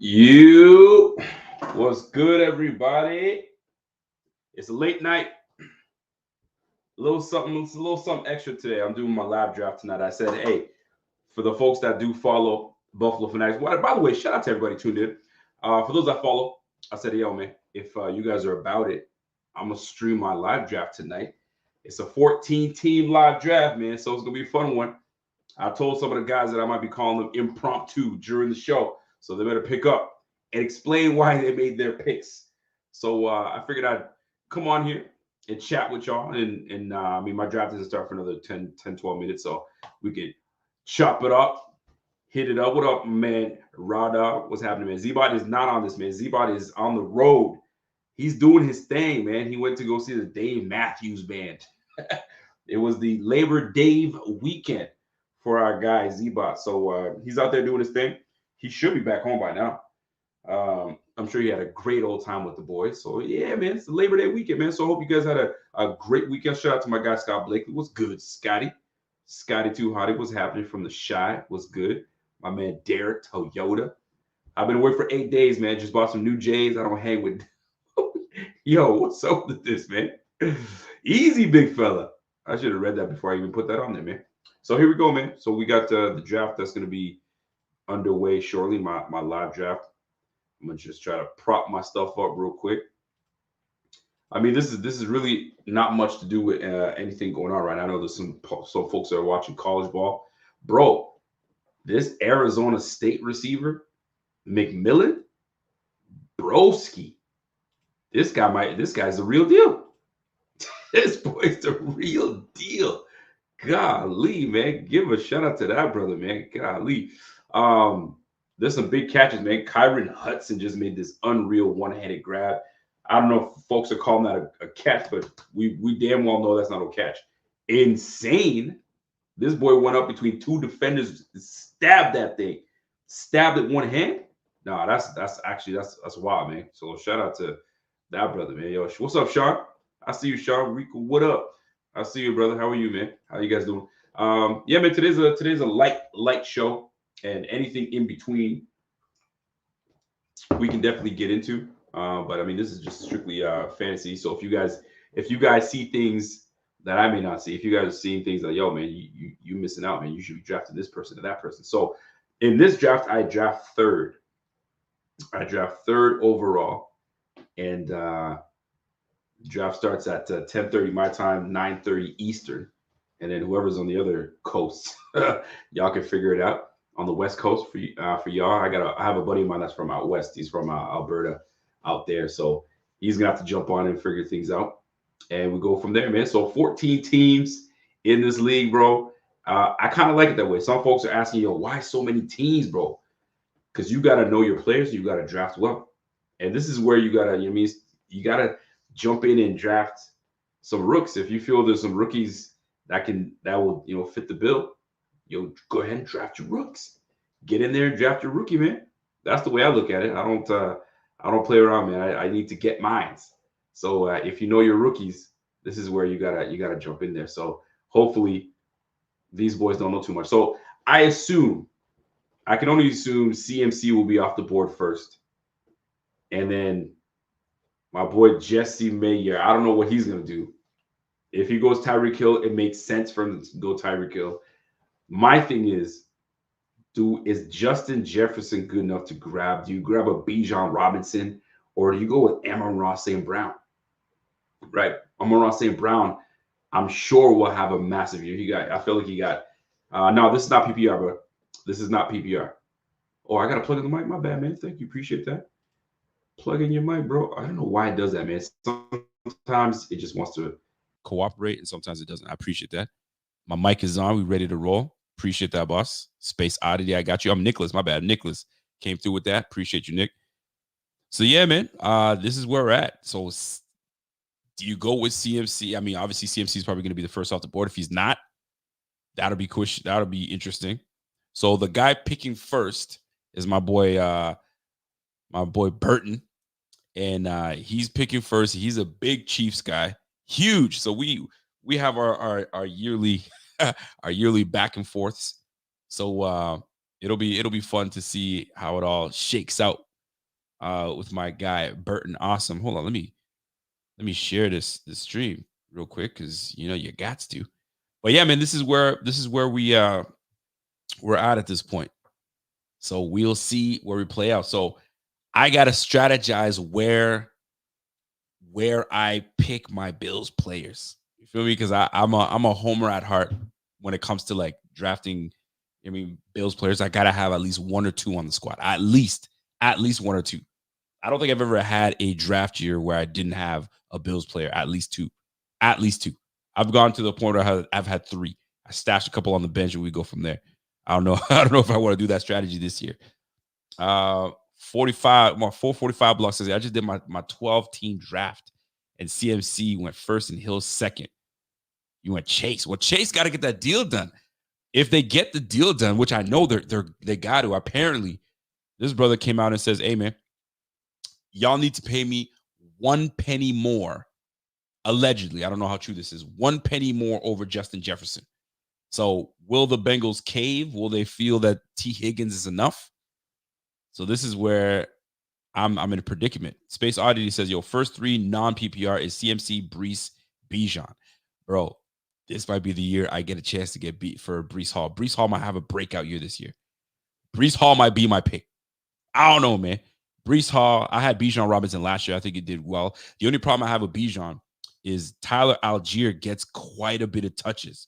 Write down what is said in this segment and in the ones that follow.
You, what's good, everybody? It's a late night, it's a little something extra today. I'm doing my live draft tonight. I said, hey, for the folks that do follow Buffalo Fanatics, by the way, shout out to everybody tuned in. For those that follow, I said, yo, man, if you guys are about it, I'm gonna stream my live draft tonight. It's a 14 team live draft, man, so it's gonna be a fun one. I told some of the guys that I might be calling them impromptu during the show, so they better pick up and explain why they made their picks. So I figured I'd come on here and chat with y'all. And I mean, my draft doesn't start for another 12 minutes, so we could chop it up, hit it up. What up, man? Rada, what's happening, man? Z-Bot is not on this, man. Z-Bot is on the road. He's doing his thing, man. He went to go see the Dave Matthews Band. It was the Labor Dave weekend for our guy Z-Bot. So he's out there doing his thing. He should be back home by now. I'm sure he had a great old time with the boys. So yeah, man, it's the Labor Day weekend, man. So I hope you guys had a great weekend. Shout out to my guy Scott Blakely. What's good, Scotty? Scotty Too Hottie. What's happening from the Shy? What's good? My man Derek Toyota. I've been away for 8 days, man. Just bought some new J's. I don't hang with. Yo, what's up with this, man? Easy, big fella. I should have read that before I even put that on there, man. So here we go, man. So we got the draft that's going to be underway shortly, my live draft. I'm going to just try to prop my stuff up real quick. I mean, this is really not much to do with anything going on right now. I know there's some folks that are watching college ball. Bro, this Arizona State receiver, McMillan, broski. This guy's the real deal. This boy's the real deal. Golly, man. Give a shout out to that brother, man. Golly. There's some big catches, man. Kyron Hudson just made this unreal one-handed grab. I don't know if folks are calling that a catch, but we damn well know that's not a catch. Insane. This boy went up between two defenders, stabbed that thing. Stabbed it one hand. No, that's wild, man. So shout out to that brother, man. Yo, what's up, Sean? I see you, Sean. Rico, what up? I see you, brother. How are you, man? How you guys doing? Yeah, man. Today's a light show, and anything in between we can definitely get into. But I mean, this is just strictly fantasy. So if you guys see things that I may not see, if you guys are seeing things like, yo, man, you missing out, man. You should be drafting this person or that person. So in this draft, I draft third. I draft third overall, and draft starts at 10:30 my time, 9:30 Eastern, and then whoever's on the other coast, y'all can figure it out. On the West Coast for y'all, I have a buddy of mine that's from out west. He's from Alberta, out there, so he's gonna have to jump on and figure things out, and we go from there, man. So 14 teams in this league, bro. I kind of like it that way. Some folks are asking, yo, why so many teams, bro? Because you gotta know your players, you gotta draft well, and this is where you gotta, you gotta jump in and draft some rooks. If you feel there's some rookies that will fit the bill, you'll go ahead and draft your rooks. Get in there and draft your rookie, man. That's the way I look at it. I don't play around, man. I need to get mines. So if you know your rookies, this is where you gotta jump in there. So hopefully these boys don't know too much. So I can only assume CMC will be off the board first, and then my boy Jesse Mayer. I don't know what he's gonna do. If he goes Tyreek Hill, it makes sense for him to go Tyreek Hill. My thing is Justin Jefferson good enough to grab? Do you grab a Bijan Robinson, or do you go with Amon-Ra St. Brown? Right, Amon-Ra St. Brown, I'm sure will have a massive year. I feel like he got. No, this is not PPR, bro. This is not PPR. Oh, I gotta plug in the mic. My bad, man. Thank you, appreciate that. Plug in your mic, bro. I don't know why it does that, man. Sometimes it just wants to cooperate, and sometimes it doesn't. I appreciate that. My mic is on. We ready to roll. Appreciate that, boss. Space Oddity, I got you. I'm Nicholas. My bad. Nicholas came through with that. Appreciate you, Nick. So yeah, man. This is where we're at. So do you go with CMC? I mean, obviously CMC is probably going to be the first off the board. If he's not, that'll be interesting. So the guy picking first is my boy Burton, and he's picking first. He's a big Chiefs guy, huge. So we have our yearly our yearly back and forths. So it'll be fun to see how it all shakes out with my guy Burton. Awesome. Hold on, let me share this stream real quick because you know you got to. But yeah, man, this is where we're at this point. So we'll see where we play out. So I gotta strategize where I pick my Bills players. You feel me? Because I'm a homer at heart when it comes to like drafting. I mean, Bills players. I gotta have at least one or two on the squad. At least one or two. I don't think I've ever had a draft year where I didn't have a Bills player. At least two. At least two. I've gone to the point where I've had three. I stashed a couple on the bench and we go from there. I don't know. I don't know if I want to do that strategy this year. 45, my 445 blocks says I just did my 12 team draft and CMC went first and Hill second. You went Chase. Well, Chase got to get that deal done. If they get the deal done, which I know they got to, apparently, this brother came out and says, "Hey man, y'all need to pay me 1 penny more." Allegedly, I don't know how true this is. 1 penny more over Justin Jefferson. So, will the Bengals cave? Will they feel that T. Higgins is enough? So this is where I'm in a predicament. Space Oddity says, "Yo, first three non PPR is CMC, Brees, Bijan." Bro, this might be the year I get a chance to get beat for Brees Hall. Brees Hall might have a breakout year this year. Brees Hall might be my pick. I don't know, man. Brees Hall, I had Bijan Robinson last year. I think he did well. The only problem I have with Bijan is Tyler Algier gets quite a bit of touches.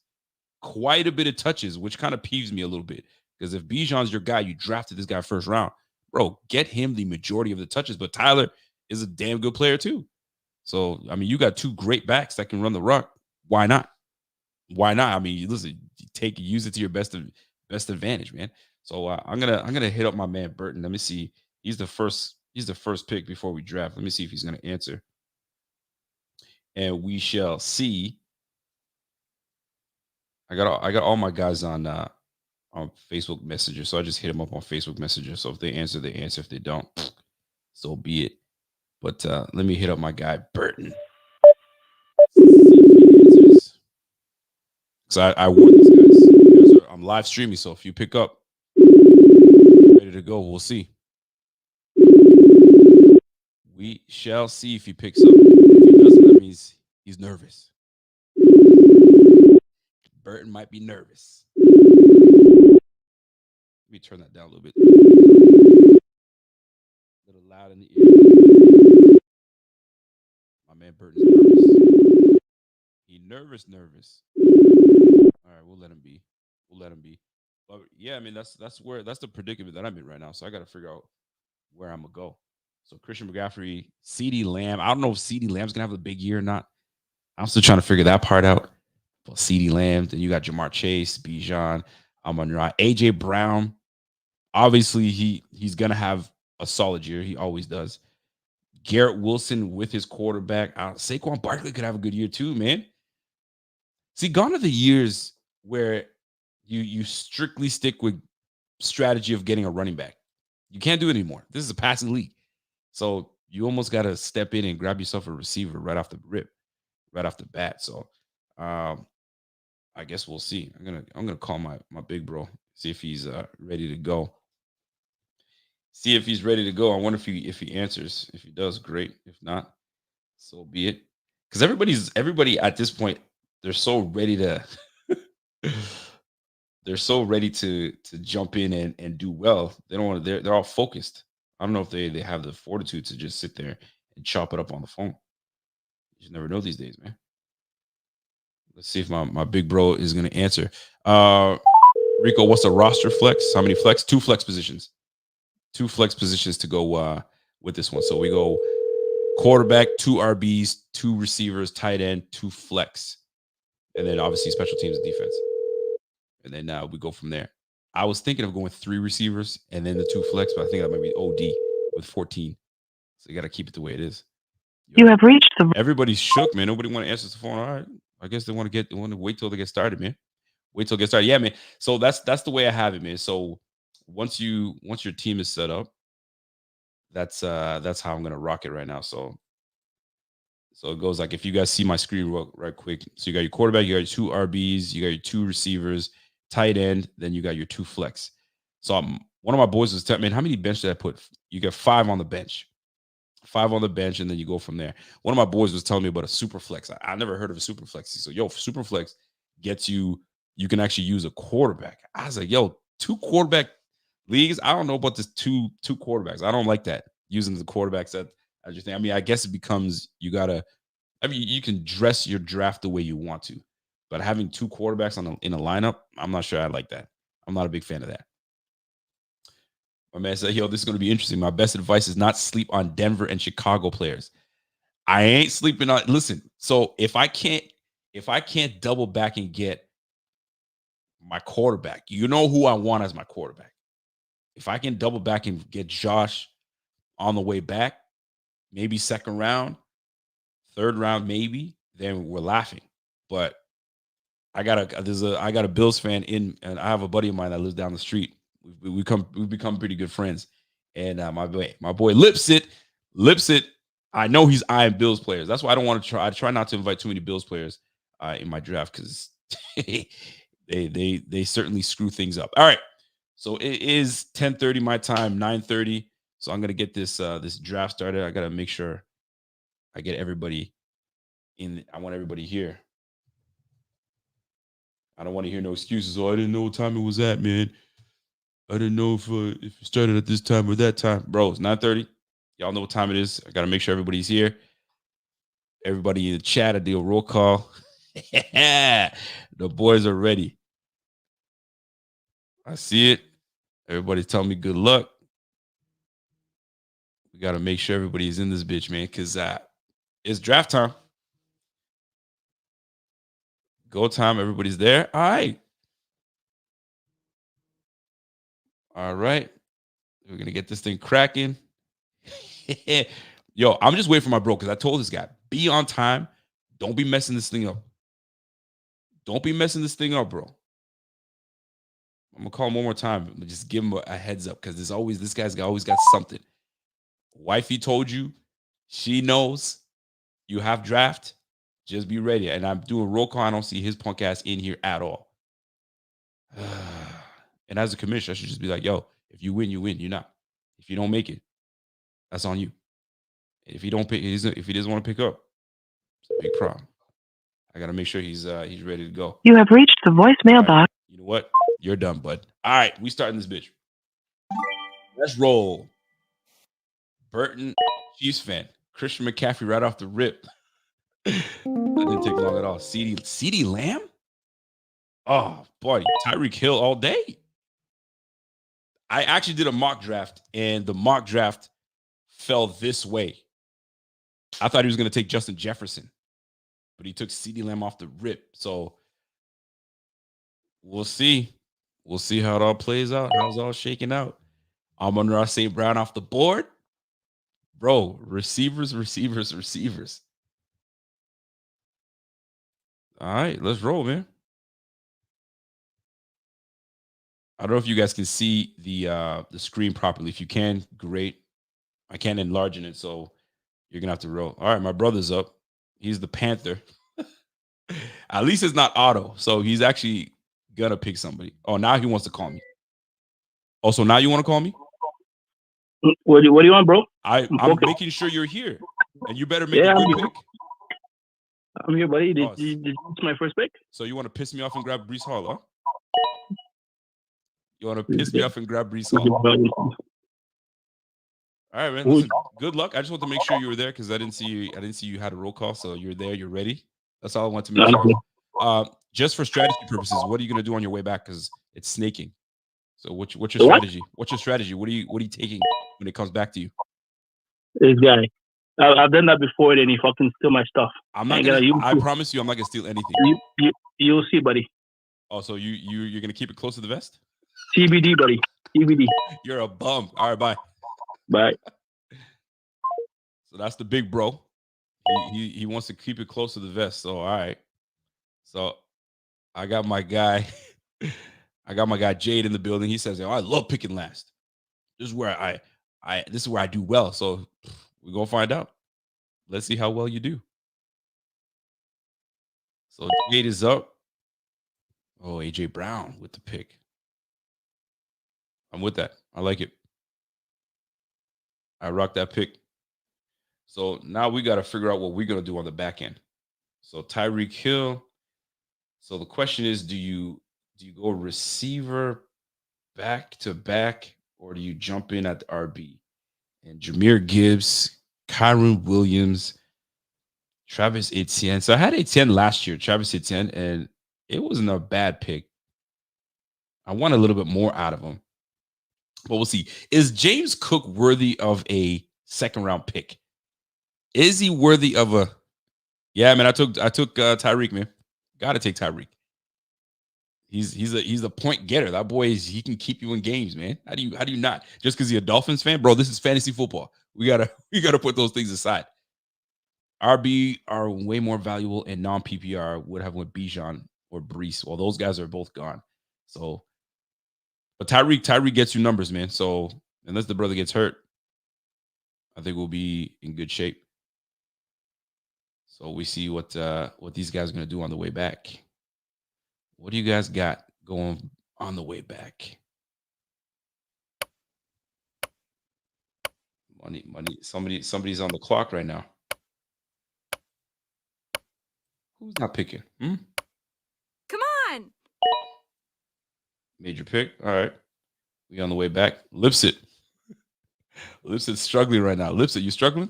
Which kind of peeves me a little bit. Because if Bijan's your guy, you drafted this guy first round, bro, get him the majority of the touches. But Tyler is a damn good player too. So, I mean, you got two great backs that can run the rock. Why not? Why not? I mean, listen, use it to your best advantage, man. So I'm gonna hit up my man Burton. Let me see. He's the first pick before we draft. Let me see if he's gonna answer, and we shall see. I got all my guys on Facebook Messenger, so I just hit them up on Facebook Messenger. So if they answer, they answer. If they don't, so be it. But let me hit up my guy Burton. See if he answers. So I warn these guys. I'm live streaming, so if you pick up, ready to go. We'll see. We shall see if he picks up. If he doesn't, that means he's nervous. Burton might be nervous. Let me turn that down a little bit. A little loud in the ear. My man Burton's nervous. He nervous. All right, we'll let him be. But yeah, I mean that's the predicament that I'm in right now. So I got to figure out where I'm gonna go. So Christian McCaffrey, CeeDee Lamb. I don't know if CeeDee Lamb's gonna have a big year or not. I'm still trying to figure that part out. But CeeDee Lamb, then you got Jamar Chase, Bijan, Amon-Ra, AJ Brown. Obviously, he's gonna have a solid year. He always does. Garrett Wilson with his quarterback. Saquon Barkley could have a good year too, man. See, gone are the years where you strictly stick with strategy of getting a running back. You can't do it anymore. This is a passing league. So you almost got to step in and grab yourself a receiver right off the rip, right off the bat. So I guess we'll see. I'm gonna call my big bro, see if he's ready to go. See if he's ready to go. I wonder if he answers. If he does, great. If not, so be it. Because everybody at this point, they're so ready to they're so ready to jump in and do well. They don't want to. They're all focused. I don't know if they have the fortitude to just sit there and chop it up on the phone. You just never know these days, man. Let's see if my big bro is gonna answer. Rico, what's the roster flex? How many flex? Two flex positions. Two flex positions to go with this one. So we go quarterback, two RBs, two receivers, tight end, two flex, and then obviously special teams and defense. And then we go from there. I was thinking of going three receivers and then the two flex, but I think that might be OD with 14. So you got to keep it the way it is. You have reached the. Everybody's shook, man. Nobody want to answer the phone. All right, I guess they want to wait till they get started, man. Wait till it gets started. Yeah, man. So that's the way I have it, man. So once your team is set up, that's how I'm gonna rock it right now. So it goes like, if you guys see my screen right quick. So you got your quarterback, you got your two RBs, you got your two receivers, tight end, then you got your two flex. So one of my boys was telling me, man, how many bench did I put? you get 5 on the bench. 5 on the bench, and then you go from there. One of my boys was telling me about a super flex. I never heard of a super flex. So, yo, super flex gets you can actually use a quarterback. I was like, yo, 2 quarterback leagues. I don't know about this two quarterbacks. I don't like that, using the quarterbacks as your thing. I mean, I guess it becomes you can dress your draft the way you want to, but having 2 quarterbacks in a lineup, I'm not sure I like that. I'm not a big fan of that. My man said, yo, this is going to be interesting. My best advice is not sleep on Denver and Chicago players. I ain't sleeping on. Listen, so if I can't double back and get my quarterback, you know who I want as my quarterback. If I can double back and get Josh on the way back, maybe second round, third round, maybe, then we're laughing. But I got a Bills fan and I have a buddy of mine that lives down the street. We've become pretty good friends. And my boy Lipsit, I know he's eyeing Bills players. That's why I don't want to try. I try not to invite too many Bills players in my draft because they certainly screw things up. All right, so it is 10:30 my time, 9:30. So I'm gonna get this draft started. I gotta make sure I get everybody in. I want everybody here. I don't want to hear no excuses. Oh, I didn't know what time it was at, man. I didn't know if it started at this time or that time. Bro, it's 9:30. Y'all know what time it is. I got to make sure everybody's here. Everybody in the chat, I do a roll call. The boys are ready. I see it. Everybody's telling me good luck. We got to make sure everybody's in this bitch, man, because it's draft time. Go time. Everybody's there. All right. All right. We're going to get this thing cracking. Yo, I'm just waiting for my bro because I told this guy, be on time. Don't be messing this thing up. Don't be messing this thing up, bro. I'm going to call him one more time. Just give him a heads up because this guy's always got something. Wifey told you. She knows you have draft. Just be ready. And I'm doing roll call. I don't see his punk ass in here at all. And as a commissioner, I should just be like, yo, if you win, you win. You're not. If you don't make it, that's on you. If he don't pick, if he doesn't want to pick up, it's a big problem. I got to make sure he's ready to go. You have reached the voicemail box. You know what? You're done, bud. All right, we starting this bitch. Let's roll. Burton, Chiefs fan. Christian McCaffrey right off the rip. That didn't take long at all. CeeDee Lamb? Oh, boy. Tyreek Hill all day. I actually did a mock draft, and the mock draft fell this way. I thought he was going to take Justin Jefferson, but he took CeeDee Lamb off the rip. So we'll see. We'll see how it all plays out, how it's all shaking out. Amon-Ra St. Brown off the board. Bro, receivers. All right, let's roll, man. I don't know if you guys can see the screen properly. If you can, great. I can't enlarge it, so you're gonna have to roll. All right, my brother's up. He's the Panther. At least it's not Otto, so he's actually gonna pick somebody. Oh, now he wants to call me. Oh, so now you want to call me? What do you want, bro? I'm making sure you're here, and you better make a good pick. I'm here, buddy. Did you my first pick? So you want to piss me off and grab Breece Hall, huh? You want to piss me off and grab Breece Hall? All right, man. Listen, good luck. I just want to make sure you were there because I didn't see you had a roll call, so you're there. You're ready. That's all I want to make sure. Just for strategy purposes, what are you going to do on your way back? Because it's snaking. So what's your strategy? What's your strategy? What are you taking when it comes back to you? This guy. I've done that before, and he fucking steal my stuff. I promise you, I'm not gonna steal anything. You'll see, buddy. Oh, so you're gonna keep it close to the vest? TBD, buddy. TBD. You're a bum. All right, bye. Bye. So that's the big bro. He wants to keep it close to the vest. So all right. So I got my guy. I got my guy Jade in the building. He says, I love picking last. This is where I do well. So we're gonna find out. Let's see how well you do. So Jade is up. Oh, AJ Brown with the pick. I'm with that. I like it. I rock that pick. So now we got to figure out what we're gonna do on the back end. So Tyreek Hill. So the question is, do you go receiver back to back, or do you jump in at the RB? And Jameer Gibbs, Kyron Williams, Travis Etienne. So I had Etienne last year, Travis Etienne, and it wasn't a bad pick. I want a little bit more out of him, but we'll see. Is James Cook worthy of a second round pick? Is he worthy of a? Yeah, man. I took Tyreek, man. Got to take Tyreek. He's a point getter. That boy he can keep you in games, man. How do you not? Just because he's a Dolphins fan, bro? This is fantasy football. We gotta put those things aside. RB are way more valuable in non PPR. Would have with Bijan or Brees. Well, those guys are both gone. So, but Tyreek gets you numbers, man. So unless the brother gets hurt, I think we'll be in good shape. So we see what these guys are gonna do on the way back. What do you guys got going on the way back? Money. Somebody's on the clock right now. Who's not picking? Come on. Major pick. All right. We on the way back. Lipsit. Lipsit's struggling right now. Lipsit, you struggling?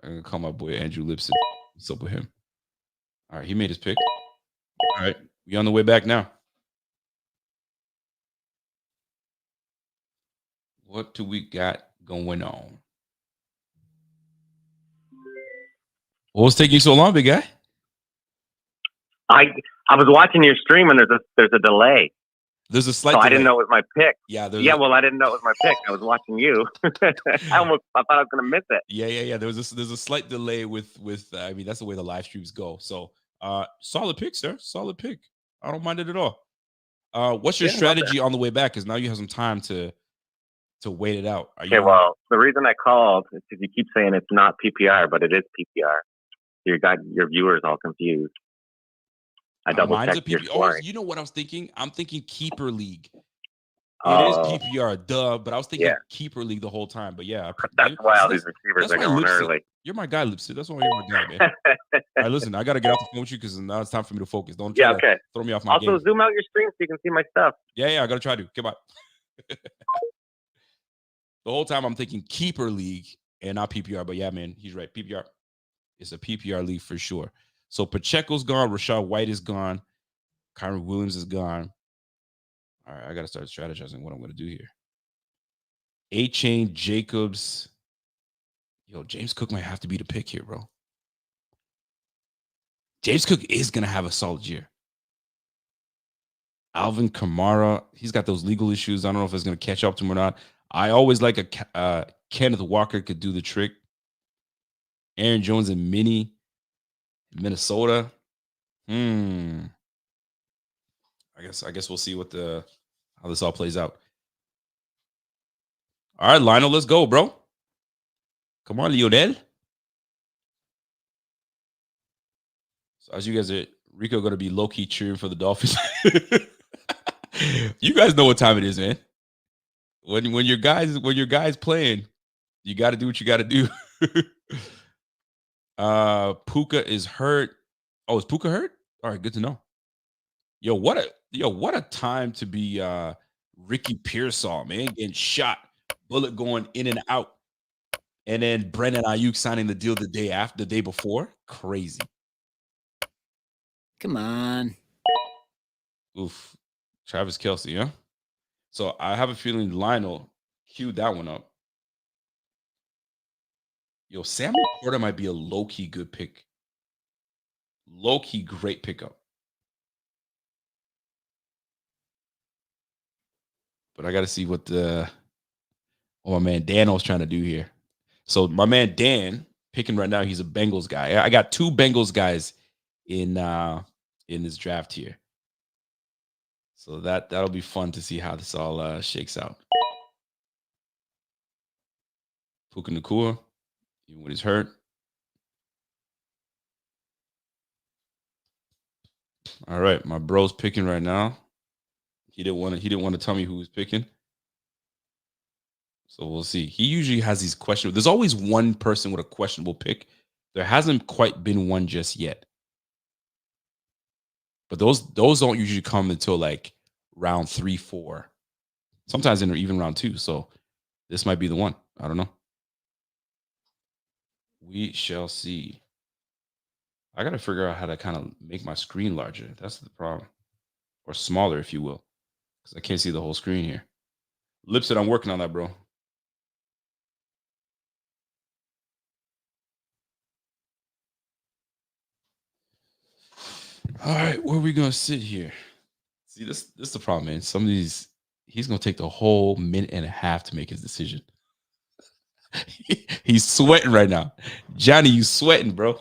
I'm gonna call my boy Andrew Lipsit. What's up with him? All right, he made his pick. All right, we on the way back now. What do we got going on? What was taking so long, big guy? I was watching your stream and there's a delay. There's a slight so delay. I didn't know it was my pick. Yeah, well, I didn't know it was my pick. I was watching you. I thought I was gonna miss it. Yeah. There's a slight delay with I mean, that's the way the live streams go. So solid pick, sir. Solid pick. I don't mind it at all. What's your strategy on the way back? Because now you have some time to wait it out. Well, the reason I called is because you keep saying it's not PPR, but it is PPR. You got your viewers all confused. I double checked your scoring. You know what I was thinking? I'm thinking keeper league. It is PPR, duh. But I was thinking keeper league the whole time. But yeah, that's why all these receivers are going early. You're my guy, Lipsit. That's why you're my guy, man. All right, listen, I gotta get off the phone with you because now it's time for me to focus. Don't try to throw me off my game. Also, zoom out your stream so you can see my stuff. Yeah, I gotta try to. Goodbye. The whole time I'm thinking keeper league and not PPR. But yeah, man, he's right. PPR. It's a PPR league for sure. So Pacheco's gone. Rashad White is gone. Kyron Williams is gone. All right, I got to start strategizing what I'm going to do here. A-Chain, Jacobs. Yo, James Cook might have to be the pick here, bro. James Cook is going to have a solid year. Alvin Kamara, he's got those legal issues. I don't know if it's going to catch up to him or not. I always like a Kenneth Walker could do the trick. Aaron Jones and Minnesota. I guess we'll see how this all plays out. All right, Lionel, let's go, bro. Come on, Lionel. So as you guys are, Rico going to be low-key cheering for the Dolphins. You guys know what time it is, man. When your guys playing, you got to do what you got to do. Puka is hurt. Oh, is Puka hurt? All right, good to know. Yo, what a time to be Ricky Pearsall, man, getting shot, bullet going in and out, and then Brandon Ayuk signing the deal the day before. Crazy. Come on. Oof. Travis Kelce, huh? So I have a feeling Lionel queued that one up. Yo, Sam Laporta might be a low-key good pick. Low-key great pickup. But I got to see what my man Dan was trying to do here. So my man Dan picking right now, he's a Bengals guy. I got two Bengals guys in this draft here. So that'll be fun to see how this all shakes out. Puka Nacua, even when he's hurt. All right, my bro's picking right now. He didn't want to tell me who was picking. So we'll see. He usually has these questionable. There's always one person with a questionable pick. There hasn't quite been one just yet. But those don't usually come until like round 3, 4. Sometimes in even round 2. So this might be the one. I don't know. We shall see. I got to figure out how to kind of make my screen larger. That's the problem. Or smaller, if you will. Because I can't see the whole screen here. Lipset, I'm working on that, bro. All right, where are we going to sit here? See, this is the problem, man. Some of these, he's going to take the whole minute and a half to make his decision. He's sweating right now. Johnny, you sweating, bro.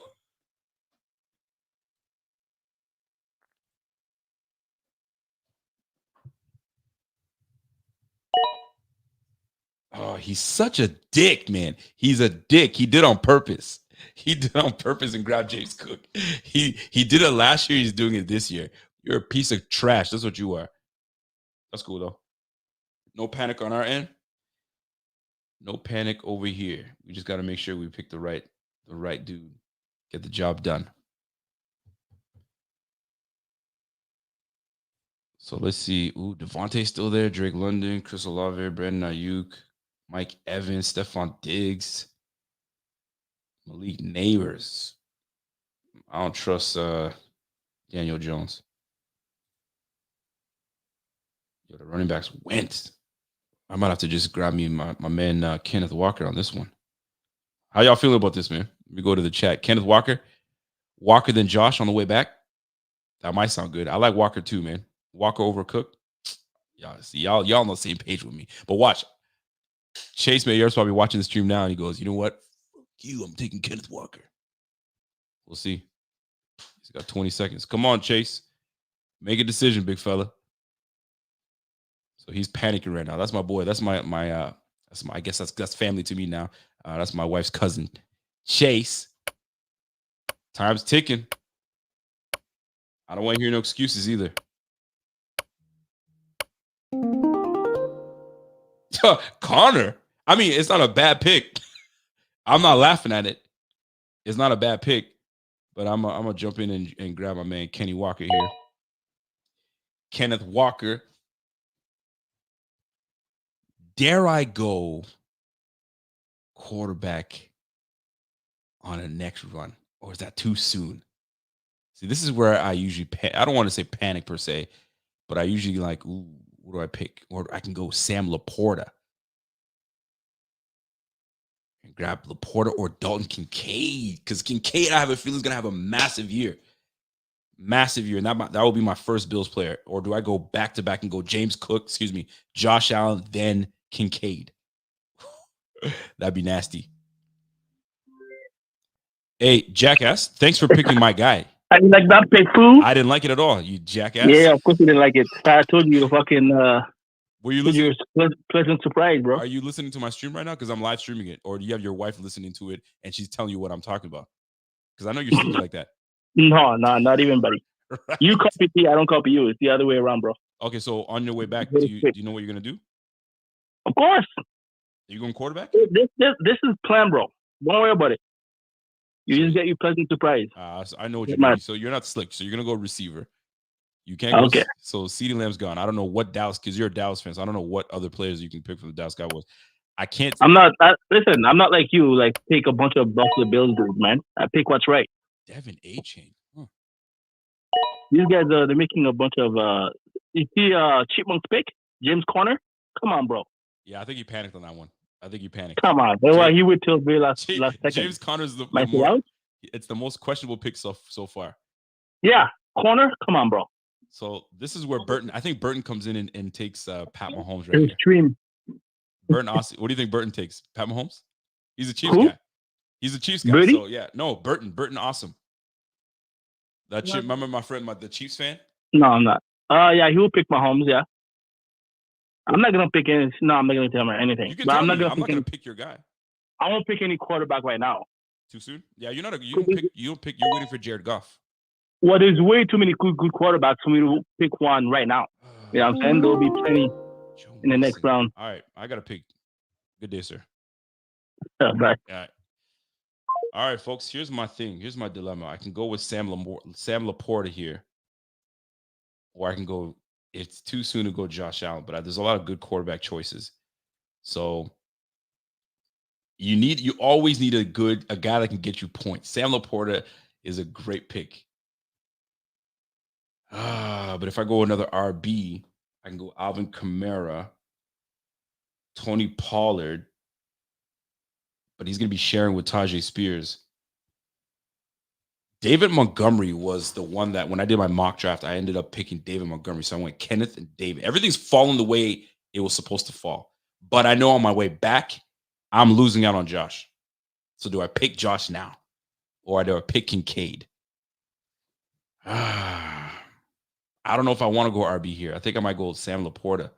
Oh, he's such a dick, man. He's a dick. He did on purpose. He did on purpose and grabbed James Cook. He did it last year. He's doing it this year. You're a piece of trash. That's what you are. That's cool, though. No panic on our end. No panic over here. We just got to make sure we pick the right dude. Get the job done. So let's see. Ooh, Devontae's still there. Drake London, Chris Olave, Brandon Ayuk, Mike Evans, Stephon Diggs, Malik Neighbors. I don't trust Daniel Jones. Yo, the running backs went. I might have to just grab me my man Kenneth Walker on this one. How y'all feeling about this, man? Let me go to the chat. Kenneth Walker. Walker than Josh on the way back. That might sound good. I like Walker too, man. Walker over Cook. Y'all on the same page with me. But watch. Chase Mayer's probably watching the stream now, and he goes, you know what? Fuck you. I'm taking Kenneth Walker. We'll see. He's got 20 seconds. Come on, Chase. Make a decision, big fella. So he's panicking right now. That's my boy. That's my I guess that's family to me now. That's my wife's cousin. Chase. Time's ticking. I don't want to hear no excuses either. Connor. I mean, it's not a bad pick. I'm not laughing at it. It's not a bad pick, but I'm gonna jump in and grab my man Kenny Walker here. Kenneth Walker. Dare I go quarterback on a next run, or is that too soon? See, this is where I usually I don't want to say panic per se, but I usually like, ooh, what do I pick? Or I can go Sam Laporta and grab Laporta or Dalton Kincaid, because Kincaid, I have a feeling, is going to have a massive year. Massive year. And that will be my first Bills player. Or do I go back to back and go Josh Allen, then Kincaid? That'd be nasty. Hey, jackass, thanks for picking my guy. I didn't like that pick, fool. I didn't like it at all, you jackass. Yeah, of course you didn't like it. I told you to fucking. Were you listening? You're pleasant surprise, bro. Are you listening to my stream right now? Because I'm live streaming it, or do you have your wife listening to it and she's telling you what I'm talking about? Because I know you're sneaky like that. No, not even, buddy. Right. You copy me, I don't copy you. It's the other way around, bro. Okay, so on your way back, do you know what you're gonna do? Of course. Are you going quarterback? This is plan, bro. Don't worry about it. You just get your pleasant surprise. So I know what you're doing. So you're not slick. So you're gonna go receiver. You can't go. Okay. So CeeDee Lamb's gone. I don't know what Dallas, because you're a Dallas fan. So I don't know what other players you can pick from the Dallas Cowboys. I can't. Listen, I'm not like you. Like pick a bunch of Buffalo Bills dudes, man. I pick what's right. Devin A-Chain. Huh. These guys they're making a bunch of. You see, Chipmunk's pick, James Conner. Come on, bro. Yeah, I think he panicked on that one. I think he panicked. Come on, well, he would till very last second. James Conner's it's the most questionable pick so far. Yeah, Conner. Come on, bro. So this is where I think Burton comes in and takes Pat Mahomes right here. Stream. Burton Austin. What do you think Burton takes? Pat Mahomes? He's a Chiefs guy. He's a Chiefs guy. Really? So yeah, no, Burton awesome. That chip, remember my friend, the Chiefs fan? No, I'm not. Yeah, he will pick Mahomes, yeah. I'm not gonna pick any. No, I'm not gonna tell him anything. I'm not gonna pick your guy. I won't pick any quarterback right now. Too soon? Yeah, you're not. You're waiting for Jared Goff. Well, there's way too many good quarterbacks for me to pick one right now. You know what I'm saying? There'll be plenty in the next round. All right, I gotta pick. Good day, sir. Bye. All right, folks. Here's my thing. Here's my dilemma. I can go with Sam Laporta here, or I can go. It's too soon to go Josh Allen, but there's a lot of good quarterback choices. So you always need a guy that can get you points. Sam Laporta is a great pick. But if I go another RB, I can go Alvin Kamara, Tony Pollard, but he's going to be sharing with Tajay Spears. David Montgomery was the one that when I did my mock draft, I ended up picking David Montgomery. So I went Kenneth and David. Everything's fallen the way it was supposed to fall. But I know on my way back, I'm losing out on Josh. So do I pick Josh now? Or do I pick Kincaid? I don't know if I want to go RB here. I think I might go with Sam Laporta.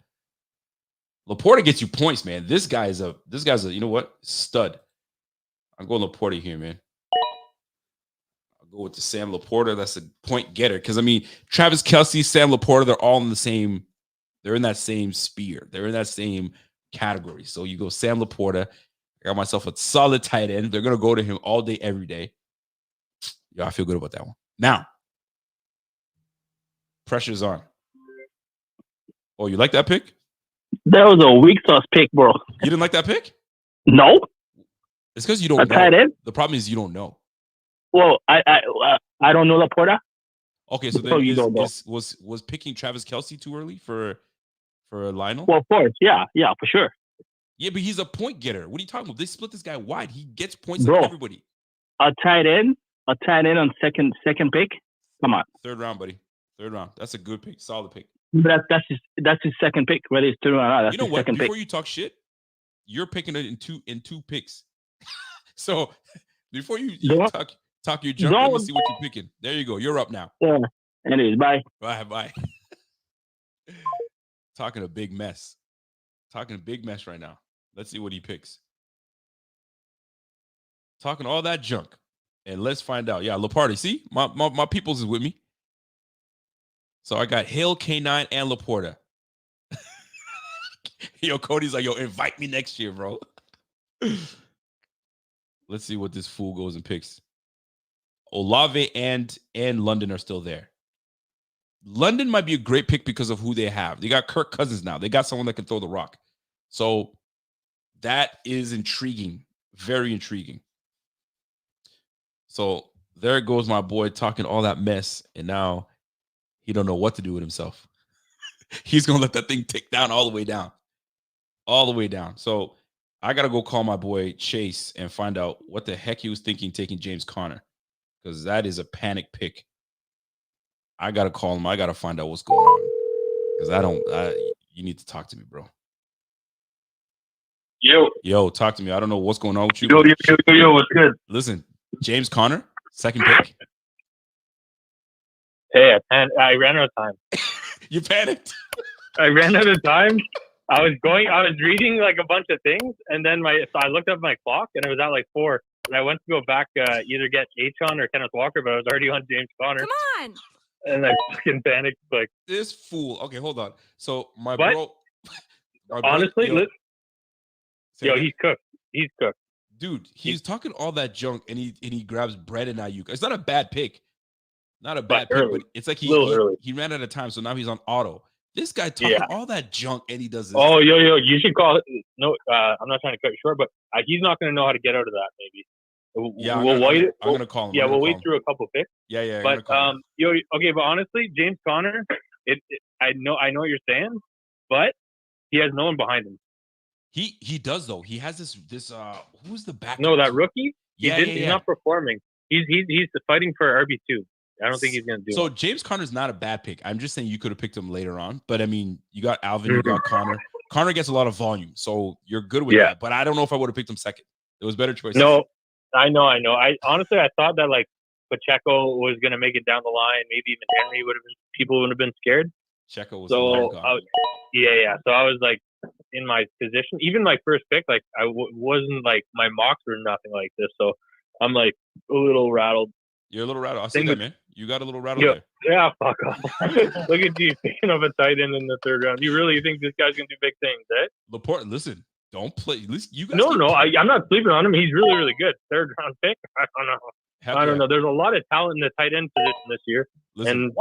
Laporta gets you points, man. This guy's a you know what? Stud. I'm going Laporta here, man. I'll go with the Sam Laporta. That's a point getter. Because I mean, Travis Kelce, Sam Laporta, they're all in the same, they're in that same sphere. They're in that same category. So you go Sam Laporta. I got myself a solid tight end. They're gonna go to him all day, every day. Yeah, I feel good about that one. Now, pressure's on. Oh, you like that pick? That was a weak sauce pick, bro. You didn't like that pick? No. It's because you don't know. Tight end? The problem is you don't know. Well, I don't know Laporta. Okay, so then was picking Travis Kelce too early for Lionel? Well, of course, yeah, for sure. Yeah, but he's a point getter. What are you talking about? They split this guy wide. He gets points Bro, like everybody. A tight end on second pick. Come on. Third round, buddy. Third round. That's a good pick. Solid pick. But that's his second pick. Whether it's third round or not, that's you know his what? second Before pick. you talk shit, you're picking it in two picks. So before you talk your junk, let me see what you're picking. There you go. You're up now. Yeah. Anyways, bye. Bye. Talking a big mess. Talking a big mess right now. Let's see what he picks. Talking all that junk. And let's find out. Yeah, Laporta. See? My peoples is with me. So I got Hale, K9, and Laporta. Yo, Cody's like, yo, invite me next year, bro. Let's see what this fool goes and picks. Olave and London are still there. London might be a great pick because of who they have. They got Kirk Cousins now. They got someone that can throw the rock. So that is intriguing. Very intriguing. So there goes my boy talking all that mess, and now he don't know what to do with himself. He's going to let that thing tick down all the way down. All the way down. So I got to go call my boy Chase and find out what the heck he was thinking taking James Conner, because that is a panic pick. I got to call him. I got to find out what's going on, because you need to talk to me, bro. Yo, talk to me. I don't know what's going on with you. Yo, what's good? Listen, James Conner, second pick. Hey, I ran out of time. You panicked. I ran out of time. I was reading like a bunch of things, and then so I looked up my clock, and it was at like 4. And I went to go back, either get Achon or Kenneth Walker, but I was already on James Conner. Come on. And I fucking panicked. Like, this fool. Okay, hold on. So my but, bro. Honestly, he's cooked. He's cooked. Dude, he's talking all that junk, and he grabs Brett and Ayuk. It's not a bad pick. Not a bad pick, but it's like he ran out of time, so now he's on auto. This guy talking all that junk, and he does this. Oh, yo, you should call it. No, I'm not trying to cut you short, but he's not going to know how to get out of that, maybe. Yeah, I'm going to call him. Yeah, we'll wait through a couple picks. Yeah. But, okay, but honestly, James Conner, I know what you're saying, but he has no one behind him. He does, though. He has this who's the back? No, that rookie? He's not performing. He's fighting for RB2. I don't think he's going to do it. So James Conner's not a bad pick. I'm just saying you could have picked him later on. But, I mean, you got Alvin, you got Conner. Conner gets a lot of volume, so you're good with that. But I don't know if I would have picked him second. There was better choices. No, I know. I honestly, I thought that, like, Pacheco was going to make it down the line. Maybe even Henry people would have been scared. Pacheco was So I was, like, in my position. Even my first pick, like, wasn't, like, my mocks were nothing like this. So I'm, like, a little rattled. You're a little rattled. I see that, man. You got a little rattled there. Yeah, fuck off. Look at you picking up a tight end in the third round. You really think this guy's going to do big things, eh? Laporta, listen. Don't play. Listen, you guys. No, I'm not sleeping on him. He's really, really good. 3rd round pick. I don't know. Heck I don't yeah. know. There's a lot of talent in the tight end position this year. Listen, And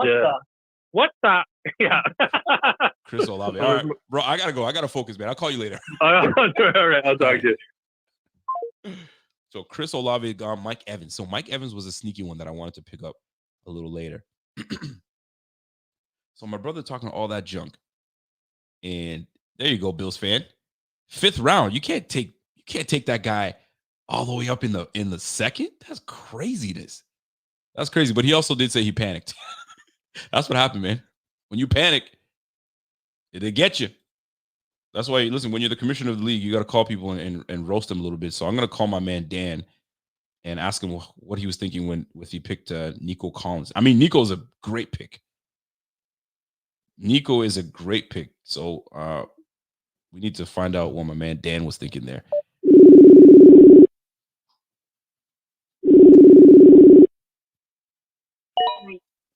what the? Yeah. Chris Olave. All right, bro. I gotta go. I gotta focus, man. I'll call you later. All right. I'll talk to you. So Chris Olave gone. Mike Evans. So Mike Evans was a sneaky one that I wanted to pick up a little later. So my brother talking all that junk, and there you go, Bills fan. 5th round. You can't take that guy all the way up in the 2nd. That's craziness. That's crazy. But he also did say he panicked. That's what happened, man. When you panic, it'll get you. That's why, listen, when you're the commissioner of the league, you got to call people and roast them a little bit. So I'm going to call my man Dan and ask him what he was thinking when he picked Nico Collins. I mean, Nico's a great pick. Nico is a great pick. So we need to find out what my man Dan was thinking there.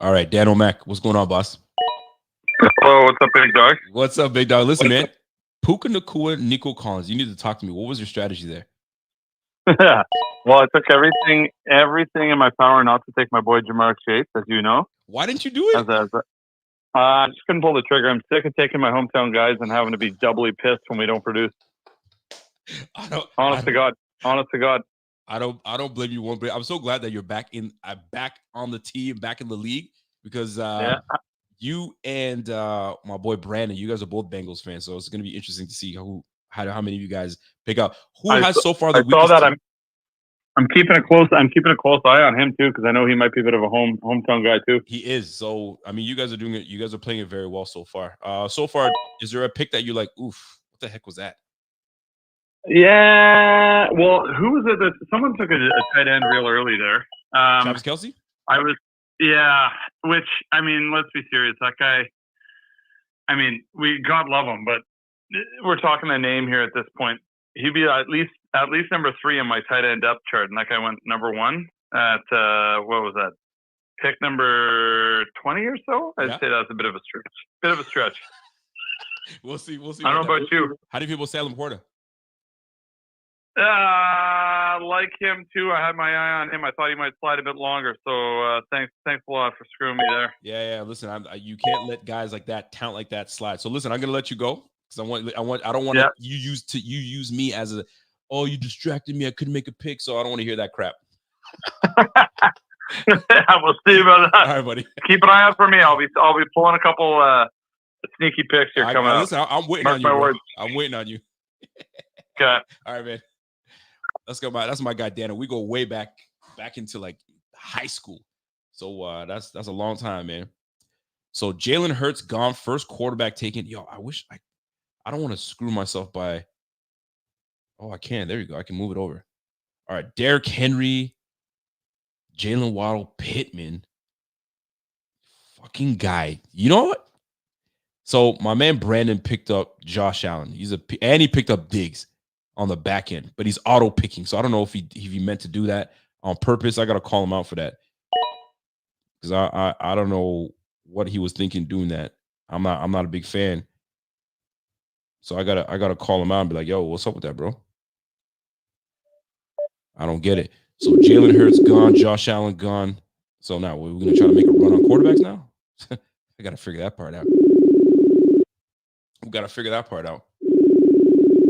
All right, Dan O'Mac, what's going on, boss? Hello, what's up, big dog? What's up, big dog? Listen, man, Puka Nacua, Nico Collins. You need to talk to me. What was your strategy there? Well, I took everything in my power not to take my boy Jamar Chase, as you know. Why didn't you do it? I just couldn't pull the trigger. I'm sick of taking my hometown guys and having to be doubly pissed when we don't produce. Honest to God. I don't blame you one bit. I'm so glad that you're back on the team, back in the league, because you and my boy Brandon, you guys are both Bengals fans, so it's going to be interesting to see how many of you guys pick up. Has so far the weakest? I saw that. I'm keeping a close eye on him too, because I know he might be a bit of a hometown guy too. He is. So I mean, you guys are doing it. You guys are playing it very well so far. So far, is there a pick that you're like, oof, what the heck was that? Yeah. Well, who was it that someone took a tight end real early there? Travis Kelce? Yeah. Which, I mean, let's be serious. That guy, I mean, God love him, but we're talking a name here at this point. He'd be at least number 3 in my tight end depth chart, and that guy went number 1 at what was that? Pick number 20 or so. I'd say that's a bit of a stretch. We'll see. I don't know about you. How do people say Laporta? Like him too. I had my eye on him. I thought he might slide a bit longer. So thanks a lot for screwing me there. Yeah. Listen, you can't let guys like that, talent like that, slide. So listen, I'm gonna let you go because I don't want you use me as you distracted me. I couldn't make a pick, so I don't want to hear that crap. We'll see about that. All right, buddy. Keep an eye out for me. I'll be pulling a couple sneaky picks here coming up. Listen, I'm waiting on you. I'm waiting on you. Okay. All right, man. Let's go. That's my guy, Dan. We go way back into like high school. So that's a long time, man. So Jalen Hurts gone, first quarterback taken. Yo, I don't want to screw myself by. Oh, I can. There you go. I can move it over. All right, Derrick Henry, Jalen Waddle, Pittman. Fucking guy. You know what? So my man Brandon picked up Josh Allen. And he picked up Diggs on the back end, but he's auto picking. So I don't know if he meant to do that on purpose. I gotta call him out for that because I don't know what he was thinking doing that. I'm not a big fan. So I gotta call him out and be like, yo, what's up with that, bro? I don't get it. So Jalen Hurts gone, Josh Allen gone. So now we're gonna try to make a run on quarterbacks now. I gotta figure that part out. We gotta figure that part out.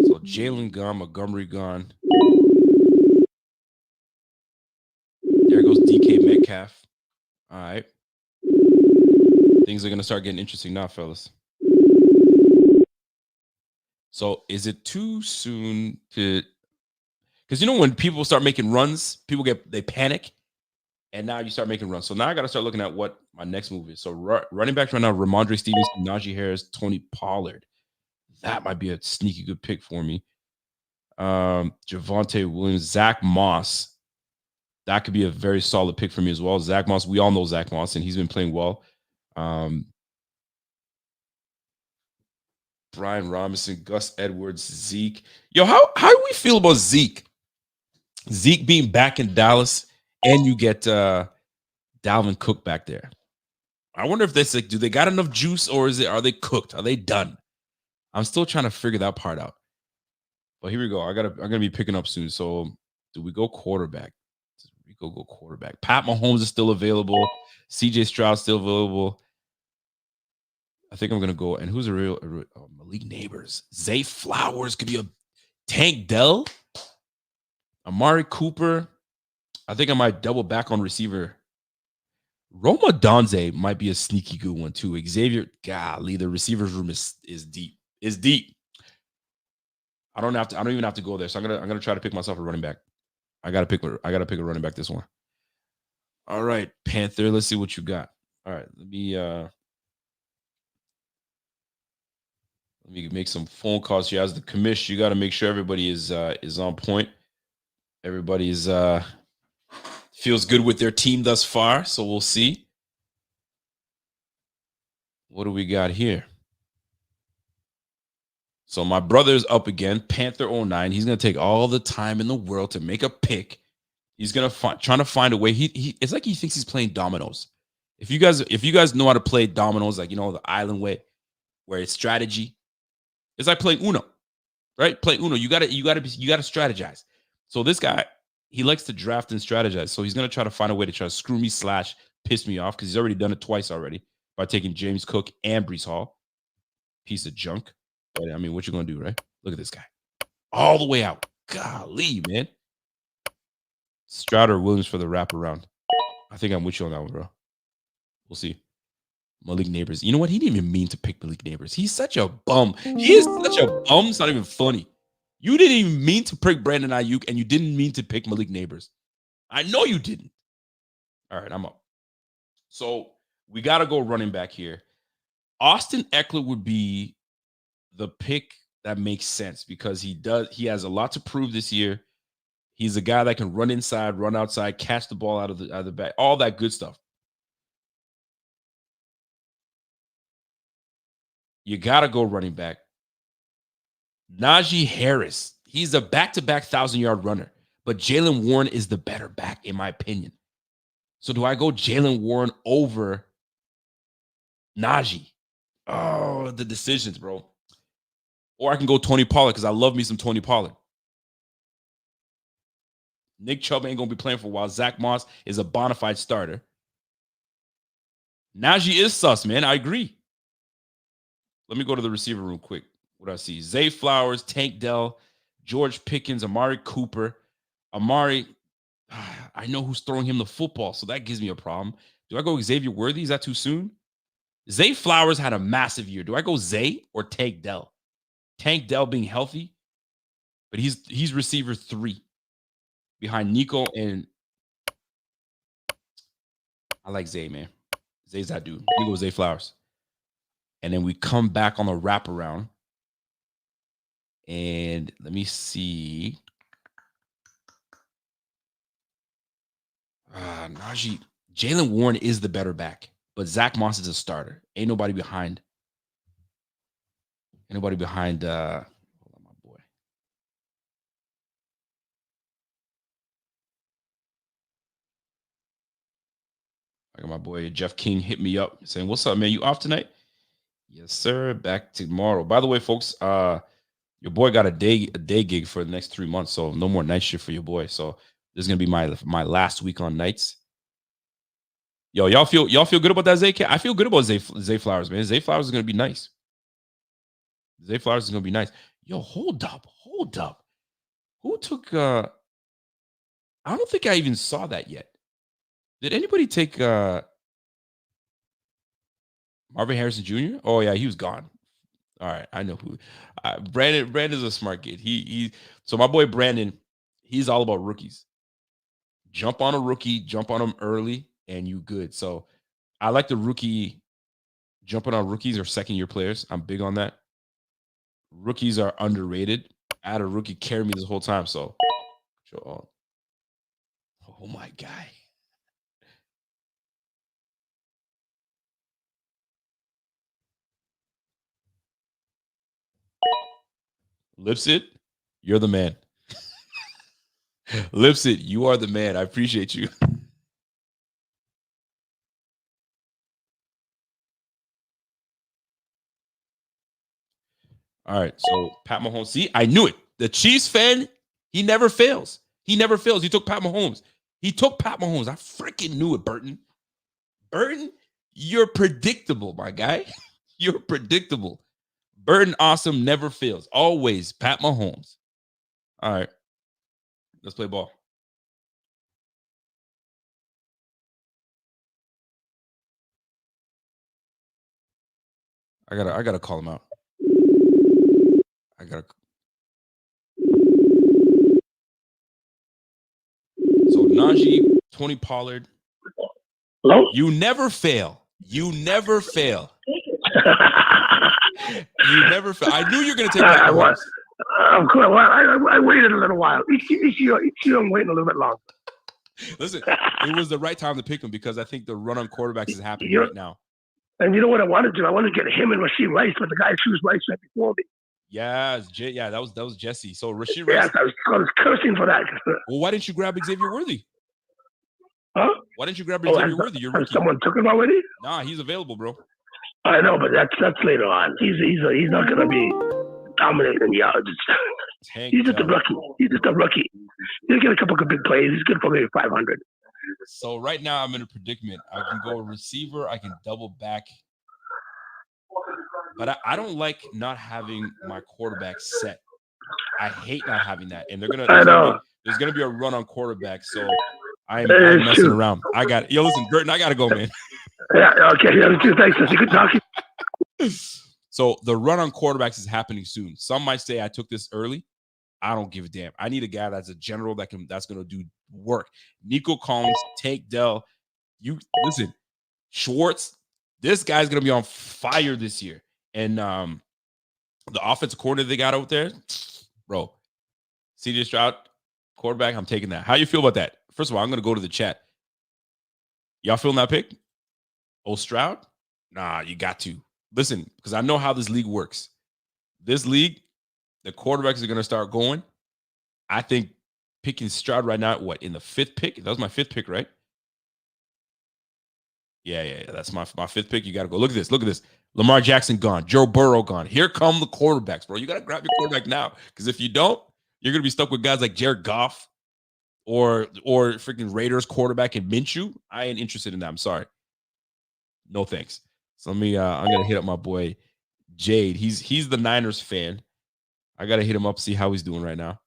So Jalen gone, Montgomery gone. There goes DK Metcalf. All right. Things are gonna start getting interesting now, fellas. So is it too soon to? Because you know when people start making runs, they panic, and now you start making runs. So now I got to start looking at what my next move is. So running backs right now: Ramondre Stevenson, Najee Harris, Tony Pollard. That might be a sneaky good pick for me. Javonte Williams, Zach Moss. That could be a very solid pick for me as well. Zach Moss, we all know Zach Moss, and he's been playing well. Brian Robinson, Gus Edwards, Zeke. Yo, how do we feel about Zeke? Zeke being back in Dallas, and you get Dalvin Cook back there. I wonder if that's like, do they got enough juice, or are they cooked? Are they done? I'm still trying to figure that part out. But here we go. I'm gonna be picking up soon. So do we go quarterback? Does Rico go quarterback? Pat Mahomes is still available. CJ Stroud still available. I think I'm gonna go. And who's a real Malik Neighbors? Zay Flowers could be a Tank Dell. Amari Cooper. I think I might double back on receiver. Roma Donze might be a sneaky good one too. Xavier, golly, the receivers room is deep. Is deep. I don't even have to go there. So I'm gonna try to pick myself a running back. I gotta pick a running back this one. All right, Panther. Let's see what you got. All right, let me make some phone calls here. As the commish, you got to make sure everybody is on point. Everybody is feels good with their team thus far. So we'll see. What do we got here? So my brother's up again, Panther 09. He's gonna take all the time in the world to make a pick. He's gonna trying to find a way. He it's like he thinks he's playing dominoes. If you guys know how to play dominoes, like the island way, where it's strategy, it's like playing Uno, right? Play Uno. You gotta strategize. So this guy, he likes to draft and strategize. So he's gonna try to find a way to try to screw me / piss me off because he's already done it twice already by taking James Cook and Breece Hall. Piece of junk. But I mean, what you gonna do, right? Look at this guy, all the way out. Golly, man. Stroud or Williams for the wraparound. I think I'm with you on that one, bro. We'll see. Malik Neighbors. You know what? He didn't even mean to pick Malik Neighbors. He's such a bum. He is such a bum. It's not even funny. You didn't even mean to pick Brandon Ayuk, and you didn't mean to pick Malik Neighbors. I know you didn't. All right, I'm up. So we got to go running back here. Austin Eckler would be the pick that makes sense because he has a lot to prove this year. He's a guy that can run inside, run outside, catch the ball out of the back, all that good stuff. You got to go running back. Najee Harris, he's a back-to-back 1,000-yard runner, but Jaylen Warren is the better back, in my opinion. So do I go Jaylen Warren over Najee? Oh, the decisions, bro. Or I can go Tony Pollard because I love me some Tony Pollard. Nick Chubb ain't going to be playing for a while. Zach Moss is a bona fide starter. Najee is sus, man. I agree. Let me go to the receiver room quick. What do I see? Zay Flowers, Tank Dell, George Pickens, Amari Cooper. Amari, I know who's throwing him the football, so that gives me a problem. Do I go Xavier Worthy? Is that too soon? Zay Flowers had a massive year. Do I go Zay or Tank Dell? Tank Dell being healthy, but he's receiver 3 behind Nico, and I like Zay, man. Zay's that dude. We go Zay Flowers. And then we come back on the wraparound. And let me see. Najee. Jaylen Warren is the better back, but Zach Moss is a starter. Ain't nobody behind. Hold on, my boy. I got my boy Jeff King hit me up saying, "What's up, man? You off tonight?" Yes, sir. Back tomorrow. By the way, folks, your boy got a day gig for the next 3 months, so no more night shift for your boy. So this is gonna be my last week on nights. Yo, y'all feel good about that Zay? I feel good about Zay Flowers, man. Zay Flowers is gonna be nice. Zay Flowers is gonna be nice. Yo, hold up. Who took? I don't think I even saw that yet. Did anybody take Marvin Harrison Jr.? Oh yeah, he was gone. All right, I know who. Brandon's a smart kid. So my boy Brandon, he's all about rookies. Jump on a rookie, jump on him early, and you good. So I like the rookie jumping on rookies or second-year players. I'm big on that. Rookies are underrated. I had a rookie carry me this whole time. So, oh my guy. Lipsit, you're the man. Lipsit, you are the man. I appreciate you. All right, so Pat Mahomes. See, I knew it. The Chiefs fan, he never fails. He never fails. He took Pat Mahomes. I freaking knew it, Burton. Burton, you're predictable, my guy. You're predictable. Burton Awesome never fails. Always Pat Mahomes. All right. Let's play ball. I gotta call him out. So Najee, Tony Pollard. Hello? You never fail. You never fail. I knew you were gonna take Pat Mahomes. Well, I waited a little while. Each year I'm waiting a little bit longer. Listen, it was the right time to pick him because I think the run on quarterbacks is happening right now. And you know what I wanted to do? I wanted to get him and Rashid Rice, but the guy chose Rice right before me. Yeah, that was Jesse. So Rashid Yes, Rice. I was cursing for that. Well, why didn't you grab Xavier Worthy? Huh? Why didn't you grab Xavier Worthy? You're rookie. Someone took him already? Nah, he's available, bro. I know, but that's later on. He's not gonna be dominating yards. He's just a rookie. He'll get a couple of big plays. He's good for maybe 500. So right now I'm in a predicament. I can go receiver. I can double back. But I don't like not having my quarterback set. I hate not having that. And there's gonna be a run on quarterback. So I'm messing around. Listen, Burton, I gotta go, man. Yeah, okay. Yeah, thanks. Good talking. So the run on quarterbacks is happening soon. Some might say I took this early. I don't give a damn. I need a guy that's a general that's gonna do work. Nico Collins, Tank Dell. You listen, Schwartz. This guy's gonna be on fire this year. And the offensive coordinator they got out there, bro. CJ Stroud, quarterback. I'm taking that. How you feel about that? First of all, I'm gonna go to the chat. Y'all feeling that pick? Oh, Stroud? Nah, you got to. Listen, because I know how this league works. This league, the quarterbacks are going to start going. I think picking Stroud right now, in the 5th pick? That was my 5th pick, right? Yeah. That's my 5th pick. You got to go. Look at this. Lamar Jackson gone. Joe Burrow gone. Here come the quarterbacks, bro. You got to grab your quarterback now. Because if you don't, you're going to be stuck with guys like Jared Goff or freaking Raiders quarterback and Minshew. I ain't interested in that. I'm sorry. No thanks. So I'm gonna hit up my boy Jade. He's the Niners fan. I gotta hit him up, see how he's doing right now.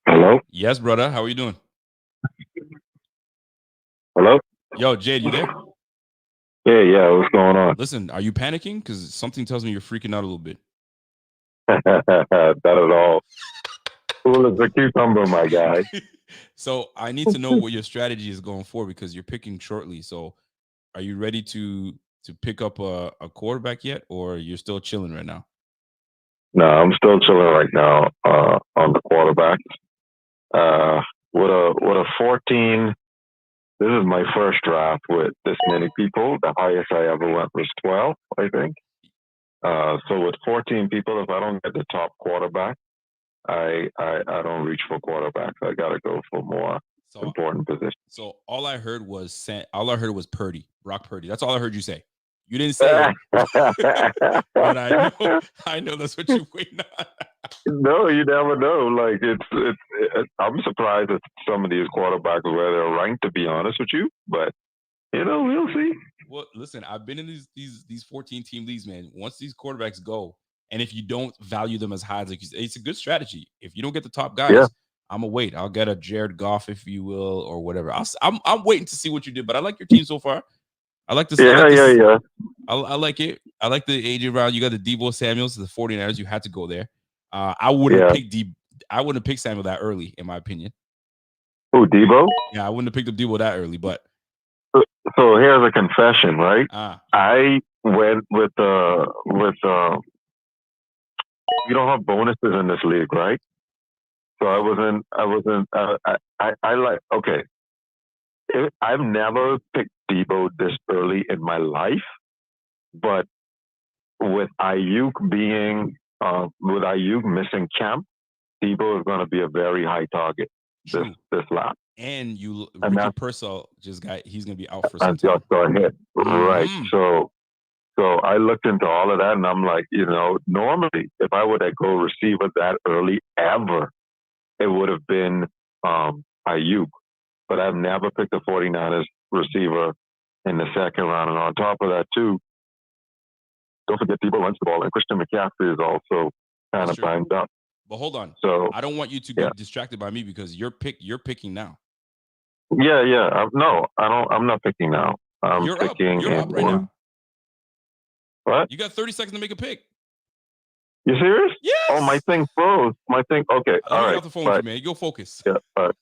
Hello? Yes, brother. How are you doing? Hello? Yo, Jade, you there? Yeah. What's going on? Listen, are you panicking? Because something tells me you're freaking out a little bit. Not at all. Cool as a cucumber, my guy. So I need to know what your strategy is going for because you're picking shortly. So are you ready to pick up a quarterback yet, or you're still chilling right now? No, I'm still chilling right now on the quarterbacks. With a 14. This is my first draft with this many people. The highest I ever went was 12, I think. So with 14 people, if I don't get the top quarterback, I don't reach for quarterbacks. I got to go for more important positions. So all I heard was Purdy, Brock Purdy. That's all I heard you say. You didn't say it. But I know that's what you're waiting on. No, you never know. Like I'm surprised at some of these quarterbacks where they're ranked, to be honest with you. But we'll see. Well, listen, I've been in these 14 team leagues, man. Once these quarterbacks go, and if you don't value them as high, it's a good strategy. If you don't get the top guys, I'm gonna wait. I'll get a Jared Goff, if you will, or whatever. I'm waiting to see what you did. But I like your team so far. I like this. Yeah. I like it. I like the AJ Brown. You got the Deebo Samuels, the 49ers. You had to go there. I wouldn't pick Samuel that early, in my opinion. Oh, Deebo? Yeah, I wouldn't have picked up Deebo that early, but. So here's a confession, right? I went with you don't have bonuses in this league, right? So I like, okay. I've never picked Deebo this early in my life, but with Ayuk missing camp, Debo is going to be a very high target this lap. And Ricky Purcell he's going to be out for some time. Just got hit. Right. Mm-hmm. So I looked into all of that, and I'm like, normally if I would have go receiver that early ever, it would have been Ayuk. But I've never picked a 49ers receiver in the second round. And on top of that, too, don't forget Debo runs the ball, and Christian McCaffrey is also kind of banged up. But hold on. So I don't want you to get distracted by me because you're picking now. Yeah. No, I don't. I'm not picking now. You're picking. You're up right now. What? You got 30 seconds to make a pick. You serious? Yes. Oh, my thing froze. Okay. All right. Off the phone with you, man. Go focus. Yeah. All right.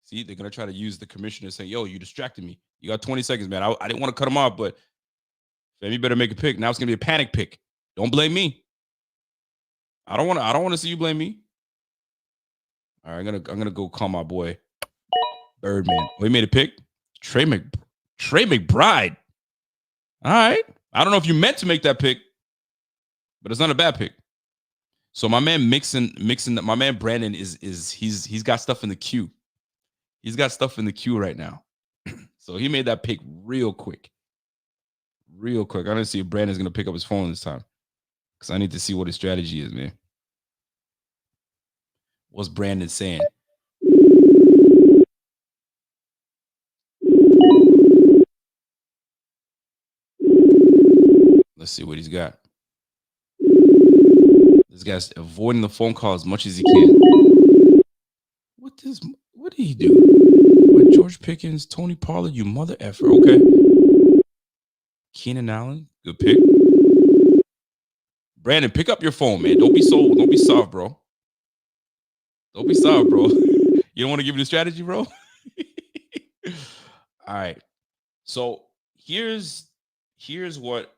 See, they're gonna try to use the commissioner saying, "Yo, you distracted me. You got 20 seconds, man. I didn't want to cut him off, but fam, you better make a pick. Now it's gonna be a panic pick. Don't blame me. I don't want to see you blame me. All right, I'm gonna go call my boy Birdman. Oh, he made a pick. Trey McBride. All right. I don't know if you meant to make that pick, but it's not a bad pick. So my man mixing. My man Brandon he's got stuff in the queue. He's got stuff in the queue right now. So he made that pick real quick. Real quick. I don't see if Brandon's gonna pick up his phone this time, because I need to see what his strategy is, man. What's Brandon saying? Let's see what he's got. This guy's avoiding the phone call as much as he can. What did he do? What, George Pickens, Tony Pollard, you mother effer. Okay. Keenan Allen, good pick. Brandon, pick up your phone, man. Don't be soft, bro. Don't be soft, bro. You don't want to give me the strategy, bro? All right. So here's what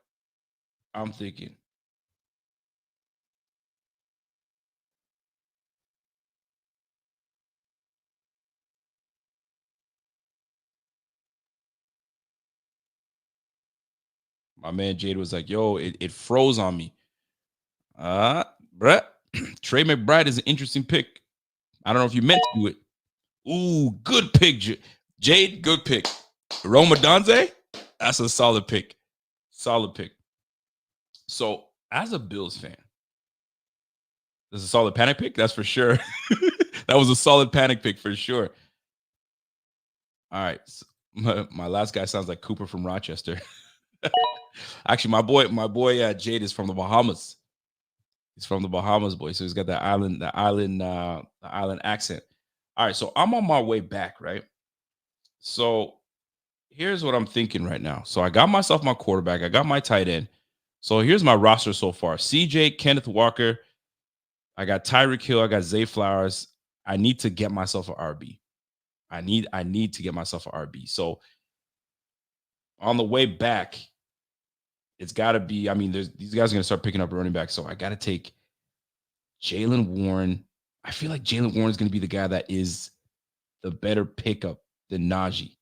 I'm thinking. My man Jade was like, yo, it froze on me. Brett, Trey McBride is an interesting pick. I don't know if you meant to do it. Ooh, good pick, Jade. Good pick. Roma Donze, that's a solid pick. Solid pick. So, as a Bills fan, this is a solid panic pick. That's for sure. That was a solid panic pick for sure. All right. So my last guy sounds like Cooper from Rochester. Actually, my boy Jade is from the Bahamas. He's from the Bahamas, boy. So he's got the island accent. All right, so I'm on my way back, right? So here's what I'm thinking right now. So I got myself my quarterback. I got my tight end. So here's my roster so far. CJ, Kenneth Walker. I got Tyreek Hill. I got Zay Flowers. I need to get myself an RB. I need to get myself an RB. So on the way back, it's got to be, these guys are going to start picking up running back. So I got to take Jaylen Warren. I feel like Jaylen Warren is going to be the guy that is the better pickup than Najee.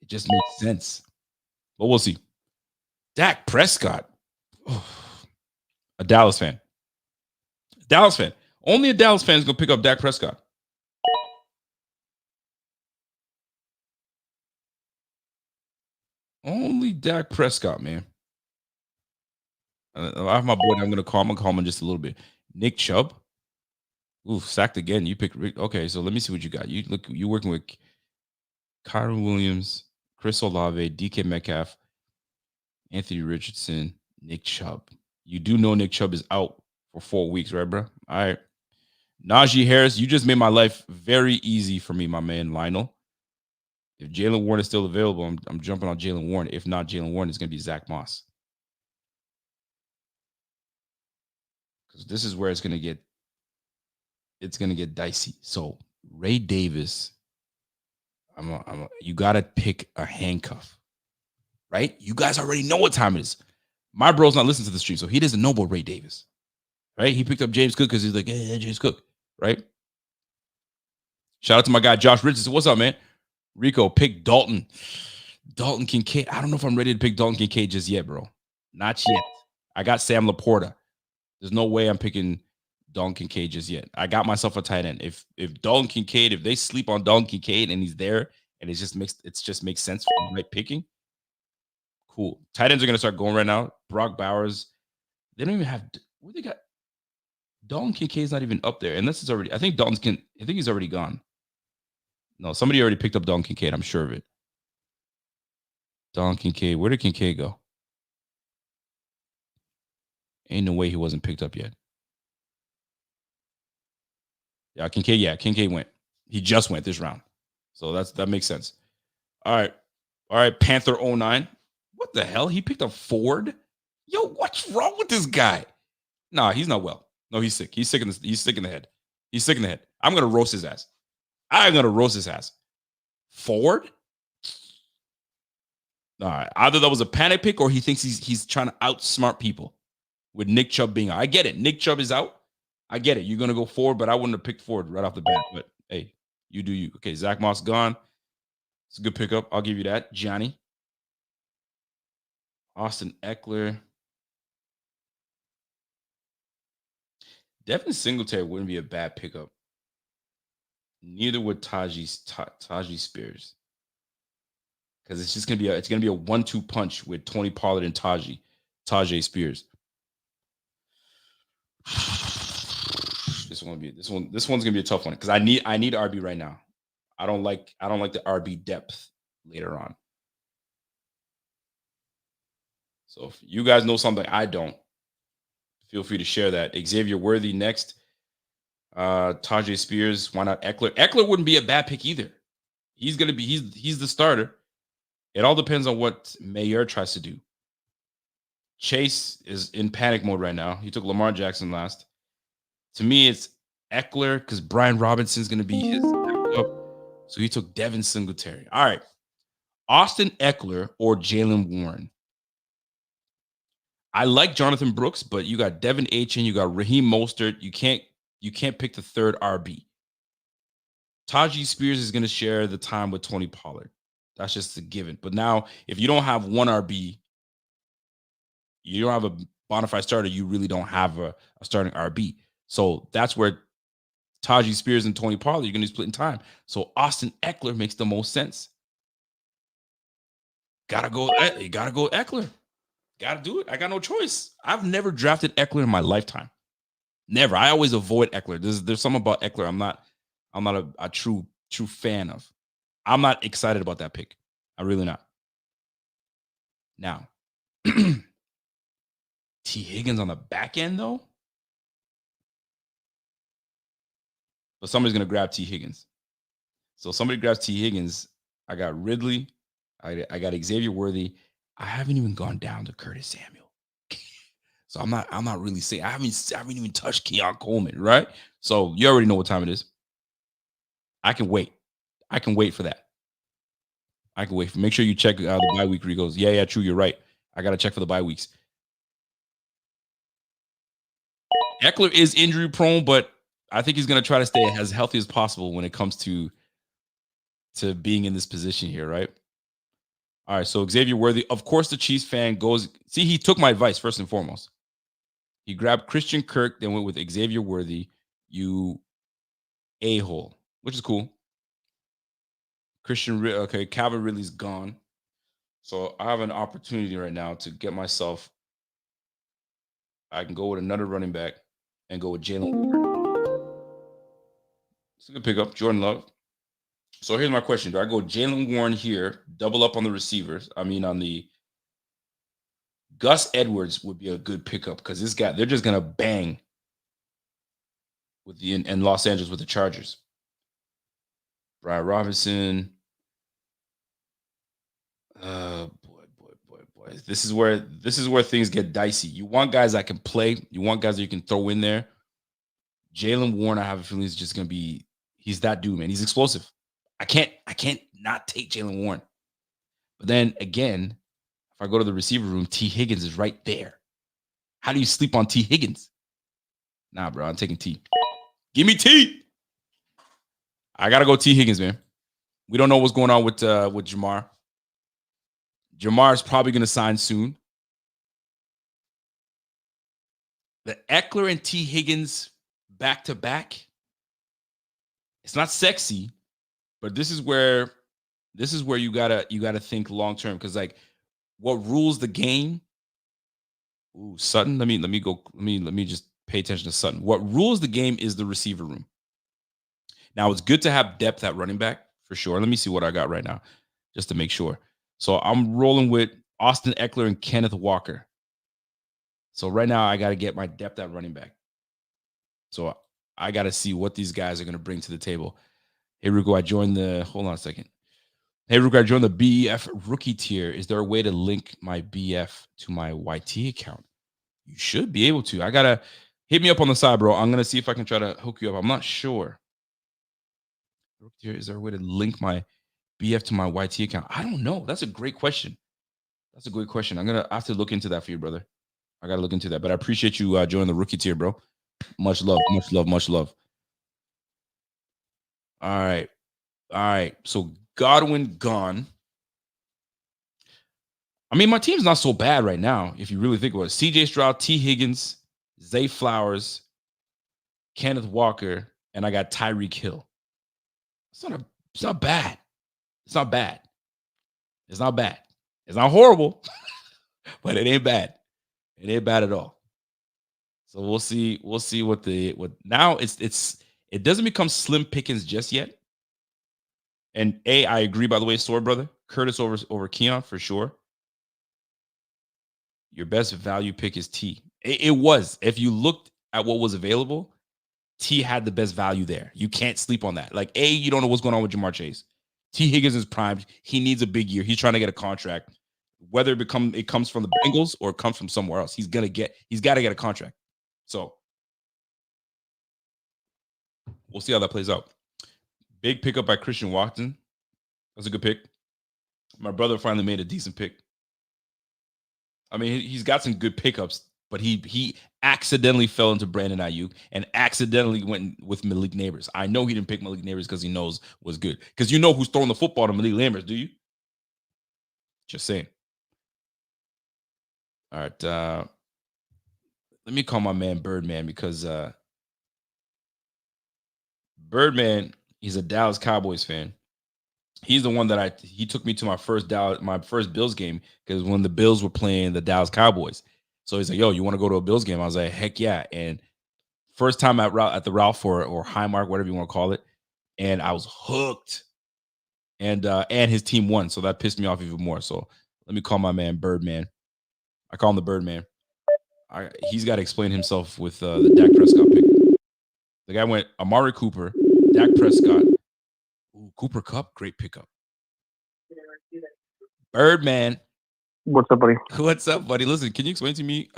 It just makes sense. But we'll see. Dak Prescott. Oh, a Dallas fan. Only a Dallas fan is going to pick up Dak Prescott. Only Dak Prescott, man. I have my boy I'm going to call him in just a little bit. Nick Chubb. Ooh, sacked again. You picked Rick. Okay, so let me see what you got. You're working with Kyron Williams, Chris Olave, DK Metcalf, Anthony Richardson, Nick Chubb. You do know Nick Chubb is out for 4 weeks, right, bro? All right. Najee Harris, you just made my life very easy for me, my man Lionel. If Jaylen Warren is still available, I'm jumping on Jaylen Warren. If not, Jaylen Warren is going to be Zach Moss. Because this is where it's going to get dicey. So Ray Davis, you got to pick a handcuff, right? You guys already know what time it is. My bro's not listening to the stream, so he doesn't know about Ray Davis, right? He picked up James Cook because he's like, hey, James Cook, right? Shout out to my guy, Josh Richardson. What's up, man? Rico, pick Dalton Kincaid. I don't know if I'm ready to pick Dalton Kincaid just yet, bro. Not yet. I got Sam Laporta. There's no way I'm picking Dalton Kincaid just yet. I got myself a tight end. If Dalton Kincaid, if they sleep on Dalton Kincaid and he's there and it just makes sense for the right picking. Cool. Tight ends are gonna start going right now. Brock Bowers. They don't even have what they got. Dalton Kincaid's not even up there. Unless it's already. I think he's already gone. No, somebody already picked up Dalton Kincaid. I'm sure of it. Dalton Kincaid. Where did Kincaid go? Ain't no way he wasn't picked up yet. Yeah, Kincaid. Yeah, Kincaid went. He just went this round. So that makes sense. All right. Panther 09. What the hell? He picked up Ford? Yo, what's wrong with this guy? Nah, he's not well. No, he's sick. He's sick in the head. He's sick in the head. I'm gonna roast his ass. Ford? All right. Either that was a panic pick or he thinks he's trying to outsmart people with Nick Chubb being out. I get it. Nick Chubb is out. I get it. You're gonna go Ford, but I wouldn't have picked Ford right off the bat. But hey, you do you. Okay, Zach Moss gone. It's a good pickup. I'll give you that. Johnny. Austin Eckler. Devin Singletary wouldn't be a bad pickup. Neither would Tajee Spears. Because it's just gonna be a 1-2 punch with Tony Pollard and Tajee Spears. This one's gonna be a tough one because I need RB right now. I don't like the RB depth later on. So if you guys know something I don't, feel free to share that. Xavier Worthy next. Tajee Spears. Why not Eckler? Eckler wouldn't be a bad pick either. He's the starter. It all depends on what Mayer tries to do. Chase is in panic mode right now. He took Lamar Jackson last. To me, it's Eckler because Brian Robinson's going to be his backup. So he took Devin Singletary. All right. Austin Eckler or Jalen Warren. I like Jonathan Brooks, but you got Devin Achane, you got Raheem Mostert. You can't pick the third RB. Tajee Spears is going to share the time with Tony Pollard. That's just a given. But now, if you don't have one RB, you don't have a bona fide starter, you really don't have a starting RB. So that's where Tajee Spears and Tony Pollard, you're going to be splitting time. So Austin Eckler makes the most sense. You gotta go Eckler. Gotta do it. I got no choice. I've never drafted Eckler in my lifetime. Never. I always avoid Eckler. There's something about Eckler I'm not a true fan of. I'm not excited about that pick. I'm really not. Now, T. Higgins on the back end, though. But somebody's going to grab T. Higgins. So somebody grabs T. Higgins. I got Ridley. I got Xavier Worthy. I haven't even gone down to Curtis Samuel. So I'm not really saying I haven't even touched Keon Coleman, right? So you already know what time it is. I can wait. I can wait for that. I can wait. Make sure you check the bye week. Rico's. Yeah, true. You're right. I got to check for the bye weeks. Eckler is injury prone, but I think he's going to try to stay as healthy as possible when it comes to being in this position here, right? All right, so Xavier Worthy. Of course, the Chiefs fan goes. See, he took my advice first and foremost. He grabbed Christian Kirk, then went with Xavier Worthy. You a-hole, which is cool. Calvin Ridley's gone. So I have an opportunity right now to get myself. I can go with another running back and go with Jalen Warren. It's a good pickup, Jordan Love. So here's my question. Do I go Jalen Warren here, double up on the receivers? I mean, on the Gus Edwards would be a good pickup because this guy, they're just going to bang with in Los Angeles with the Chargers. Brian Robinson. Boy. This is where things get dicey. You want guys that can play. You want guys that you can throw in there. Jalen Warren, I have a feeling, is just going to be, he's that dude, man. He's explosive. I can't not take Jalen Warren. But then again, if I go to the receiver room, T. Higgins is right there. How do you sleep on T. Higgins? Nah, bro, I'm taking T. Give me T. I gotta go T. Higgins, man. We don't know what's going on with Jamar. Jamar is probably gonna sign soon. The Eckler and T. Higgins back to back. It's not sexy, but this is where you gotta think long term, because like what rules the game. Ooh, Sutton. Let me just pay attention to Sutton. What rules the game is the receiver room. Now it's good to have depth at running back for sure. Let me see what I got right now, just to make sure. So I'm rolling with Austin Eckler and Kenneth Walker. So right now I got to get my depth at running back. So I got to see what these guys are going to bring to the table. Hey, Rico, hold on a second. Hey, Rico, I joined the BF rookie tier. Is there a way to link my BF to my YT account? You should be able to. Hit me up on the side, bro. I'm going to see if I can try to hook you up. I'm not sure. Is there a way to link my BF to my YT account? I don't know. That's a great question. I'm going to have to look into that for you, brother. I got to look into that. But I appreciate you joining the rookie tier, bro. Much love. All right. So Godwin gone. I mean, my team's not so bad right now, if you really think about it. CJ Stroud, T. Higgins, Zay Flowers, Kenneth Walker, and I got Tyreek Hill. It's not bad. It's not bad. It's not horrible, but it ain't bad. It ain't bad at all. So we'll see what now it doesn't become slim pickings just yet. And I agree, by the way, Sword Brother. Curtis over Keon for sure. Your best value pick is T. It was. If you looked at what was available, T had the best value there. You can't sleep on that. Like, you don't know what's going on with Jamar Chase. T. Higgins is primed. He needs a big year. He's trying to get a contract. Whether it comes from the Bengals or it comes from somewhere else, he's got to get a contract. So we'll see how that plays out. Big pickup by Christian Watson. That's a good pick. My brother finally made a decent pick. I mean, he's got some good pickups, but he accidentally fell into Brandon Ayuk and accidentally went with Malik Neighbors. I know he didn't pick Malik Neighbors because he knows was good. Because you know who's throwing the football to Malik Neighbors, do you? Just saying. All right. Let me call my man Birdman, because Birdman, he's a Dallas Cowboys fan. He's the one that he took me to my first Bills game, because when the Bills were playing the Dallas Cowboys. So he's like, yo, you want to go to a Bills game? I was like, heck yeah. And first time at the Ralph or Highmark, whatever you want to call it. And I was hooked. And his team won. So that pissed me off even more. So let me call my man Birdman. I call him the Birdman. He's got to explain himself with the Dak Prescott pick. The guy went Amari Cooper, Dak Prescott. Ooh, Cooper Kupp, great pickup. Birdman. What's up, buddy? What's up, buddy? Listen, can you explain to me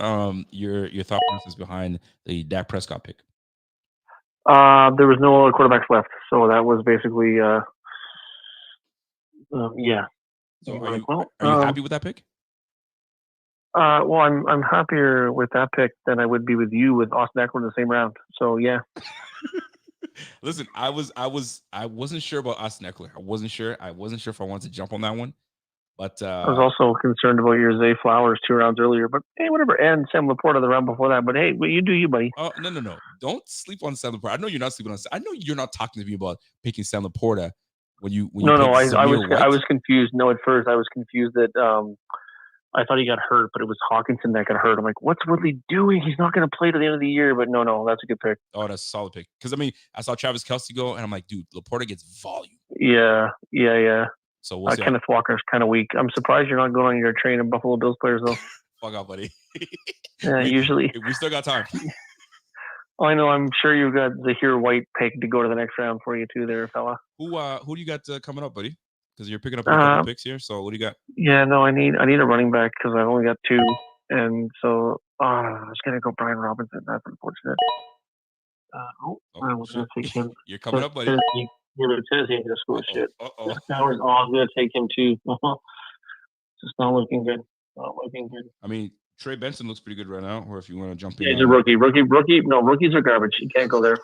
your thought process behind the Dak Prescott pick? There was no other quarterbacks left, so that was basically yeah. So are you happy with that pick? Well, I'm happier with that pick than I would be with you with Austin Eckler in the same round. So yeah. Listen, I wasn't sure about Austin Eckler. I wasn't sure if I wanted to jump on that one. But I was also concerned about your Zay Flowers 2 rounds earlier. But hey, whatever. And Sam Laporta the round before that. But hey, you do you, buddy. Oh no. Don't sleep on Sam Laporta. I know you're not sleeping on. I know you're not talking to me about picking Sam Laporta when you. I was confused. No, at first I was confused that I thought he got hurt, but it was Hawkinson that got hurt. I'm like, what's Woodley doing? He's not going to play to the end of the year. But no, that's a good pick. Oh, that's a solid pick. Because, I mean, I saw Travis Kelce go, and I'm like, dude, Laporta gets volume. Yeah. So we'll see. Kenneth Walker's kind of weak. I'm surprised you're not going on your train of Buffalo Bills players, though. Fuck off, buddy. Usually. We still got time. Oh, I know. I'm sure you've got Zahir White pick to go to the next round for you, too, there, fella. Who do you got coming up, buddy? Because you're picking up a couple picks here. So what do you got? Yeah, no, I need a running back because I've only got 2, and so I was gonna go Brian Robinson. That's unfortunate. I was gonna take him. You're coming up, buddy. Tennessee ain't gonna score shit. I was gonna take him too. Just not looking good. I mean, Trey Benson looks pretty good right now. Or if you want to jump in, he's a rookie. No, rookies are garbage. You can't go there.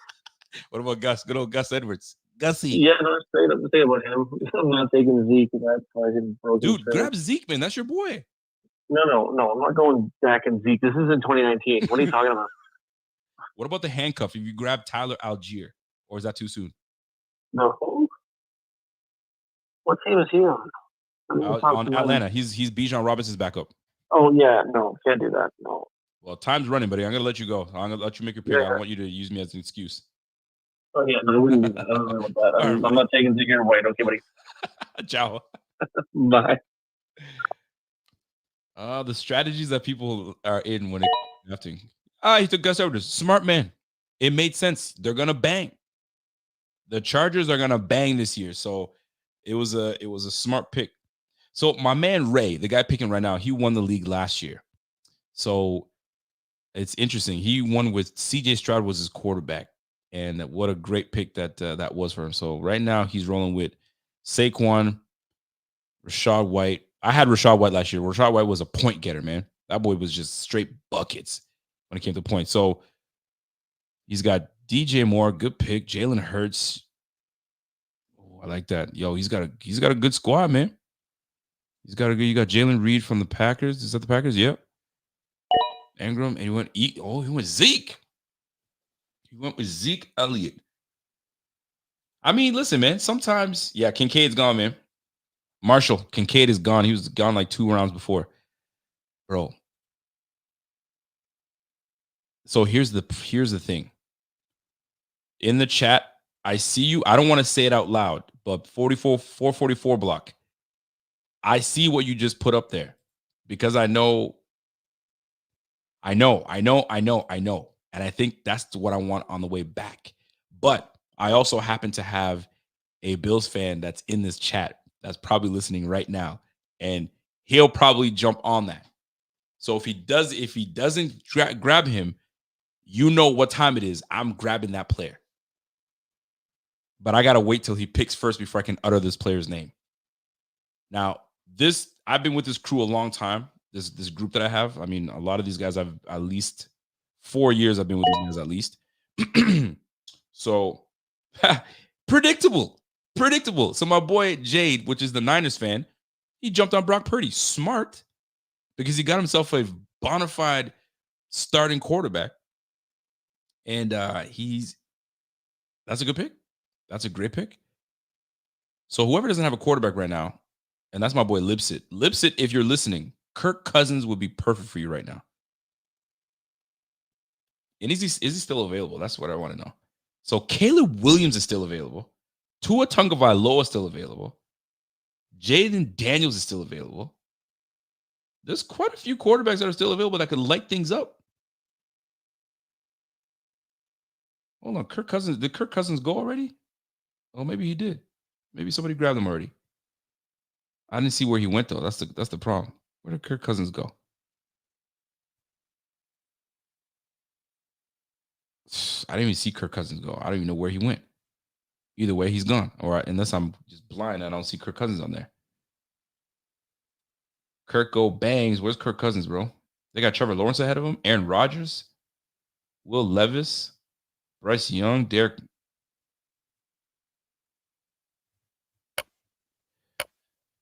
What about Gus? Good old Gus Edwards. Gussie. Yeah, no, straight up to say about him. I'm not taking Zeke. Dude, grab Zeke, man. That's your boy. No. I'm not going Dak and Zeke. This is in 2019. What are you talking about? What about the handcuff? If you grab Tyler Algier, or is that too soon? No. What team is he on? On Atlanta. He's Bijan Robinson's backup. Oh yeah, no, can't do that. No. Well, time's running, buddy. I'm gonna let you go. I'm gonna let you make your pick. I don't want you to use me as an excuse. Oh yeah, no, I wouldn't do that. I don't know about that. I'm not taking Ziggy White. Okay, buddy. Ciao. Bye. The strategies that people are in when it drafting. He took Gus Edwards. Smart man. It made sense. They're gonna bang. The Chargers are gonna bang this year, so it was a smart pick. So my man Ray, the guy picking right now, he won the league last year. So it's interesting. He won with CJ Stroud was his quarterback, and what a great pick that was for him. So right now he's rolling with Saquon, Rachaad White. I had Rachaad White last year. Rachaad White was a point getter, man. That boy was just straight buckets when it came to points. So he's got DJ Moore, good pick. Jalen Hurts. Oh, I like that. Yo, he's got a good squad, man. You got Jalen Reed from the Packers. Is that the Packers? Yep. Ingram, and he went Zeke. He went with Zeke Elliott. I mean, listen, man. Sometimes, yeah, Kincaid's gone, man. Marshall, Kincaid is gone. He was gone like 2 rounds before. Bro. So here's the thing. In the chat, I see you. I don't want to say it out loud, but 444 block. I see what you just put up there because I know. And I think that's what I want on the way back. But I also happen to have a Bills fan that's in this chat that's probably listening right now, and he'll probably jump on that. So if he doesn't grab him, you know what time it is. I'm grabbing that player. But I got to wait till he picks first before I can utter this player's name. Now, I've been with this crew a long time. This group that I have. I mean, a lot of these guys I've at least 4 years I've been with these guys at least. So predictable. So my boy Jade, which is the Niners fan, he jumped on Brock Purdy. Smart, because he got himself a bona fide starting quarterback. And that's a good pick. That's a great pick. So whoever doesn't have a quarterback right now, and that's my boy Lipsit. Lipsit, if you're listening, Kirk Cousins would be perfect for you right now. And is he still available? That's what I want to know. So Caleb Williams is still available. Tua Tagovailoa is still available. Jaden Daniels is still available. There's quite a few quarterbacks that are still available that could light things up. Hold on, Kirk Cousins. Did Kirk Cousins go already? Oh, maybe he did. Maybe somebody grabbed him already. I didn't see where he went though. That's the problem. Where did Kirk Cousins go? I didn't even see Kirk Cousins go. I don't even know where he went. Either way, he's gone. All right, unless I'm just blind, I don't see Kirk Cousins on there. Kirk go bangs. Where's Kirk Cousins, bro? They got Trevor Lawrence ahead of him. Aaron Rodgers, Will Levis, Bryce Young, Derek.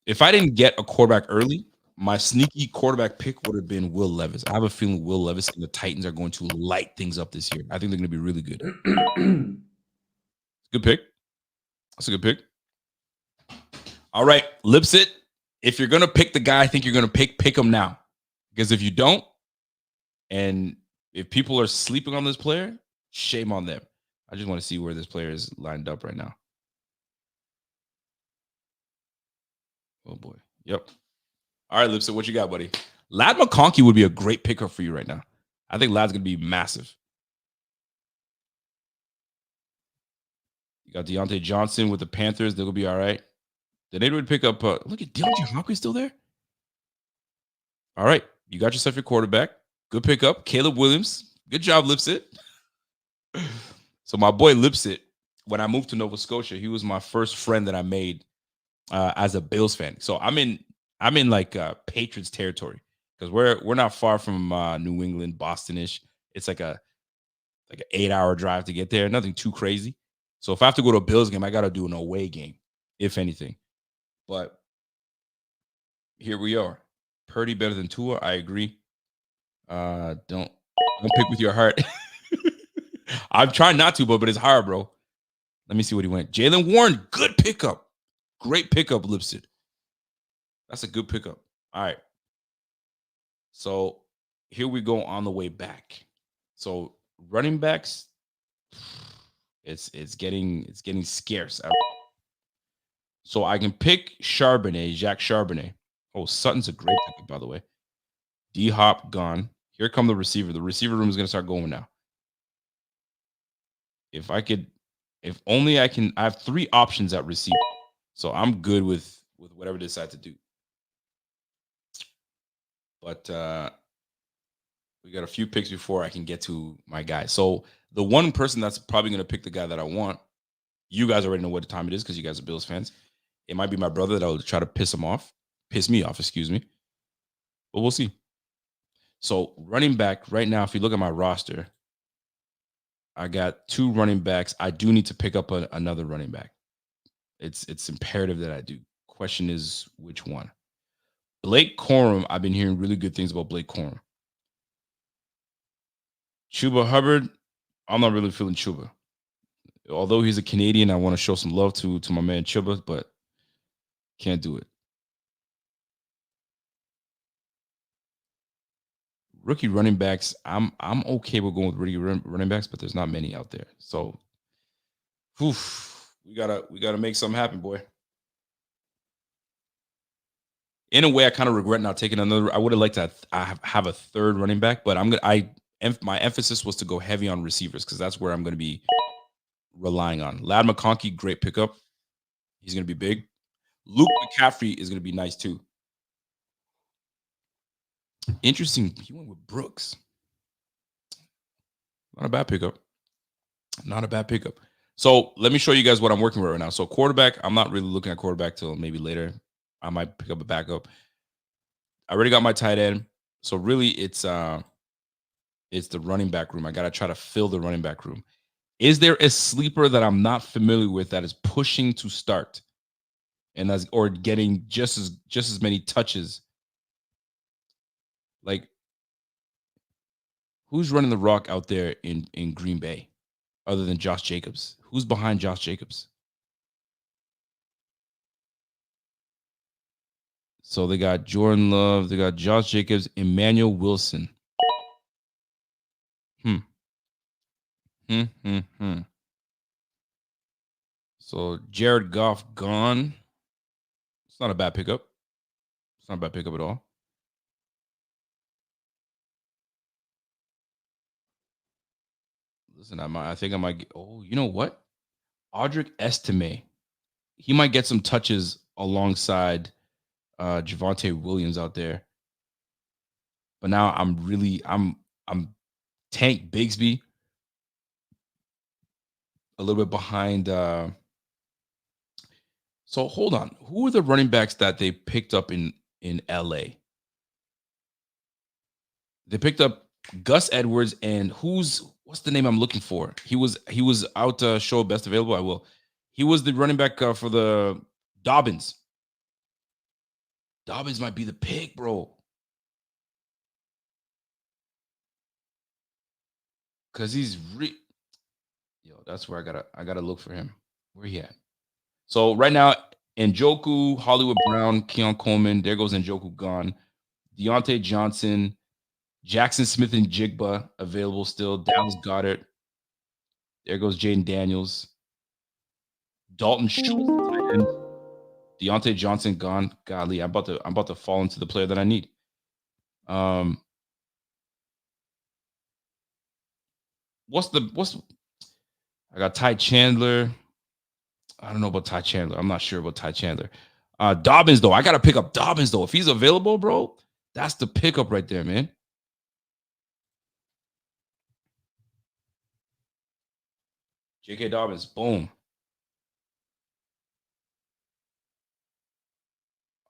If I didn't get a quarterback early, my sneaky quarterback pick would have been Will Levis. I have a feeling Will Levis and the Titans are going to light things up this year. I think they're going to be really good. Good pick. That's a good pick. All right, Lipsit. If you're going to pick the guy I think you're going to pick him now. Because if you don't, and if people are sleeping on this player, shame on them. I just want to see where this player is lined up right now. Oh, boy. Yep. All right, Lipsit, what you got, buddy? Ladd McConkey would be a great pickup for you right now. I think Ladd's going to be massive. You got Deontay Johnson with the Panthers. They'll be all right. Did anyone pick up? Look at DeAndre Hopkins still there. All right. You got yourself your quarterback. Good pickup. Caleb Williams. Good job, Lipsit. So my boy Lipsit, when I moved to Nova Scotia, he was my first friend that I made as a Bills fan. So I'm in like Patriots territory because we're not far from New England, Boston-ish. It's like an 8-hour drive to get there. Nothing too crazy. So if I have to go to a Bills game, I got to do an away game, if anything. But here we are. Purdy better than Tua. I agree. Don't pick with your heart. I'm trying not to, but it's hard, bro. Let me see what he went. Jalen Warren, good pickup. Great pickup, Lipsit. That's a good pickup. All right. So here we go on the way back. So running backs, it's getting scarce. So I can pick Charbonnet, Jacques Charbonnet. Oh, Sutton's a great pickup, by the way. D-Hop gone. Here come the receiver. The receiver room is going to start going now. If only I can. I have 3 options at receiver, so I'm good with whatever they decide to do. But we got a few picks before I can get to my guy. So the one person that's probably going to pick the guy that I want, you guys already know what time it is because you guys are Bills fans. It might be my brother that will try to piss me off, excuse me. But we'll see. So running back right now, if you look at my roster, I got 2 running backs. I do need to pick up another running back. It's imperative that I do. Question is which one? Blake Corum. I've been hearing really good things about Blake Corum. Chuba Hubbard. I'm not really feeling Chuba. Although he's a Canadian, I want to show some love to my man Chuba, but can't do it. Rookie running backs, I'm okay with going with rookie running backs, but there's not many out there. So, we gotta make something happen, boy. In a way, I kind of regret not taking another. I would have liked to have a third running back, but my emphasis was to go heavy on receivers because that's where I'm going to be relying on. Lad McConkey, great pickup. He's going to be big. Luke McCaffrey is going to be nice too. Interesting. He went with Brooks. Not a bad pickup. Not a bad pickup. So let me show you guys what I'm working with right now. So quarterback, I'm not really looking at quarterback till maybe later. I might pick up a backup. I already got my tight end. So really it's the running back room. I got to try to fill the running back room. Is there a sleeper that I'm not familiar with that is pushing to start and or getting just as many touches? Like, who's running the rock out there in Green Bay other than Josh Jacobs? Who's behind Josh Jacobs? So they got Jordan Love, they got Josh Jacobs, Emmanuel Wilson. So Jared Goff gone. It's not a bad pickup. It's not a bad pickup at all. Listen, I think I might get, you know what? Audric Estime. He might get some touches alongside Javonte Williams out there. But now I'm Tank Bigsby. A little bit behind. So hold on. Who are the running backs that they picked up in LA? They picked up Gus Edwards and what's the name I'm looking for? He was out to show best available. I will. He was the running back for the Dobbins. Dobbins might be the pick, bro. Cause he's that's where I gotta look for him. Where he at? So right now, Njoku, Hollywood Brown, Keon Coleman. There goes Njoku gone. Deontay Johnson, Jackson Smith and Jigba available still. Dallas Goedert. There goes Jaden Daniels. Dalton Schultz. Deontay Johnson gone. Golly, I'm about to fall into the player that I need. I got Ty Chandler. I don't know about Ty Chandler. I'm not sure about Ty Chandler. Dobbins, though. I got to pick up Dobbins, though. If he's available, bro, that's the pickup right there, man. J.K. Dobbins, boom.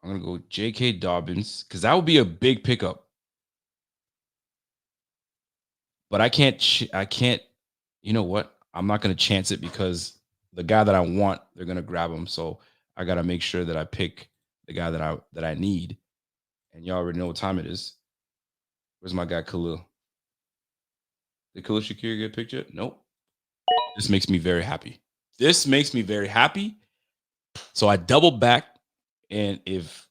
I'm going to go J.K. Dobbins because that would be a big pickup. But I can't, you know what? I'm not going to chance it because the guy that I want, they're going to grab him. So I got to make sure that I pick the guy that I need. And y'all already know what time it is. Where's my guy Khalil? Did Khalil Shakir get picked yet? Nope. This makes me very happy. So I double back, and if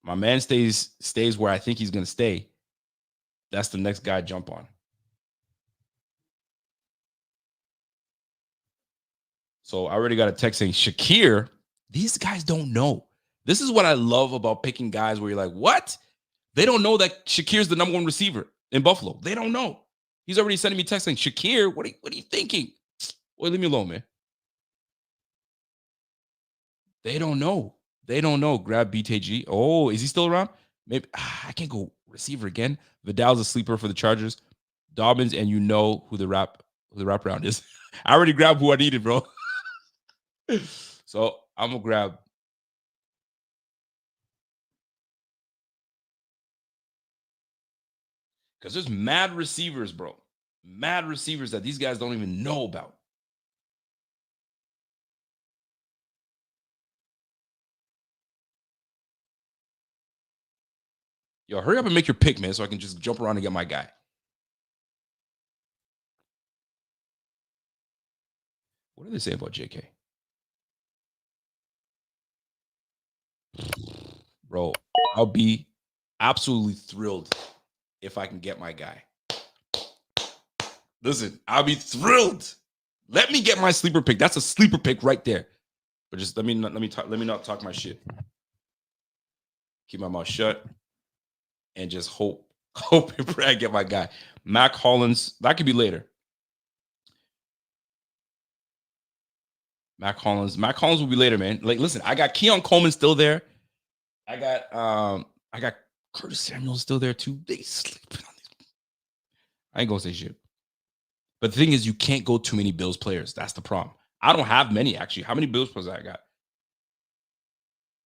my man stays where I think he's going to stay, that's the next guy I jump on. So I already got a text saying, Shakir, these guys don't know. This is what I love about picking guys where you're like, what? They don't know that Shakir's the number one receiver in Buffalo. They don't know. He's already sending me text saying, Shakir, what are you thinking? Boy, leave me alone, man. They don't know. Grab BTG. Oh, is he still around? Maybe I can't go receiver again. Vidal's a sleeper for the Chargers. Dobbins, and you know who the wraparound is. I already grabbed who I needed, bro. So I'm gonna grab. Because there's mad receivers, bro. Mad receivers that these guys don't even know about. Yo, hurry up and make your pick, man, so I can just jump around and get my guy. What do they say about JK? Bro, I'll be absolutely thrilled if I can get my guy. Listen, I'll be thrilled. Let me get my sleeper pick. That's a sleeper pick right there. But just let me not talk my shit. Keep my mouth shut and just hope and pray I get my guy. Mac Hollins, that could be later. Mac Hollins will be later, man. Like, listen, I got Keon Coleman still there. I got Curtis Samuel still there too. They sleeping on these. I ain't gonna say shit. But the thing is, you can't go too many Bills players. That's the problem. I don't have many, actually. How many Bills players I got?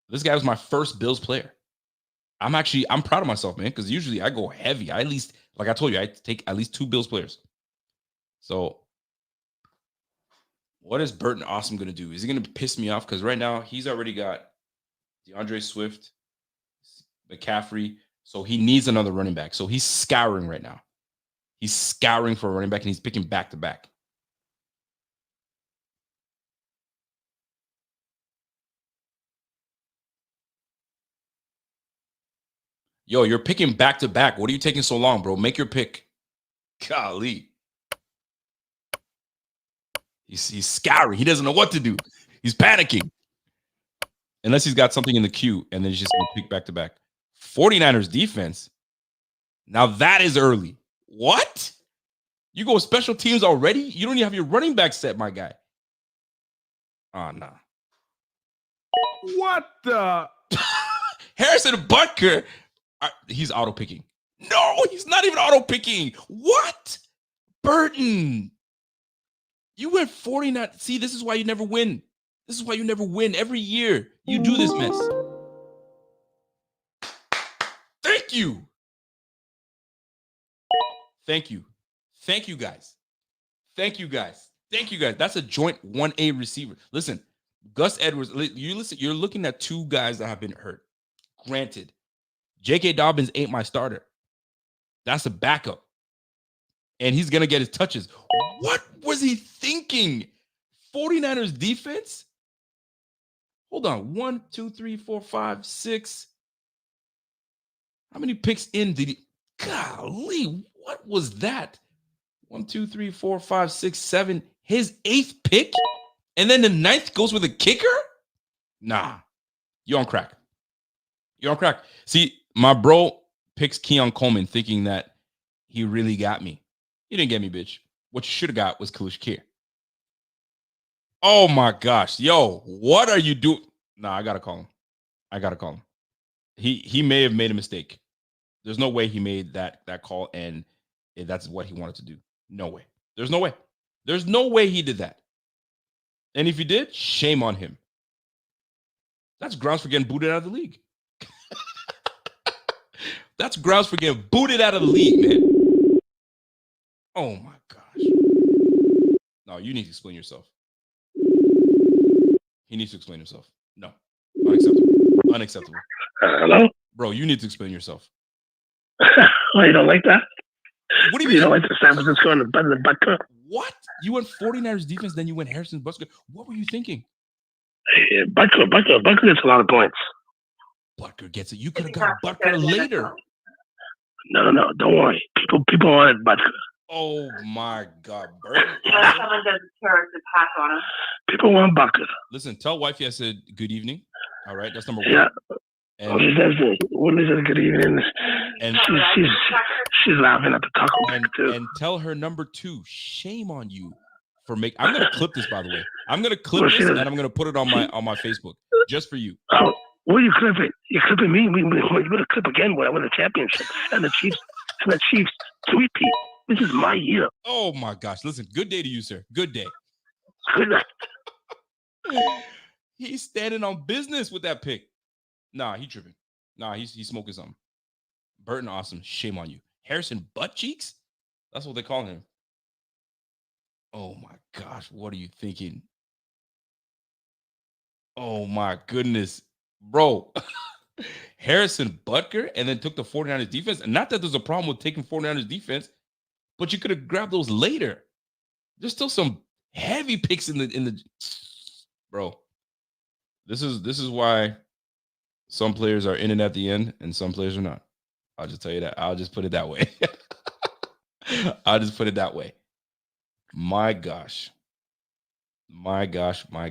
This guy was my first Bills player. I'm proud of myself, man, because usually I go heavy. I at least, like I told you, I take at least 2 Bills players. So what is Burton Awesome going to do? Is he going to piss me off? Because right now he's already got DeAndre Swift, McCaffrey. So he needs another running back. So he's scouring right now. He's scouring for a running back, and he's picking back to back. Yo, you're picking back to back. What are you taking so long, bro? Make your pick. Golly. He's scouring. He doesn't know what to do. He's panicking. Unless he's got something in the queue, and then he's just going to pick back to back. 49ers defense. Now that is early. What? You go special teams already? You don't even have your running back set, my guy. Oh, no. What the? Harrison Butker. He's auto picking. No, he's not even auto picking. What? Burton. You went 49. See, this is why you never win. This is why you never win. Every year you do this mess. Thank you. Thank you. Thank you, guys. Thank you, guys. Thank you, guys. That's a joint 1A receiver. Listen, Gus Edwards, you're looking at 2 guys that have been hurt. Granted, J.K. Dobbins ain't my starter. That's a backup. And he's going to get his touches. What was he thinking? 49ers defense? Hold on. 1, 2, 3, 4, 5, 6. How many picks in did he? Golly, what was that? 1, 2, 3, 4, 5, 6, 7. His 8th pick? And then the 9th goes with a kicker? Nah. You're on crack. You're on crack. See, my bro picks Keon Coleman thinking that he really got me. You didn't get me, bitch. What you should have got was Khalil Shakir. Oh my gosh. Yo, what are you doing? Nah, I gotta call him. He may have made a mistake. There's no way he made that call and that's what he wanted to do. No way. There's no way. There's no way he did that. And if he did, shame on him. That's grounds for getting booted out of the league. That's grounds for getting booted out of the league, man. Oh my gosh. No, you need to explain yourself. He needs to explain himself. No. Unacceptable. Unacceptable. Hello? Bro, you need to explain yourself. Oh, you don't like that? What do you mean? You don't like the San Francisco and the Butker? What? You went 49ers defense, then you went Harrison Butker. What were you thinking? Butker gets a lot of points. Butker gets it. You could have got Butker later. No. Don't worry. People wanted Butker. Oh my God, Bert. Someone does character pass on him. People want Butker. Listen, tell wifey I said good evening. All right, that's number one. Yeah. And When is it good evening? And she's laughing at the taco too. And tell her number two, shame on you for making. I'm gonna clip this, by the way. I'm gonna clip this and I'm gonna put it on my Facebook just for you. Oh, what are you clipping? You're clipping me. We're gonna clip again when I win the championship and the Chiefs sweep-peat. This is my year. Oh my gosh! Listen, good day to you, sir. Good day. Good night. He's standing on business with that pick. Nah, he tripping. Nah, he's smoking something. Burton, awesome. Shame on you. Harrison Butt Cheeks? That's what they call him. Oh my gosh, what are you thinking? Oh my goodness. Bro, Harrison Butker and then took the 49ers defense. And not that there's a problem with taking 49ers defense, but you could have grabbed those later. There's still some heavy picks in the bro. This is why some players are in and at the end and some players are not. I'll just tell you that. I'll just put it that way. I'll just put it that way. My gosh. My gosh. By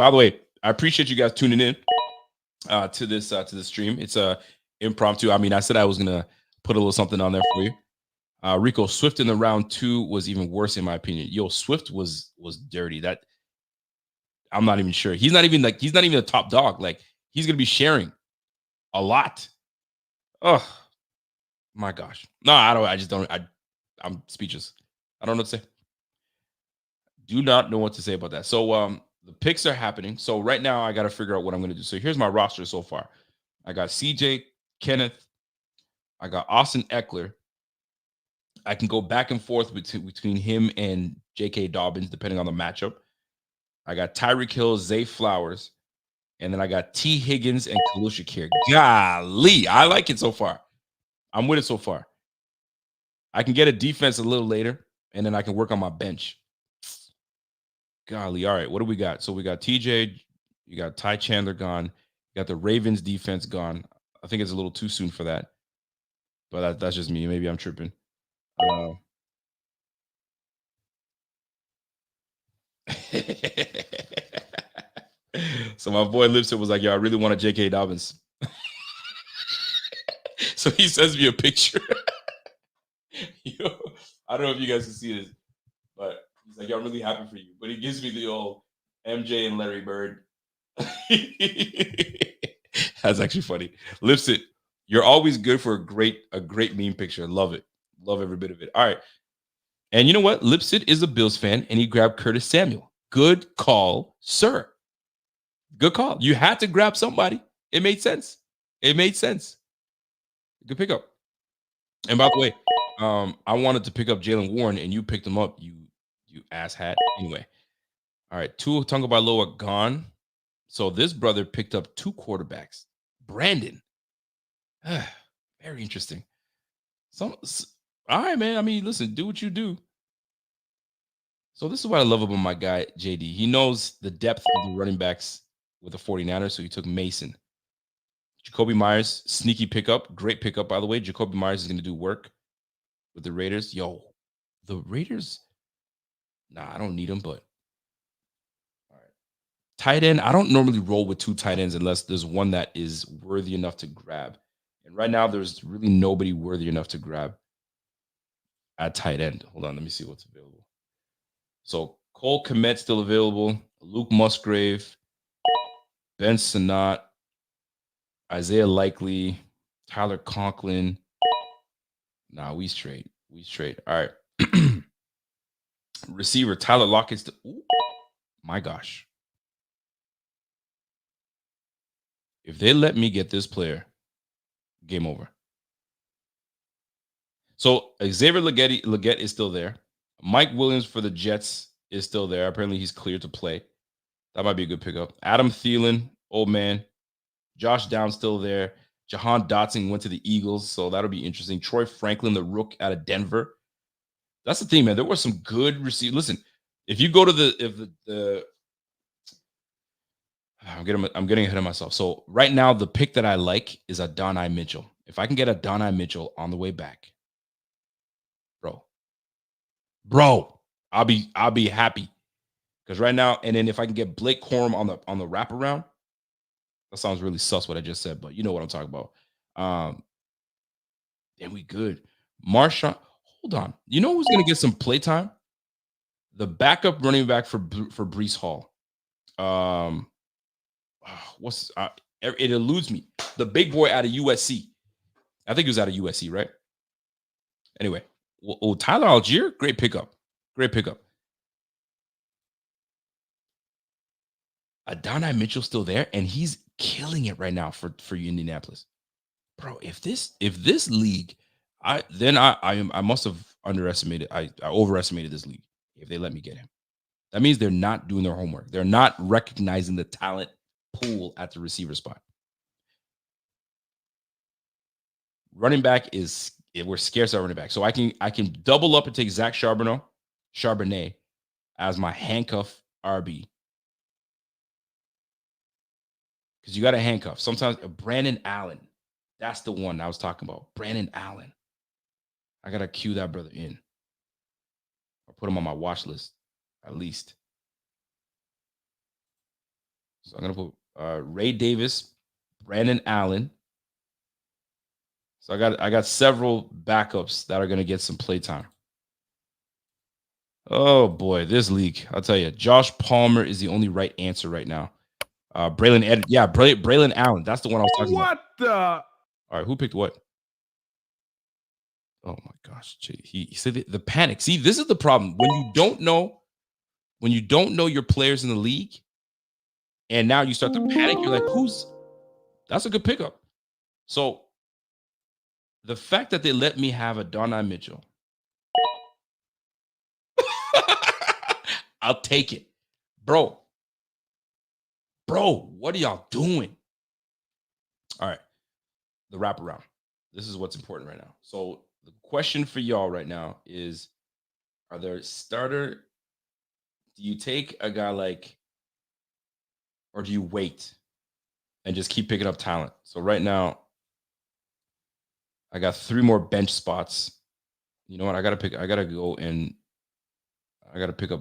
the way, I appreciate you guys tuning in to this stream. It's impromptu. I mean, I said I was gonna put a little something on there for you. Rico, Swift in the round 2 was even worse in my opinion. Yo, Swift was dirty. That I'm not even sure. He's not even a top dog. Like, he's gonna be sharing a lot. Oh my gosh. No, I'm speechless. I don't know what to say. Do not know what to say about that. So the picks are happening. So right now I got to figure out what I'm going to do. So here's my roster so far. I got CJ, Kenneth. I got Austin Eckler. I can go back and forth between him and J.K. Dobbins, depending on the matchup. I got Tyreek Hill, Zay Flowers. And then I got T. Higgins and Kalusha Shakir. Golly, I like it so far. I'm with it so far. I can get a defense a little later, and then I can work on my bench. Golly, all right, what do we got? So we got TJ, you got Ty Chandler gone, you got the Ravens defense gone. I think it's a little too soon for that, but that's just me. Maybe I'm tripping. So my boy Lipset was like, yo, I really want a J.K. Dobbins. So he sends me a picture. Yo, I don't know if you guys can see this, but he's like, yo, I'm really happy for you. But he gives me the old MJ and Larry Bird. That's actually funny. Lipset, you're always good for a great meme picture. Love it. Love every bit of it. All right. And you know what? Lipset is a Bills fan, and he grabbed Curtis Samuel. Good call, sir. Good call. You had to grab somebody. It made sense. Good pickup. And by the way, I wanted to pick up Jalen Warren, and you picked him up, you asshat. Anyway. All right. Tua Tagovailoa gone. So this brother picked up 2 quarterbacks. Brandon. Very interesting. All right, man. I mean, listen, do what you do. So this is what I love about my guy, JD. He knows the depth of the running backs with the 49ers, so he took Mason. Jacoby Myers, sneaky pickup. Great pickup, by the way. Jacoby Myers is going to do work with the Raiders. Yo, the Raiders, nah, I don't need them, but all right. Tight end, I don't normally roll with 2 tight ends unless there's one that is worthy enough to grab. And right now, there's really nobody worthy enough to grab at tight end. Hold on, let me see what's available. So Cole Kmet still available. Luke Musgrave, Ben Sinnott, Isaiah Likely, Tyler Conklin. Nah, we straight. All right. Receiver, Tyler Lockett. Ooh, my gosh. If they let me get this player, game over. So Xavier Legette is still there. Mike Williams for the Jets is still there. Apparently he's cleared to play. That might be a good pickup. Adam Thielen, old man. Josh Downs still there. Jahan Dotson went to the Eagles, so that'll be interesting. Troy Franklin, the rook out of Denver. That's the thing, man. There were some good receivers. Listen, if you go to the I'm getting ahead of myself. So right now, the pick that I like is Adonai Mitchell. If I can get Adonai Mitchell on the way back, bro, I'll be happy. Because right now, and then if I can get Blake Corum on the wraparound, that sounds really sus what I just said, but you know what I'm talking about. Then we good. Marshawn, hold on. You know who's gonna get some playtime? The backup running back for Breece Hall. It eludes me. The big boy out of USC. I think he was out of USC, right? Anyway, Tyler Algier, great pickup. Great pickup. Adonai Mitchell's still there, and he's killing it right now for Indianapolis. Bro, if this league, I must have underestimated. I overestimated this league if they let me get him. That means they're not doing their homework. They're not recognizing the talent pool at the receiver spot. Running back we're scarce at running back. So I can double up and take Zach Charbonnet as my handcuff RB. Because you got a handcuff. Sometimes Brandon Allen. That's the one I was talking about. Brandon Allen. I got to cue that brother in. I'll put him on my watch list, at least. So I'm going to put Ray Davis, Brandon Allen. So I got several backups that are going to get some playtime. Oh, boy, this league. I'll tell you, Josh Palmer is the only right answer right now. Braylon Allen. That's the one I was talking about. What the? All right, who picked what? Oh my gosh, he said the panic. See, this is the problem when you don't know your players in the league, and now you start to panic. You're like, that's a good pickup. So the fact that they let me have Adonai Mitchell, I'll take it, bro. What are y'all doing? All right, the wraparound. This is what's important right now. So the question for y'all right now is, are there do you take a guy or do you wait and just keep picking up talent? So right now, I got 3 more bench spots. You know what? I gotta pick up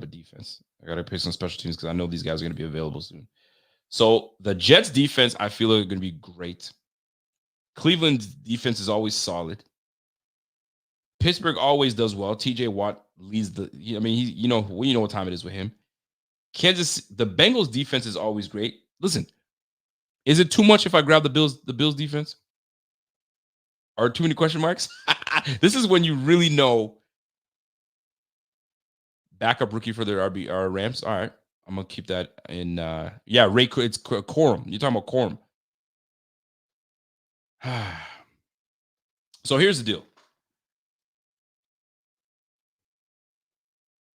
a defense. I gotta pick some special teams because I know these guys are gonna be available soon. So the Jets defense, I feel are gonna be great. Cleveland's defense is always solid. Pittsburgh always does well. TJ Watt leads you know what time it is with him. The Bengals defense is always great. Listen, is it too much if I grab the Bills defense? Are too many question marks? This is when you really know backup rookie for their Rams. All right. I'm gonna keep that in Rico. It's Corum. You're talking about Corum. So here's the deal.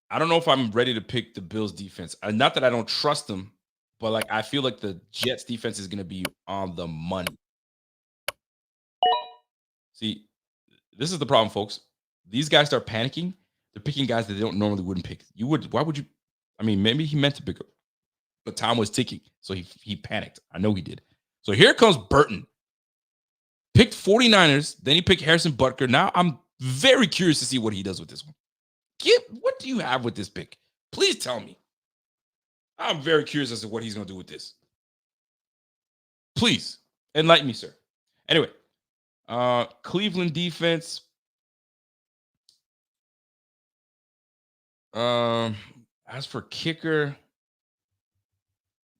I don't know if I'm ready to pick the Bills defense. Not that I don't trust them, but I feel like the Jets defense is going to be on the money. See, this is the problem, folks. These guys start panicking. They're picking guys that they don't normally wouldn't pick. Why would you? I mean, maybe he meant to pick up, but time was ticking, so he panicked. I know he did. So here comes Burton. Picked 49ers, then he picked Harrison Butker. Now I'm very curious to see what he does with this one. What do you have with this pick? Please tell me. I'm very curious as to what he's going to do with this. Please enlighten me, sir. Anyway, Cleveland defense. As for kicker,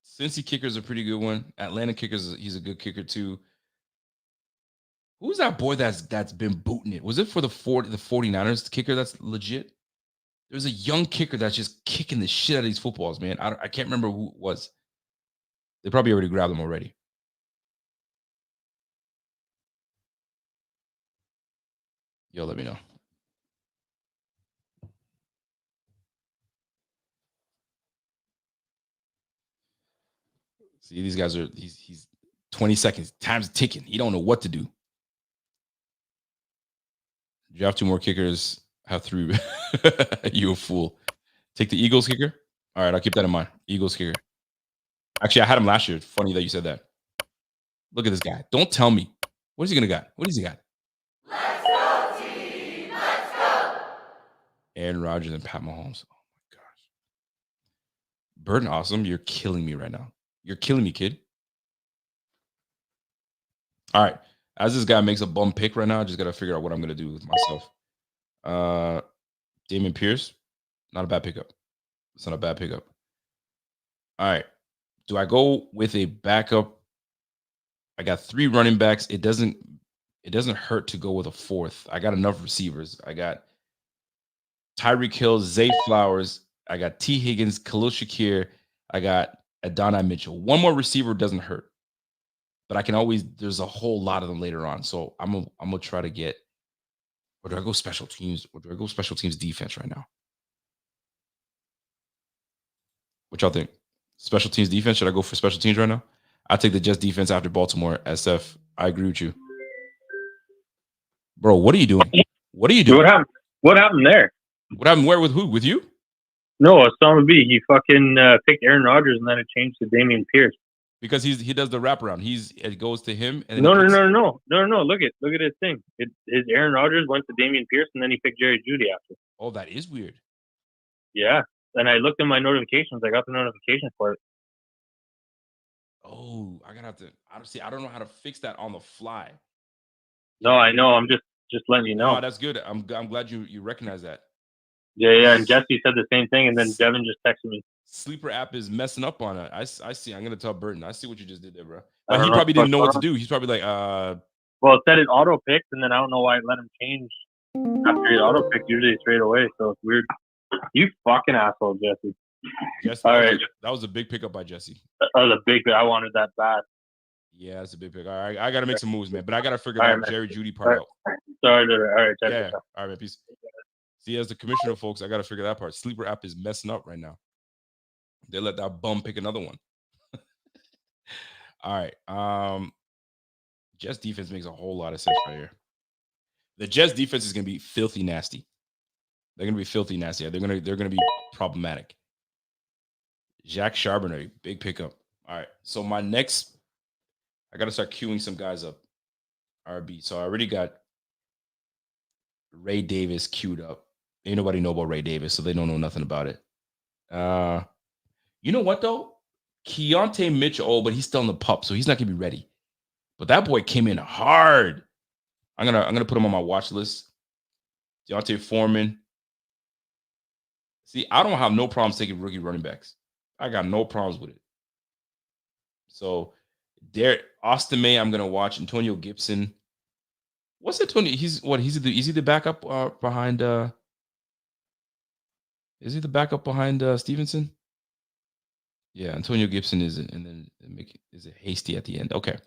Cincy kicker is a pretty good one. Atlanta kickers, he's a good kicker too. Who's that boy that's been booting it? Was it for the 49ers kicker that's legit? There's a young kicker that's just kicking the shit out of these footballs, man. I can't remember who it was. They probably already grabbed him already. Yo, let me know. See, these guys he's 20 seconds. Time's ticking. He don't know what to do. Draft 2 more kickers. Have 3. You a fool. Take the Eagles kicker. All right, I'll keep that in mind. Eagles kicker. Actually, I had him last year. Funny that you said that. Look at this guy. Don't tell me. What is he gonna got? What does he got? Let's go, team. Let's go. Aaron Rodgers and Pat Mahomes. Oh my gosh. Burton Awesome, you're killing me right now. You're killing me, kid. All right. As this guy makes a bum pick right now, I just gotta figure out what I'm gonna do with myself. Damon Pierce, not a bad pickup. It's not a bad pickup. All right. Do I go with a backup? I got 3 running backs. It doesn't hurt to go with a 4th. I got enough receivers. I got Tyreek Hill, Zay Flowers. I got T. Higgins, Khalil Shakir. I got Adonai Mitchell. One more receiver doesn't hurt. But I can always, there's a whole lot of them later on. So I'm gonna try to get, or do I go special teams? Or do I go special teams defense right now? What y'all think? Special teams defense? Should I go for special teams right now? I take the Jets defense after Baltimore. SF, I agree with you. Bro, what are you doing? What are you doing? What happened there? What happened where with who? With you? No, Osama B. He fucking picked Aaron Rodgers and then it changed to Dameon Pierce. Because he does the wraparound. It goes to him. And No. Look at his thing. His Aaron Rodgers went to Dameon Pierce and then he picked Jerry Jeudy after. Oh, that is weird. Yeah. And I looked in my notifications. I got the notification for it. Oh, I gotta have to. Honestly, I don't know how to fix that on the fly. No, I know. I'm just letting you know. Oh, that's good. I'm glad you recognize that. Yeah. And Jesse said the same thing, and then Devin just texted me. Sleeper app is messing up on it. I see. I'm gonna tell Burton. I see what you just did there, bro. But he probably didn't know what to do. He's probably like, Well, it said it auto picked, and then I don't know why it let him change after he auto picked usually straight away. So it's weird. You fucking asshole, Jesse. All right. That was a big pickup by Jesse. That was a big pick. I wanted that bad. Yeah, that's a big pick. All right, I gotta make some moves, man. But I gotta figure that Jerry Jeudy part out. Sorry, all right. Yeah. All right, man. Peace. See, as the commissioner, folks, I gotta figure that part. Sleeper app is messing up right now. They let that bum pick another one. All right. Jets defense makes a whole lot of sense right here. The Jets defense is gonna be filthy nasty. They're gonna be filthy nasty. They're gonna be problematic. Jack Charbonnet, big pickup. All right. So my next, I gotta start queuing some guys up. RB. So I already got Ray Davis queued up. Ain't nobody know about Ray Davis, so they don't know nothing about it. You know what though? Keontae Mitchell, but he's still in the pup, so he's not gonna be ready. But that boy came in hard. I'm gonna put him on my watch list. Deontay Foreman. See, I don't have no problems taking rookie running backs. I got no problems with it. So Austin May, I'm gonna watch. Antonio Gibson. What's Antonio? Is he the backup behind is he the backup behind Stevenson? Yeah, Antonio Gibson is it, and then is it Hasty at the end? Okay.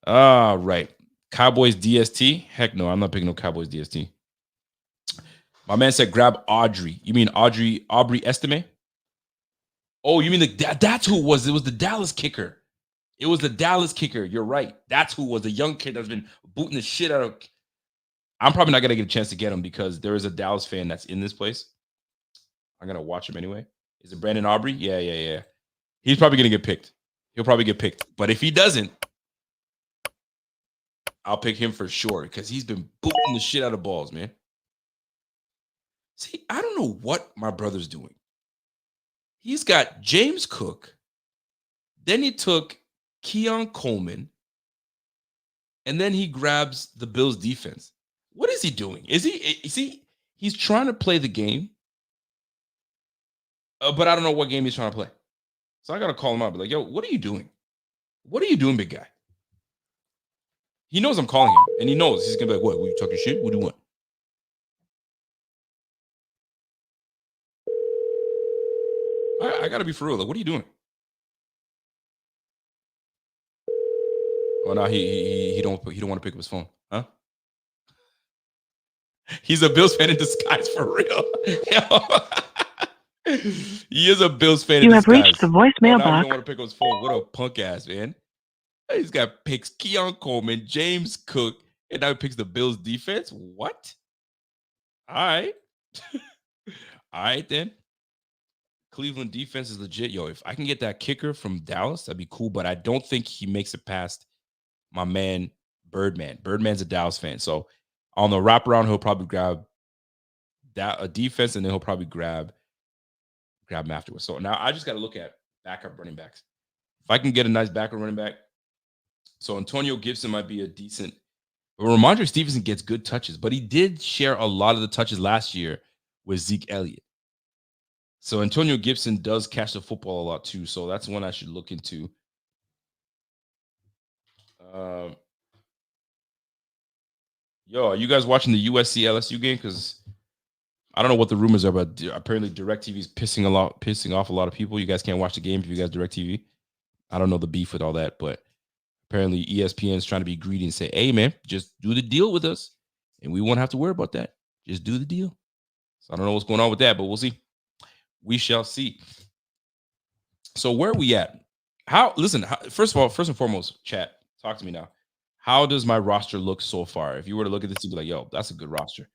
Right. Cowboys DST? Heck no, I'm not picking no Cowboys DST. My man said grab Audrey. You mean Aubrey Estime? Oh, you mean that's who it was. It was the Dallas kicker. It was the Dallas kicker. You're right. That's who was the young kid that's been booting the shit out of. I'm probably not going to get a chance to get him because there is a Dallas fan that's in this place. I'm going to watch him anyway. Is it Brandon Aubrey? Yeah. He's probably going to get picked. He'll probably get picked. But if he doesn't, I'll pick him for sure because he's been booting the shit out of balls, man. See, I don't know what my brother's doing. He's got James Cook. Then he took Keon Coleman. And then he grabs the Bills defense. What is he doing? He's trying to play the game. But I don't know what game he's trying to play. So I got to call him up. Be like, yo, what are you doing? What are you doing, big guy? He knows I'm calling him. And he knows. He's going to be like, what? Were you talking shit? What do you want? I got to be for real, though. What are you doing? Oh, no, he don't want to pick up his phone. Huh? He's a Bills fan in disguise, for real. He is a Bills fan in disguise. You have reached the voicemail box. He don't want to pick up his phone. What a punk ass, man. He's got picks Keon Coleman, James Cook, and now he picks the Bills defense. What? All right. All right, then. Cleveland defense is legit. Yo, if I can get that kicker from Dallas, that'd be cool. But I don't think he makes it past my man, Birdman. Birdman's a Dallas fan. So on the wraparound, he'll probably grab a defense, and then he'll probably grab him afterwards. So now I just got to look at backup running backs. If I can get a nice backup running back, so Antonio Gibson might be a decent. But Ramondre Stevenson gets good touches, but he did share a lot of the touches last year with Zeke Elliott. So Antonio Gibson does catch the football a lot too. So that's one I should look into. Yo, are you guys watching the USC LSU game? Because I don't know what the rumors are, but apparently DirecTV is pissing off a lot of people. You guys can't watch the game if you guys DirecTV. I don't know the beef with all that, but apparently ESPN is trying to be greedy and say, hey, man, just do the deal with us, and we won't have to worry about that. Just do the deal. So I don't know what's going on with that, but we'll see. We shall see. So where are we at? First and foremost, chat, talk to me now. How does my roster look so far? If you were to look at this, you'd be like, yo, that's a good roster.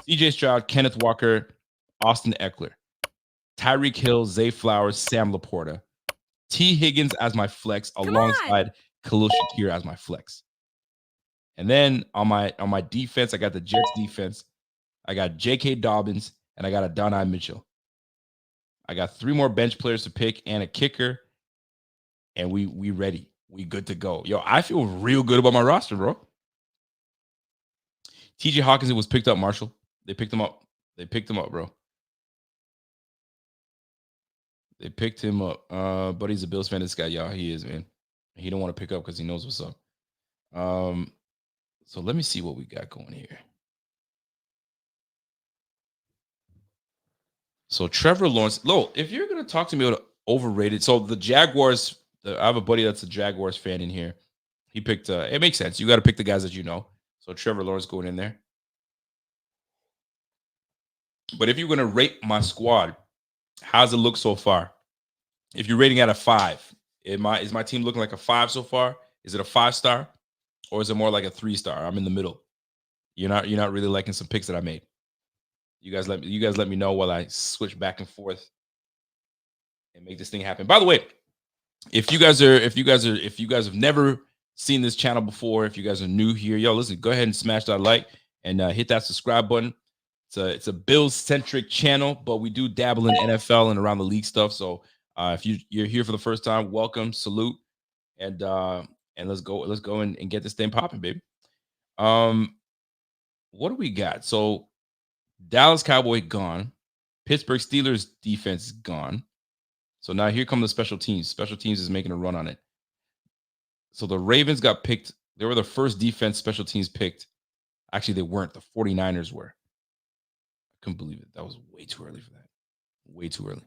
CJ Stroud, Kenneth Walker, Austin Eckler, Tyreek Hill, Zay Flowers, Sam Laporta, T. Higgins as my flex, alongside Khalil Shakir as my flex. And then on my defense, I got the Jets defense. I got J.K. Dobbins, and I got Adonai Mitchell. I got 3 more bench players to pick and a kicker, and we ready. We good to go. Yo, I feel real good about my roster, bro. T.J. Hawkinson was picked up, Marshall. They picked him up. Bro. They picked him up. But he's a Bills fan. This guy, y'all, he is, man. He don't want to pick up because he knows what's up. So let me see what we got going here. So Trevor Lawrence. If you're going to talk to me about overrated, so the Jaguars, I have a buddy that's a Jaguars fan in here. He picked, it makes sense. You got to pick the guys that you know. So Trevor Lawrence going in there. But if you're going to rate my squad, how's it look so far? If you're rating at a 5, is my team looking like a 5 so far? Is it a 5-star? Or is it more like a 3-star? I'm in the middle. You're not really liking some picks that I made. You guys let me know while I switch back and forth and make this thing happen. By the way, if you guys have never seen this channel before, if you guys are new here, yo, listen, go ahead and smash that like and hit that subscribe button. It's a Bills-centric channel, but we do dabble in NFL and around the league stuff. So if you're here for the first time, welcome, salute, and let's go and get this thing popping, baby. What do we got? So Dallas Cowboy gone. Pittsburgh Steelers defense is gone. So now here come the special teams. Special teams is making a run on it. So the Ravens got picked. They were the first defense special teams picked. Actually, they weren't. The 49ers were. I couldn't believe it. That was way too early for that. Way too early.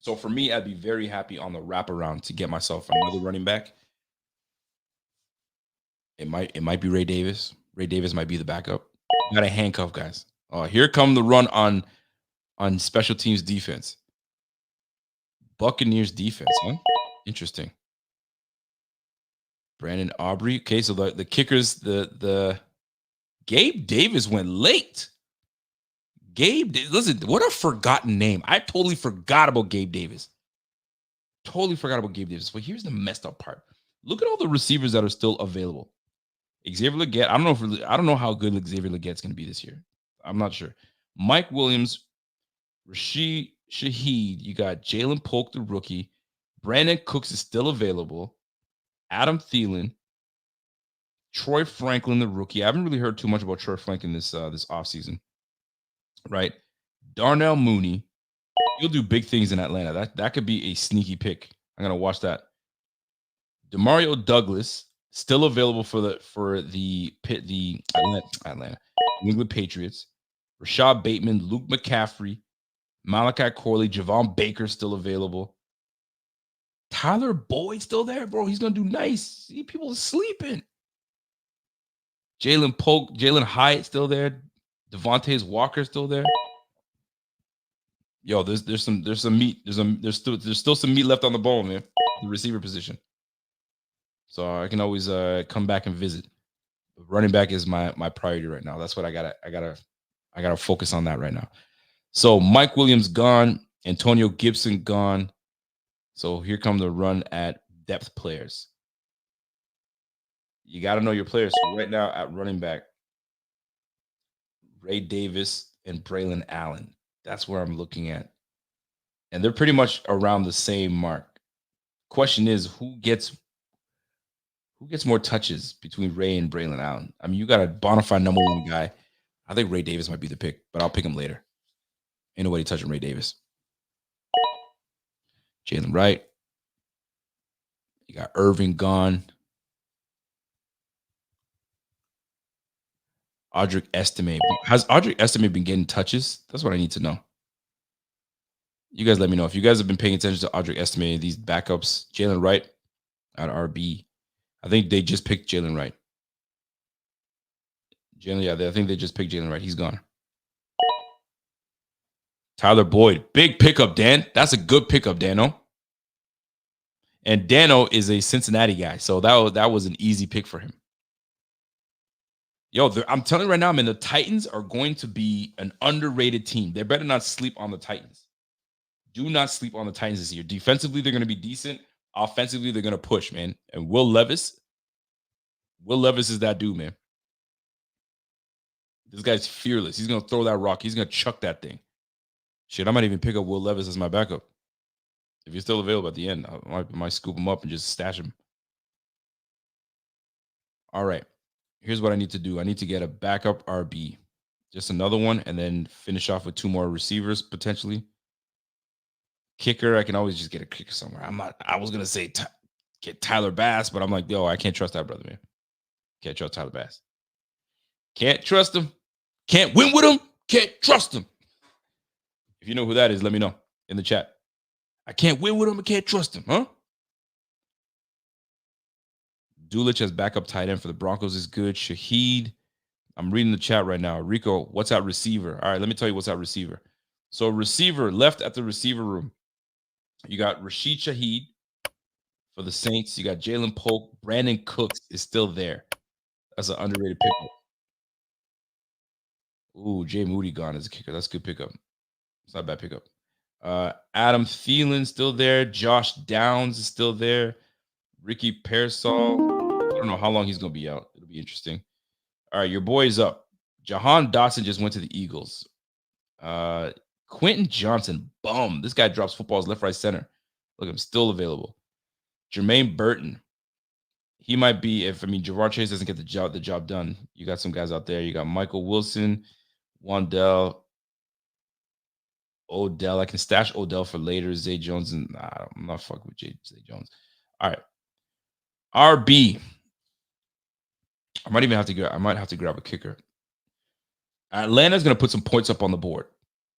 So for me, I'd be very happy on the wraparound to get myself another running back. It might be Ray Davis. Ray Davis might be the backup. Got a handcuff, guys. Here come the run on special teams defense. Buccaneers defense, huh? Interesting. Brandon Aubrey. Okay, so the kickers, the Gabe Davis went late. Listen, what a forgotten name. I totally forgot about Gabe Davis. But here's the messed up part. Look at all the receivers that are still available. Xavier Legette. I don't know how good Xavier Legette's going to be this year. I'm not sure. Mike Williams, Rashid Shaheed. You got Jalen Polk, the rookie. Brandon Cooks is still available. Adam Thielen. Troy Franklin, the rookie. I haven't really heard too much about Troy Franklin this offseason. Right? Darnell Mooney. He'll do big things in Atlanta. That could be a sneaky pick. I'm going to watch that. Demario Douglas. Still available for the Atlanta New England Patriots. Rashad Bateman, Luke McCaffrey, Malachi Corley, Javon Baker still available. Tyler Boyd still there, bro. He's gonna do nice. See, people are sleeping. Jalen Polk, Jalen Hyatt still there. Devontae Walker still there. Yo, there's some meat. There's still some meat left on the bone, man. The receiver position. So I can always come back and visit. Running back is my priority right now. That's what I gotta focus on that right now. So Mike Williams gone, Antonio Gibson gone. So here come the run at depth players. You got to know your players. So right now at running back, Ray Davis and Braylon Allen. That's where I'm looking at. And they're pretty much around the same mark. Question is, who gets more touches between Ray and Braylon Allen? I mean, you got a bona fide number one guy. I think Ray Davis might be the pick, but I'll pick him later. Ain't nobody touching Ray Davis. Jalen Wright. You got Irving gone. Audric Estime. Has Audric Estime been getting touches? That's what I need to know. You guys let me know. If you guys have been paying attention to Audric Estime, these backups, Jalen Wright at RB. I think they just picked Jalen Wright. I think they just picked Jalen Wright. He's gone. Tyler Boyd. Big pickup, Dan. That's a good pickup, Dano. And Dano is a Cincinnati guy, so that was an easy pick for him. Yo, I'm telling you right now, man, the Titans are going to be an underrated team. They better not sleep on the Titans. Do not sleep on the Titans this year. Defensively, they're going to be decent. Offensively, they're going to push, man. And Will Levis is that dude, man. This guy's fearless. He's going to throw that rock. He's going to chuck that thing. Shit, I might even pick up Will Levis as my backup. If you're still available at the end, I might scoop him up and just stash him. All right. Here's what I need to do. I need to get a backup RB. Just another one, and then finish off with 2 more receivers, potentially. Kicker, I can always just get a kicker somewhere. I was going to say get Tyler Bass, but I'm like, yo, I can't trust that brother, man. Can't trust Tyler Bass. Can't trust him. Can't win with him. Can't trust him. If you know who that is, let me know in the chat. I can't win with him. I can't trust him, huh? Dulich as backup tight end for the Broncos is good. Shaheed, I'm reading the chat right now. Rico, what's at receiver? All right, let me tell you what's at receiver. So receiver, left at the receiver room. You got Rashid Shaheed for the Saints. You got Jalen Polk. Brandon Cooks is still there. That's an underrated pickup. Ooh, Jay Moody gone as a kicker. That's a good pickup. It's not a bad pickup. Adam Thielen still there. Josh Downs is still there. Ricky Pearsall. I don't know how long he's going to be out. It'll be interesting. All right, your boy is up. Jahan Dotson just went to the Eagles. Quentin Johnson, bum. This guy drops footballs left, right, center. Look, I'm still available. Jermaine Burton. He might be, Jamar Chase doesn't get the job done. You got some guys out there. You got Michael Wilson, Wandell, Odell. I can stash Odell for later. Zay Jones, and I'm not fucking with Zay Jones. All right. RB. I might have to grab a kicker. Atlanta's going to put some points up on the board.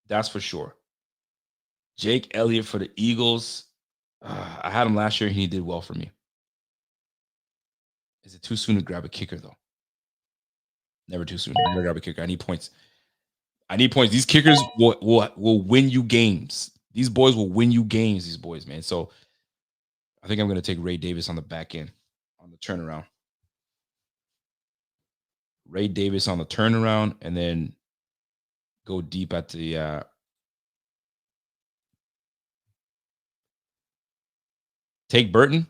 That's for sure. Jake Elliott for the Eagles. I had him last year. He did well for me. Is it too soon to grab a kicker, though? Never too soon. Never grab a kicker. I need points. These kickers will win you games. These boys will win you games, these boys, man. So I think I'm going to take Ray Davis on the back end, on the turnaround. Ray Davis on the turnaround, and then go deep at the take Burton.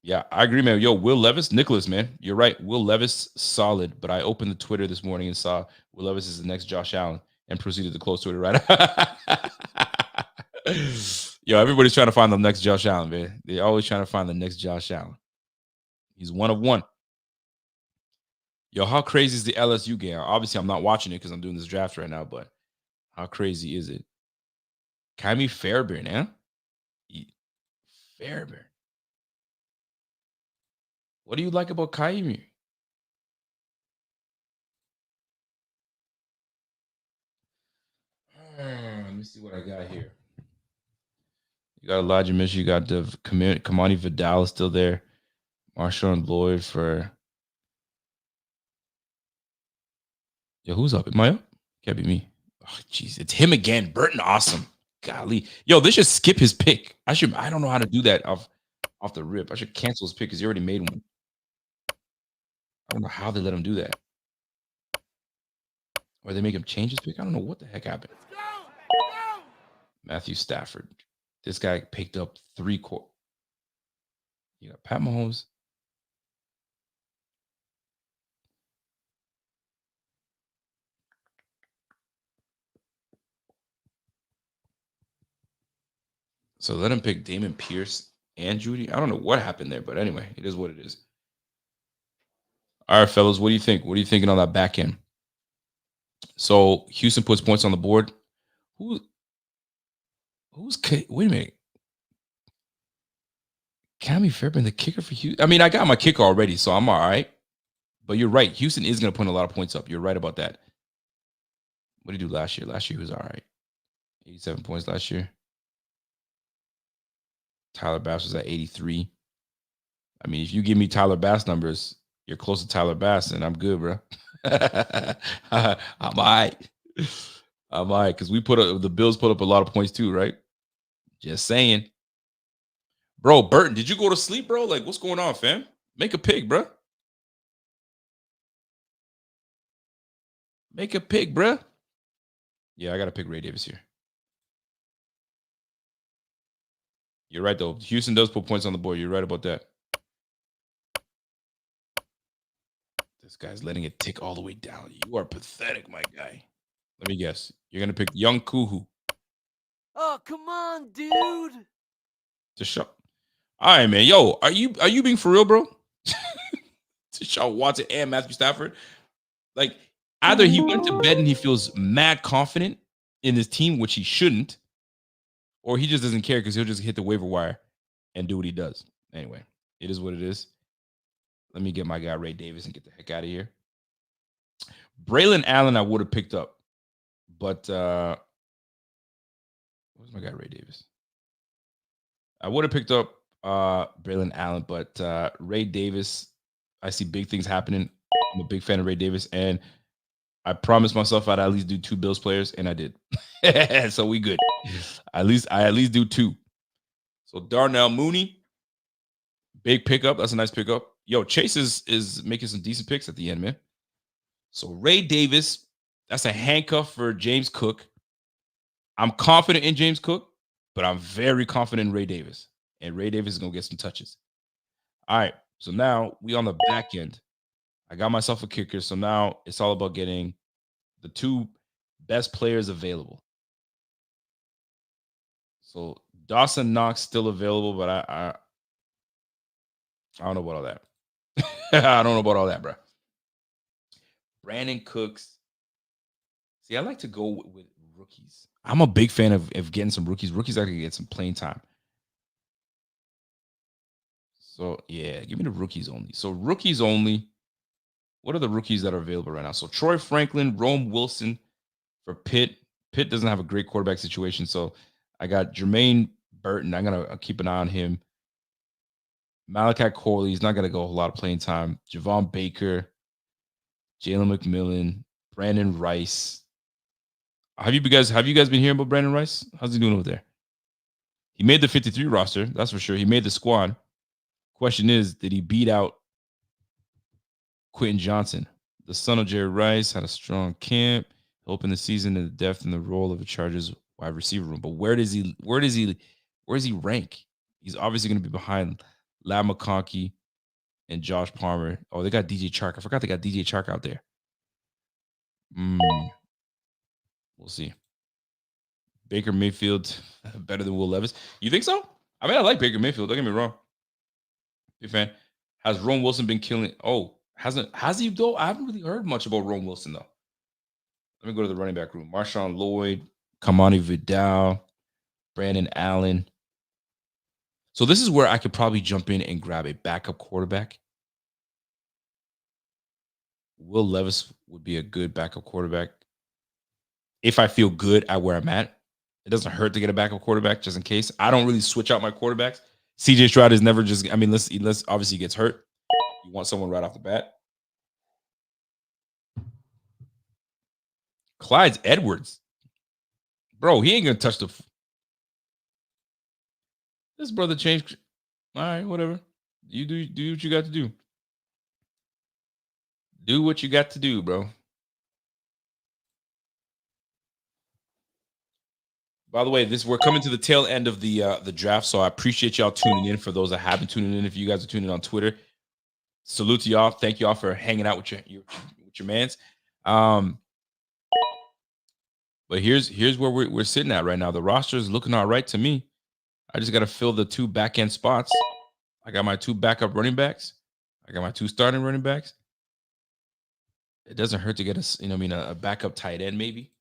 Yeah, I agree, man. Yo, Will Levis, Nicholas, man. You're right. Will Levis, solid. But I opened the Twitter this morning and saw Will Levis is the next Josh Allen and proceeded to close Twitter right. Yo, everybody's trying to find the next Josh Allen, man. They're always trying to find the next Josh Allen. He's one of one. Yo, how crazy is the LSU game? Obviously, I'm not watching it because I'm doing this draft right now, but how crazy is it? Kaimi Fairbairn, eh? Fairbairn. What do you like about Kaimi? Let me see what I got here. You got Elijah Mitchell. You got the Kamani Vidal is still there. Marshawn Lloyd for... Yo, who's up? Am I up? Can't be me. Oh, jeez, it's him again. Burton, awesome. Golly. Yo, they should skip his pick. I don't know how to do that off the rip. I should cancel his pick because he already made one. I don't know how they let him do that. Or they make him change his pick. I don't know what the heck happened. Matthew Stafford. This guy picked up 3 quarters. You got Pat Mahomes. So let him pick Damon Pierce and Judy. I don't know what happened there, but anyway, it is what it is. All right, fellas, what do you think? What are you thinking on that back end? So Houston puts points on the board. Wait a minute. Cammy Fairbairn, the kicker for Houston. I mean, I got my kicker already, so I'm all right. But you're right. Houston is going to put a lot of points up. You're right about that. What did he do last year? Last year he was all right. 87 points last year. Tyler Bass was at 83. I mean, if you give me Tyler Bass numbers, you're close to Tyler Bass, and I'm good, bro. I'm all right. I'm all right, because the Bills put up a lot of points too, right? Just saying. Bro, Burton, did you go to sleep, bro? Like, what's going on, fam? Make a pick, bro. Make a pick, bro. Yeah, I got to pick Ray Davis here. You're right, though. Houston does put points on the board. You're right about that. This guy's letting it tick all the way down. You are pathetic, my guy. Let me guess. You're going to pick Young Kuhu. Oh, come on, dude. Deshaun. All right, man. Yo, are you being for real, bro? Deshaun Watson and Matthew Stafford. Like, either he went to bed and he feels mad confident in his team, which he shouldn't, or he just doesn't care because he'll just hit the waiver wire and do what he does. Anyway, it is what it is. Let me get my guy Ray Davis and get the heck out of here. Braylon Allen I would have picked up, but where's my guy Ray Davis? I would have picked up Braylon Allen, but Ray Davis, I see big things happening. I'm a big fan of Ray Davis, and I promised myself I'd at least do 2 Bills players, and I did. So we good. I at least do 2. So Darnell Mooney, big pickup. That's a nice pickup. Yo, Chase is making some decent picks at the end, man. So Ray Davis, that's a handcuff for James Cook. I'm confident in James Cook, but I'm very confident in Ray Davis. And Ray Davis is going to get some touches. All right. So now we on the back end. I got myself a kicker. So now it's all about getting the 2 best players available. So Dawson Knox still available, but I don't know about all that. I don't know about all that, bro. Brandon Cooks. See, I like to go with rookies. I'm a big fan of getting some rookies. Rookies are going to get some playing time. So, yeah, give me the rookies only. So, rookies only. What are the rookies that are available right now? So, Troy Franklin, Rome Wilson for Pitt. Pitt doesn't have a great quarterback situation. So, I got Jermaine Burton. I'm going to keep an eye on him. Malachi Corley. He's not going to go a lot of playing time. Javon Baker. Jalen McMillan. Brandon Rice. Have you guys been hearing about Brandon Rice? How's he doing over there? He made the 53 roster. That's for sure. He made the squad. Question is, did he beat out Quentin Johnson? The son of Jerry Rice had a strong camp, opened the season in the depth in the role of a Chargers wide receiver room. But where does he rank? He's obviously going to be behind Lab McConkey and Josh Palmer. Oh, they got DJ Chark. I forgot they got DJ Chark out there. We'll see. Baker Mayfield better than Will Levis. You think so? I mean, I like Baker Mayfield. Don't get me wrong. Big fan. Has Rome Wilson been killing? Oh, has he though? I haven't really heard much about Rome Wilson though. Let me go to the running back room. Marshawn Lloyd, Kamani Vidal, Brandon Allen. So this is where I could probably jump in and grab a backup quarterback. Will Levis would be a good backup quarterback. If I feel good at where I'm at, it doesn't hurt to get a backup quarterback just in case. I don't really switch out my quarterbacks. CJ Stroud is never just, I mean, unless obviously he gets hurt. You want someone right off the bat. Clyde Edwards. Bro, he ain't going to touch this brother changed. All right, whatever. You do what you got to do. Do what you got to do, bro. By the way, we're coming to the tail end of the draft, so I appreciate y'all tuning in. For those that haven't tuned in, if you guys are tuning in on Twitter, salute to y'all. Thank y'all for hanging out with your mans. But here's where we're sitting at right now. The roster is looking all right to me. I just got to fill the 2 back end spots. I got my 2 backup running backs. I got my 2 starting running backs. It doesn't hurt to get a backup tight end, maybe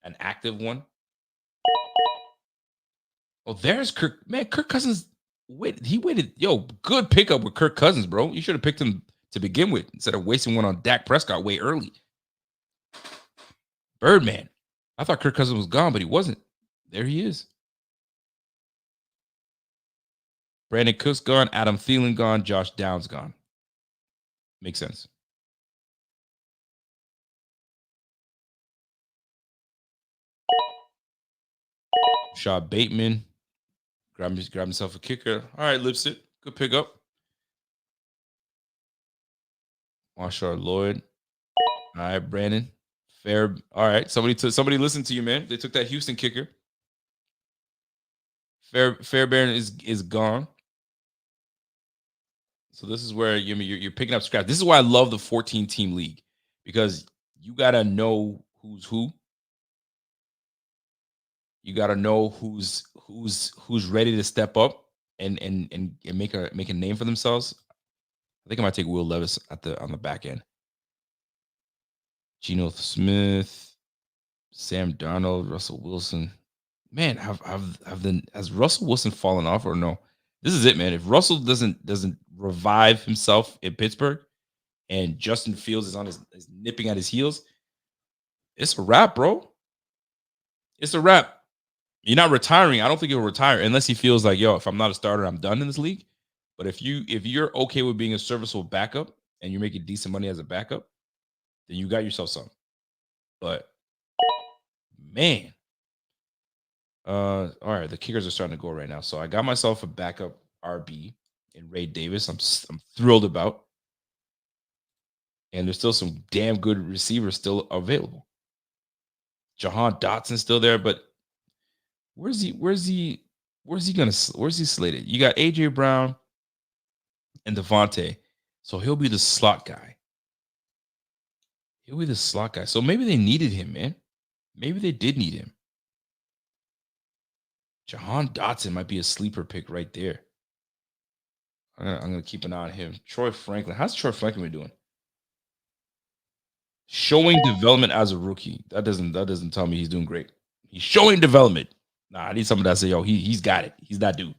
an active one. Oh, there's Kirk. Man, Kirk Cousins. He waited. Yo, good pickup with Kirk Cousins, bro. You should have picked him to begin with instead of wasting one on Dak Prescott way early. Birdman. I thought Kirk Cousins was gone, but he wasn't. There he is. Brandon Cooks gone. Adam Thielen gone. Josh Downs gone. Makes sense. Rashad Bateman. Grab himself a kicker. All right, Lipsit. Good pickup. Marshawn Lloyd. All right, Brandon. Fair. All right. Somebody listened to you, man. They took that Houston kicker. Fairbairn is gone. So this is where you're picking up scraps. This is why I love the 14-team league, because you gotta know who's who. You gotta know who's ready to step up and make a name for themselves. I think I might take Will Levis on the back end. Geno Smith, Sam Darnold, Russell Wilson. Man, has Russell Wilson fallen off or no? This is it, man. If Russell doesn't revive himself in Pittsburgh and Justin Fields is nipping at his heels, it's a wrap, bro. It's a wrap. You're not retiring. I don't think he'll retire unless he feels like, yo, if I'm not a starter, I'm done in this league. But if you're okay with being a serviceable backup and you're making decent money as a backup, then you got yourself some. But man, all right, the kickers are starting to go right now. So I got myself a backup RB in Ray Davis. I'm thrilled about, and there's still some damn good receivers still available. Jahan Dotson's still there, but where's he slated? You got AJ Brown and Devontae, so he'll be the slot guy. So maybe they needed him, man. Maybe they did need him. Jahan Dotson might be a sleeper pick right there. I'm gonna keep an eye on him. Troy Franklin. How's Troy Franklin been doing? Showing development as a rookie. That doesn't tell me he's doing great. He's showing development. Nah, I need somebody that say, yo, he's got it. He's that dude.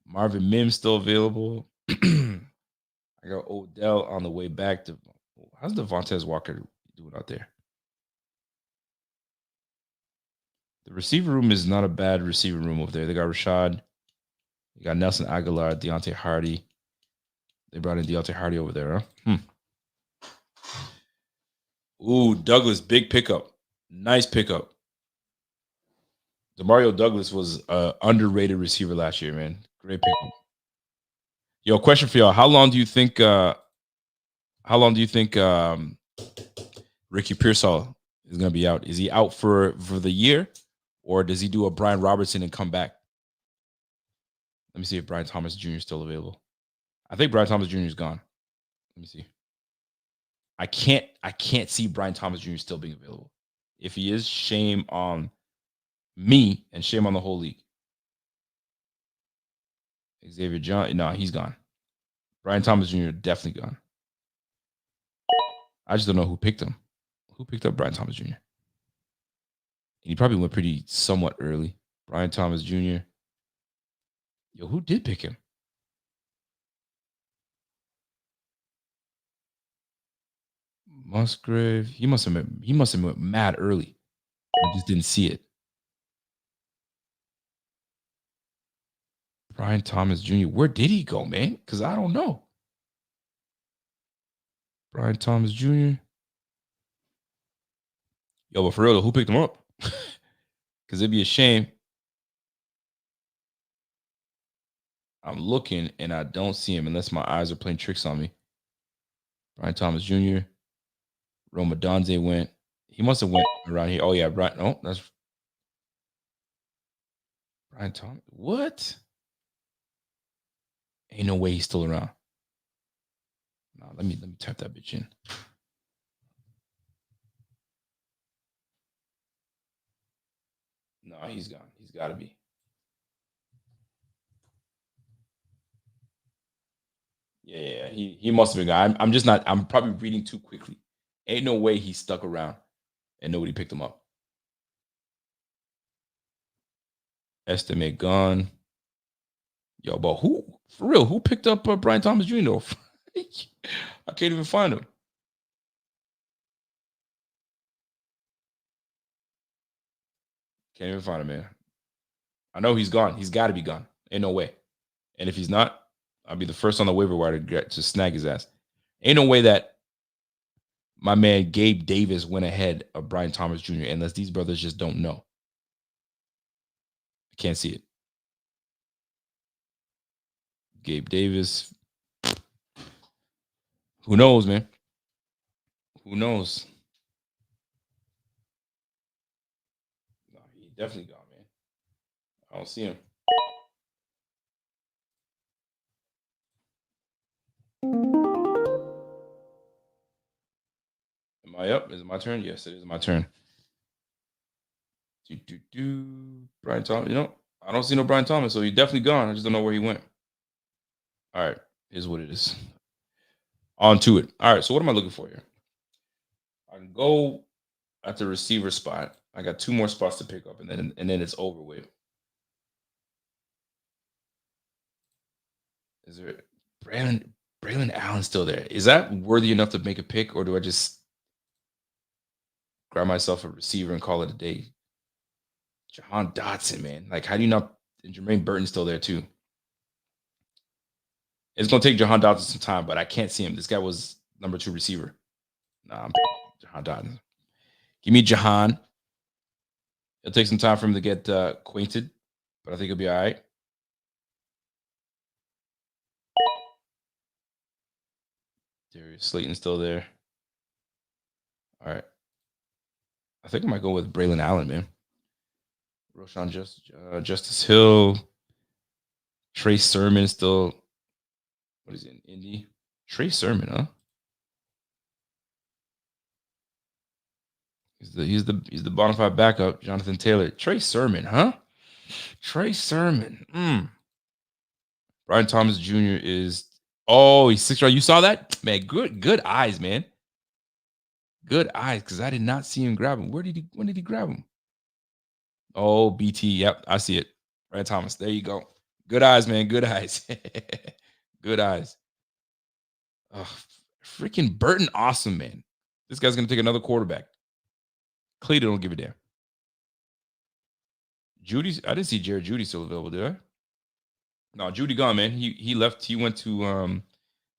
Marvin Mims still available. I got Odell on the way back to. How's Devontae Walker doing out there? The receiver room is not a bad receiver room over there. They got Rashad. They got Nelson Aguilar, Deontay Hardy. They brought in Deontay Hardy over there, huh? Ooh, Douglas, big pickup. Nice pickup. DeMario Douglas was an underrated receiver last year, man. Great pickup. Yo, question for y'all. How long do you think Ricky Pearsall is going to be out? Is he out for the year, or does he do a Brian Robertson and come back? Let me see if Brian Thomas Jr. is still available. I think Brian Thomas Jr. is gone. Let me see. I can't see Brian Thomas Jr. still being available. If he is, shame on me and shame on the whole league. Xavier John, no, he's gone. Brian Thomas Jr. definitely gone. I just don't know who picked him. Who picked up Brian Thomas Jr.? He probably went pretty somewhat early. Brian Thomas Jr. Yo, who did pick him? Musgrave. He must have went mad early. I just didn't see it. Brian Thomas Jr. Where did he go, man? Because I don't know. Brian Thomas Jr. Yo, but for real, who picked him up? Because it'd be a shame. I'm looking and I don't see him unless my eyes are playing tricks on me. Brian Thomas Jr. Roma Donze went. He must have went around here. Oh yeah, Brian. Oh, that's Brian Thomas. What? Ain't no way he's still around. No, let me type that bitch in. No, he's gone. He's got to be. Yeah, he must have been gone. I'm just not. I'm probably reading too quickly. Ain't no way he stuck around and nobody picked him up. Estimate gone. Yo, but who for real? Who picked up Brian Thomas Jr.? I can't even find him. Can't even find him, man. I know he's gone. He's got to be gone. Ain't no way. And if he's not, I'll be the first on the waiver wire to snag his ass. Ain't no way that my man Gabe Davis went ahead of Brian Thomas Jr. unless these brothers just don't know. I can't see it. Gabe Davis. Who knows, man? Who knows? No, he definitely gone, man. I don't see him. Am I up? Is it my turn? Yes, it is my turn. Brian Thomas. You know, I don't see no Brian Thomas, so he's definitely gone. I just don't know where he went. All right, here's what it is. On to it. All right, so what am I looking for here? I can go at the receiver spot. I got 2 more spots to pick up, and then it's over with. Is there Braylon Allen still there? Is that worthy enough to make a pick, or do I just grab myself a receiver and call it a day? Jahan Dotson, man. Like, how do you not? And Jermaine Burton's still there too. It's gonna take Jahan Dotson some time, but I can't see him. This guy was number 2 receiver. Nah, I'm picking Jahan Dotson. Give me Jahan. It'll take some time for him to get acquainted, but I think he'll be all right. Darius Slayton's still there. All right. I think I might go with Braylon Allen, man. Roshan Justice Hill. Trey Sermon still. What is he in Indy? Trey Sermon, huh? He's the bona fide backup. Jonathan Taylor. Trey Sermon, huh? Trey Sermon. Brian Thomas Jr. is. Oh, he's 6th round. You saw that, man? Good eyes, man. Good eyes, because I did not see him grab him. When did he grab him? Oh, BT. Yep, I see it. Brian Thomas. There you go. Good eyes, man. Good eyes. Good eyes. Oh, freaking Burton, awesome, man. This guy's gonna take another quarterback. Cleveland don't give a damn. Judy's. I didn't see Jared Judy still available, did I? No, Judy gone, man. He left. He went to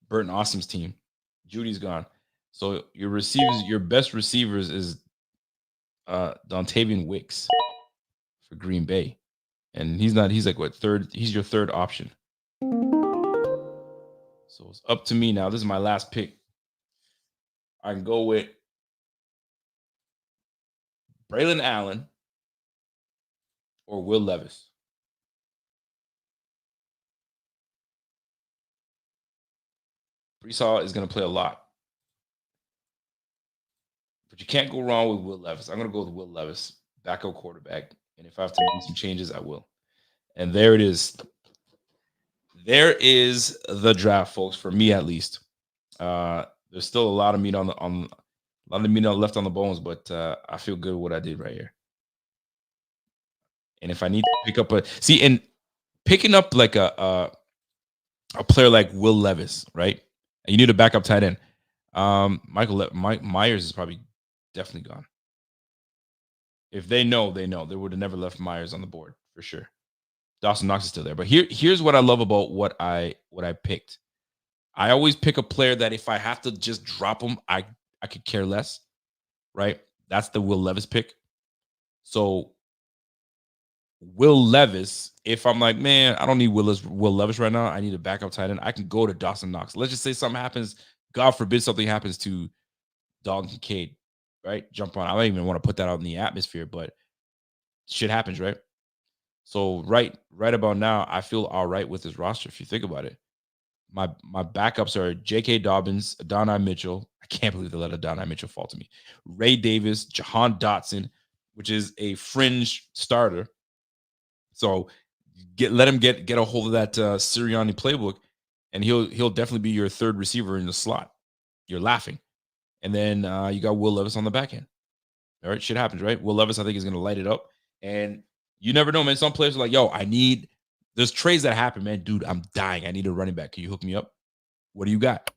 Burton Awesome's team. Judy's gone. So your receivers, your best receivers is Dontavian Wicks for Green Bay. And he's like what, 3rd? He's your 3rd option. So it's up to me now. This is my last pick. I can go with Braylon Allen or Will Levis. Brees Hall is going to play a lot. But you can't go wrong with Will Levis. I'm going to go with Will Levis, backup quarterback. And if I have to make some changes, I will. And there it is. There is the draft, folks, for me at least. There's still a lot of meat left on the bones, but I feel good with what I did right here. And if I need to pick up and picking up like a player like Will Levis, right? And you need a backup tight end. Mike Myers is probably definitely gone. If they know, they know. They would have never left Myers on the board for sure. Dawson Knox is still there. But here's what I love about what I picked. I always pick a player that if I have to just drop him, I could care less, right? That's the Will Levis pick. So Will Levis, if I'm like, man, I don't need Will Levis right now. I need a backup tight end. I can go to Dawson Knox. Let's just say something happens. God forbid something happens to Dalton Kincaid, right? Jump on. I don't even want to put that out in the atmosphere, but shit happens, right? So right about now, I feel all right with this roster. If you think about it, my backups are J.K. Dobbins, Adonai Mitchell. I can't believe they let Adonai Mitchell fall to me. Ray Davis, Jahan Dotson, which is a fringe starter. So let him get a hold of that Sirianni playbook, and he'll definitely be your third receiver in the slot. You're laughing. And then you got Will Levis on the back end. All right, shit happens, right? Will Levis, I think, is going to light it up. And you never know, man. Some players are like, yo, there's trades that happen, man. Dude, I'm dying. I need a running back. Can you hook me up? What do you got?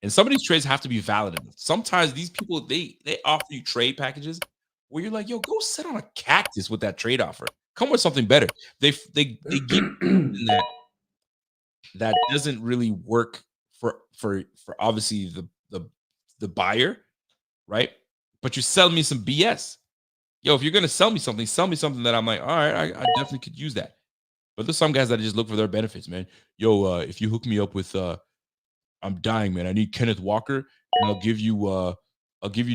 And some of these trades have to be valid. Sometimes these people, they offer you trade packages where you're like, yo, go sit on a cactus with that trade offer. Come with something better. They give that doesn't really work for obviously the buyer, right? But you sell me some BS. Yo, if you're gonna sell me something that I'm like, all right, I definitely could use that. But there's some guys that just look for their benefits, man. Yo, if you hook me up with I'm dying, man. I need Kenneth Walker, and I'll give you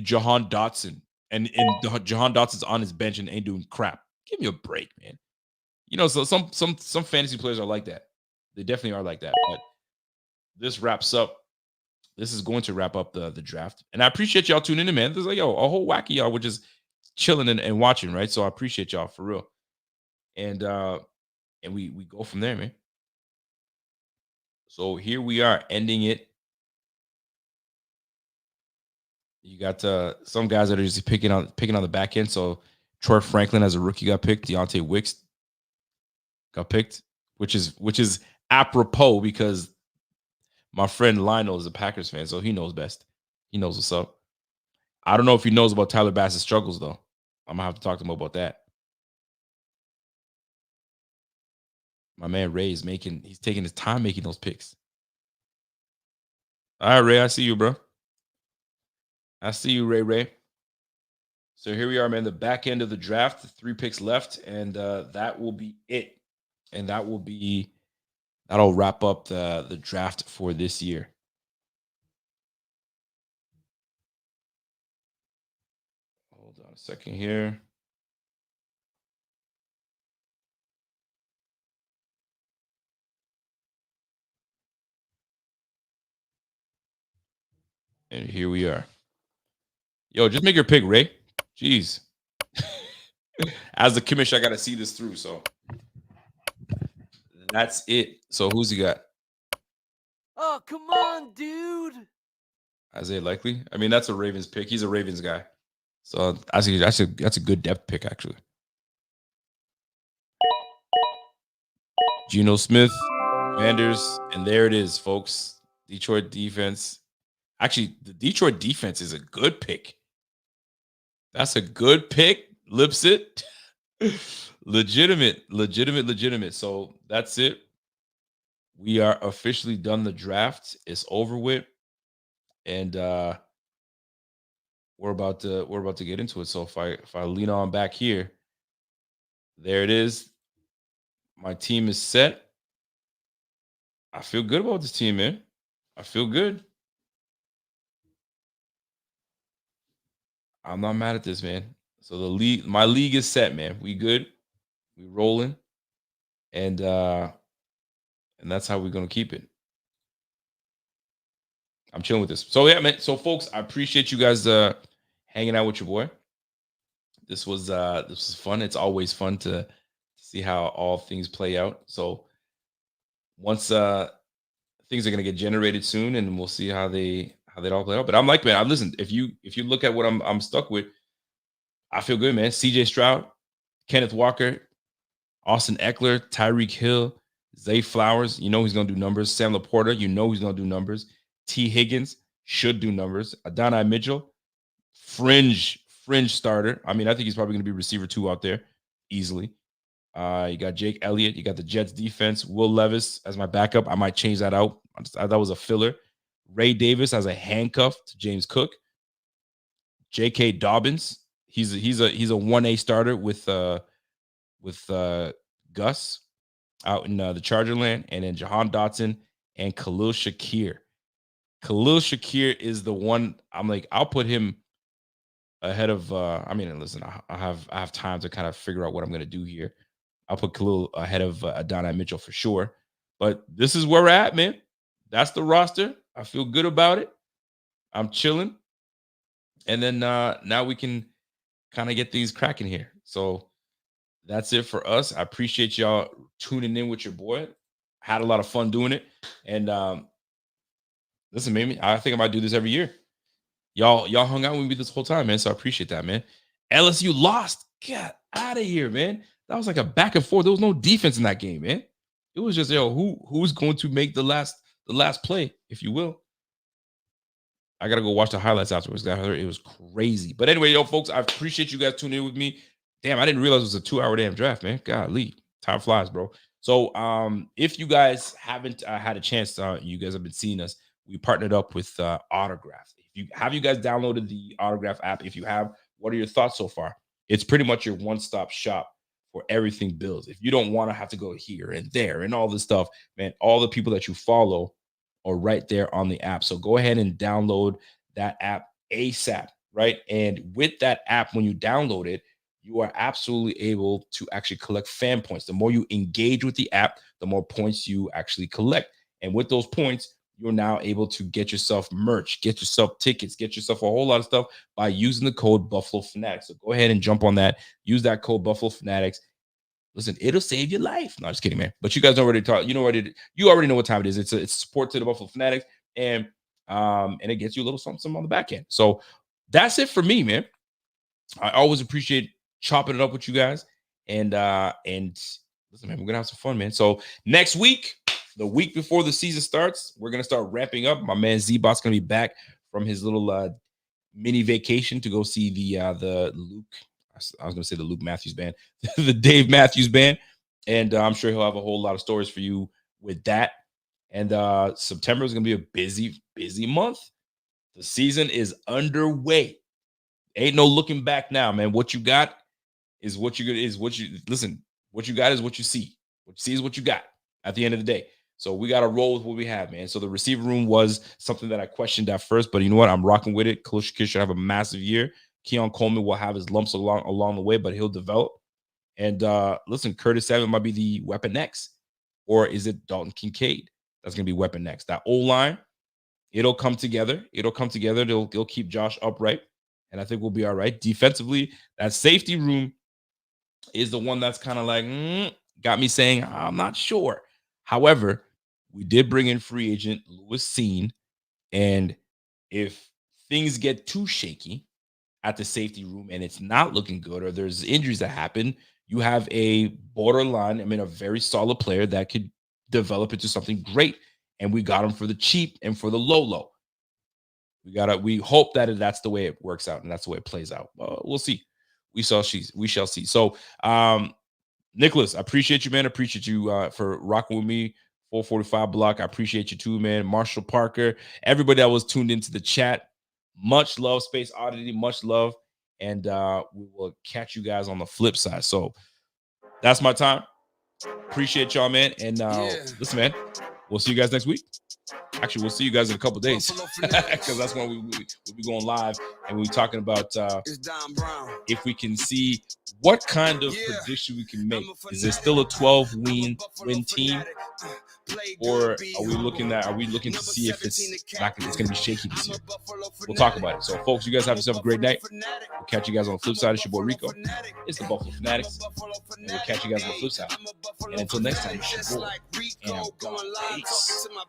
Jahan Dotson. And Jahan Dotson's on his bench and ain't doing crap. Give me a break, man. You know, so some fantasy players are like that. They definitely are like that. But this wraps up. This is going to wrap up the draft. And I appreciate y'all tuning in, man. There's like, yo, a whole wacky y'all were just chilling and watching, right? So I appreciate y'all for real. And we go from there, man. So here we are ending it. You got some guys that are just picking on the back end. So Troy Franklin as a rookie got picked. Deontay Wicks got picked, which is apropos because my friend Lionel is a Packers fan, so he knows best. He knows what's up. I don't know if he knows about Tyler Bass's struggles, though. I'm going to have to talk to him about that. My man Ray he's taking his time making those picks. All right, Ray, I see you, bro. I see you, Ray. So here we are, man, the back end of the draft, 3 picks left, and that will be it. And that'll wrap up the draft for this year. Hold on a second here. And here we are. Yo, just make your pick, Ray. Jeez. As the commissioner, I got to see this through. So that's it. So who's he got? Oh, come on, dude. Isaiah Likely. I mean, that's a Ravens pick. He's a Ravens guy. So I see that's a good depth pick, actually. Geno Smith, Commanders, and there it is, folks. Detroit defense. Actually, the Detroit defense is a good pick. That's a good pick. Lipsit. Legitimate. So that's it. We are officially done the draft. It's over with. And we're about to get into it. So if I lean on back here, there it is. My team is set. I feel good about this team, man. I feel good. I'm not mad at this, man. So my league is set, man. We good. We rolling. And that's how we're gonna keep it. I'm chilling with this. So yeah, man. So folks, I appreciate you guys hanging out with your boy. This was fun. It's always fun to see how all things play out. So once things are gonna get generated soon, and we'll see how they all play out. But I'm like, man, listen, if you look at what I'm stuck with, I feel good, man. CJ Stroud, Kenneth Walker, Austin Eckler, Tyreek Hill, Zay Flowers, you know he's gonna do numbers. Sam Laporta, you know he's gonna do numbers. T. Higgins should do numbers. Adonai Mitchell, fringe starter. I mean, I think he's probably gonna be receiver 2 out there easily. You got Jake Elliott. You got the Jets defense. Will Levis as my backup. I might change that out. That was a filler. Ray Davis as a handcuff to James Cook. J.K. Dobbins. He's a 1A starter with Gus out in the Charger land, and then Jahan Dotson and Khalil Shakir. Khalil Shakir is the one. I'm like, I'll put him ahead of. I mean, listen, I have time to kind of figure out what I'm gonna do here. I'll put Khalil ahead of Adonai Mitchell for sure. But this is where we're at, man. That's the roster. I feel good about it. I'm chilling. And then now we can kind of get things cracking here. So that's it for us. I appreciate y'all tuning in with your boy. Had a lot of fun doing it. And listen, maybe I think I might do this every year. Y'all hung out with me this whole time, man. So I appreciate that, man. LSU lost. Get out of here, man. That was like a back and forth. There was no defense in that game, man. It was just, who's going to make the last play, if you will. I got to go watch the highlights afterwards. It was crazy. But anyway, folks, I appreciate you guys tuning in with me. Damn, I didn't realize it was a 2-hour damn draft, man. Golly, time flies, bro. So if you guys haven't had a chance, you guys have been seeing us, we partnered up with Autograph. Have you guys downloaded the Autograph app? If you have, what are your thoughts so far? It's pretty much your one-stop shop for everything Bills. If you don't want to have to go here and there and all this stuff, man, all the people that you follow are right there on the app. So go ahead and download that app ASAP, right? And with that app, when you download it, you are absolutely able to actually collect fan points. The more you engage with the app, the more points you actually collect. And with those points, you're now able to get yourself merch, get yourself tickets, get yourself a whole lot of stuff by using the code Buffalo Fanatics. So go ahead and jump on that. Use that code Buffalo Fanatics. Listen, it'll save your life. No, just kidding, man. But you guys already talk. You already know what time it is. It's support to the Buffalo Fanatics, and it gets you a little something on the back end. So that's it for me, man. I always appreciate chopping it up with you guys, and listen, man, we're gonna have some fun, man. So next week, the week before the season starts, we're gonna start ramping up. My man Z-Bot's gonna be back from his little mini vacation to go see the Luke. I was going to say the Luke Matthews band, the Dave Matthews band. And I'm sure he'll have a whole lot of stories for you with that. And September is going to be a busy, busy month. The season is underway. Ain't no looking back now, man. What you got is what you listen. What you got is what you see. What you see is what you got at the end of the day. So we got to roll with what we have, man. So the receiver room was something that I questioned at first, but you know what? I'm rocking with it. Khalil Shakir should have a massive year. Keon Coleman will have his lumps along the way, but he'll develop. And listen, Curtis Samuel might be the weapon next. Or is it Dalton Kincaid that's going to be weapon next? That O-line, it'll come together. They'll keep Josh upright, and I think we'll be all right. Defensively, that safety room is the one that's kind of like, got me saying, I'm not sure. However, we did bring in free agent Lewis Seen, and if things get too shaky at the safety room and it's not looking good, or there's injuries that happen, you have a borderline, a very solid player that could develop into something great. And we got him for the cheap and for the low. We hope that that's the way it works out and that's the way it plays out. We'll see. We shall see. So, Nicholas, I appreciate you, man. I appreciate you for rocking with me. 445 block. I appreciate you too, man. Marshall Parker, everybody that was tuned into the chat. Much love, Space Oddity. Much love. And we will catch you guys on the flip side. So that's my time. Appreciate y'all, man. And listen, man, we'll see you guys next week. Actually, we'll see you guys in a couple days because that's when we'll be going live and we'll be talking about if we can see what kind of prediction we can make. Is there still a 12-win team, or are we looking to see if it's going to be shaky this year? We'll talk about it. So, folks, you guys have yourself a great night. We'll catch you guys on the flip side. It's your boy Rico. It's the Buffalo Fanatics, and we'll catch you guys on the flip side. And until next time, it's your boy. And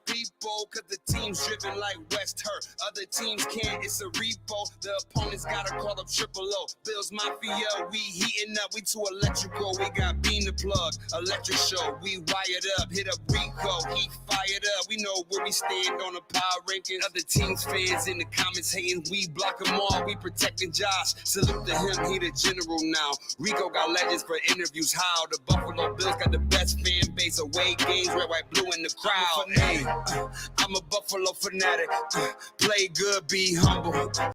peace. Cause the team's driven like West Hurt. Other teams can't, it's a repo. The opponents gotta call up Triple O. Bills Mafia, we heating up, we too electrical. We got Bean the Plug, electric show. We wired up, hit up Rico, he fired up. We know where we stand on the power ranking. Other teams fans in the comments hating, we block them all. We protecting Josh, salute to him, he the general now. Rico got legends for interviews. How the Buffalo Bills got the best fan base, away games, red, white, blue in the crowd. Hey, I'm a Buffalo fanatic. Play good, be humble.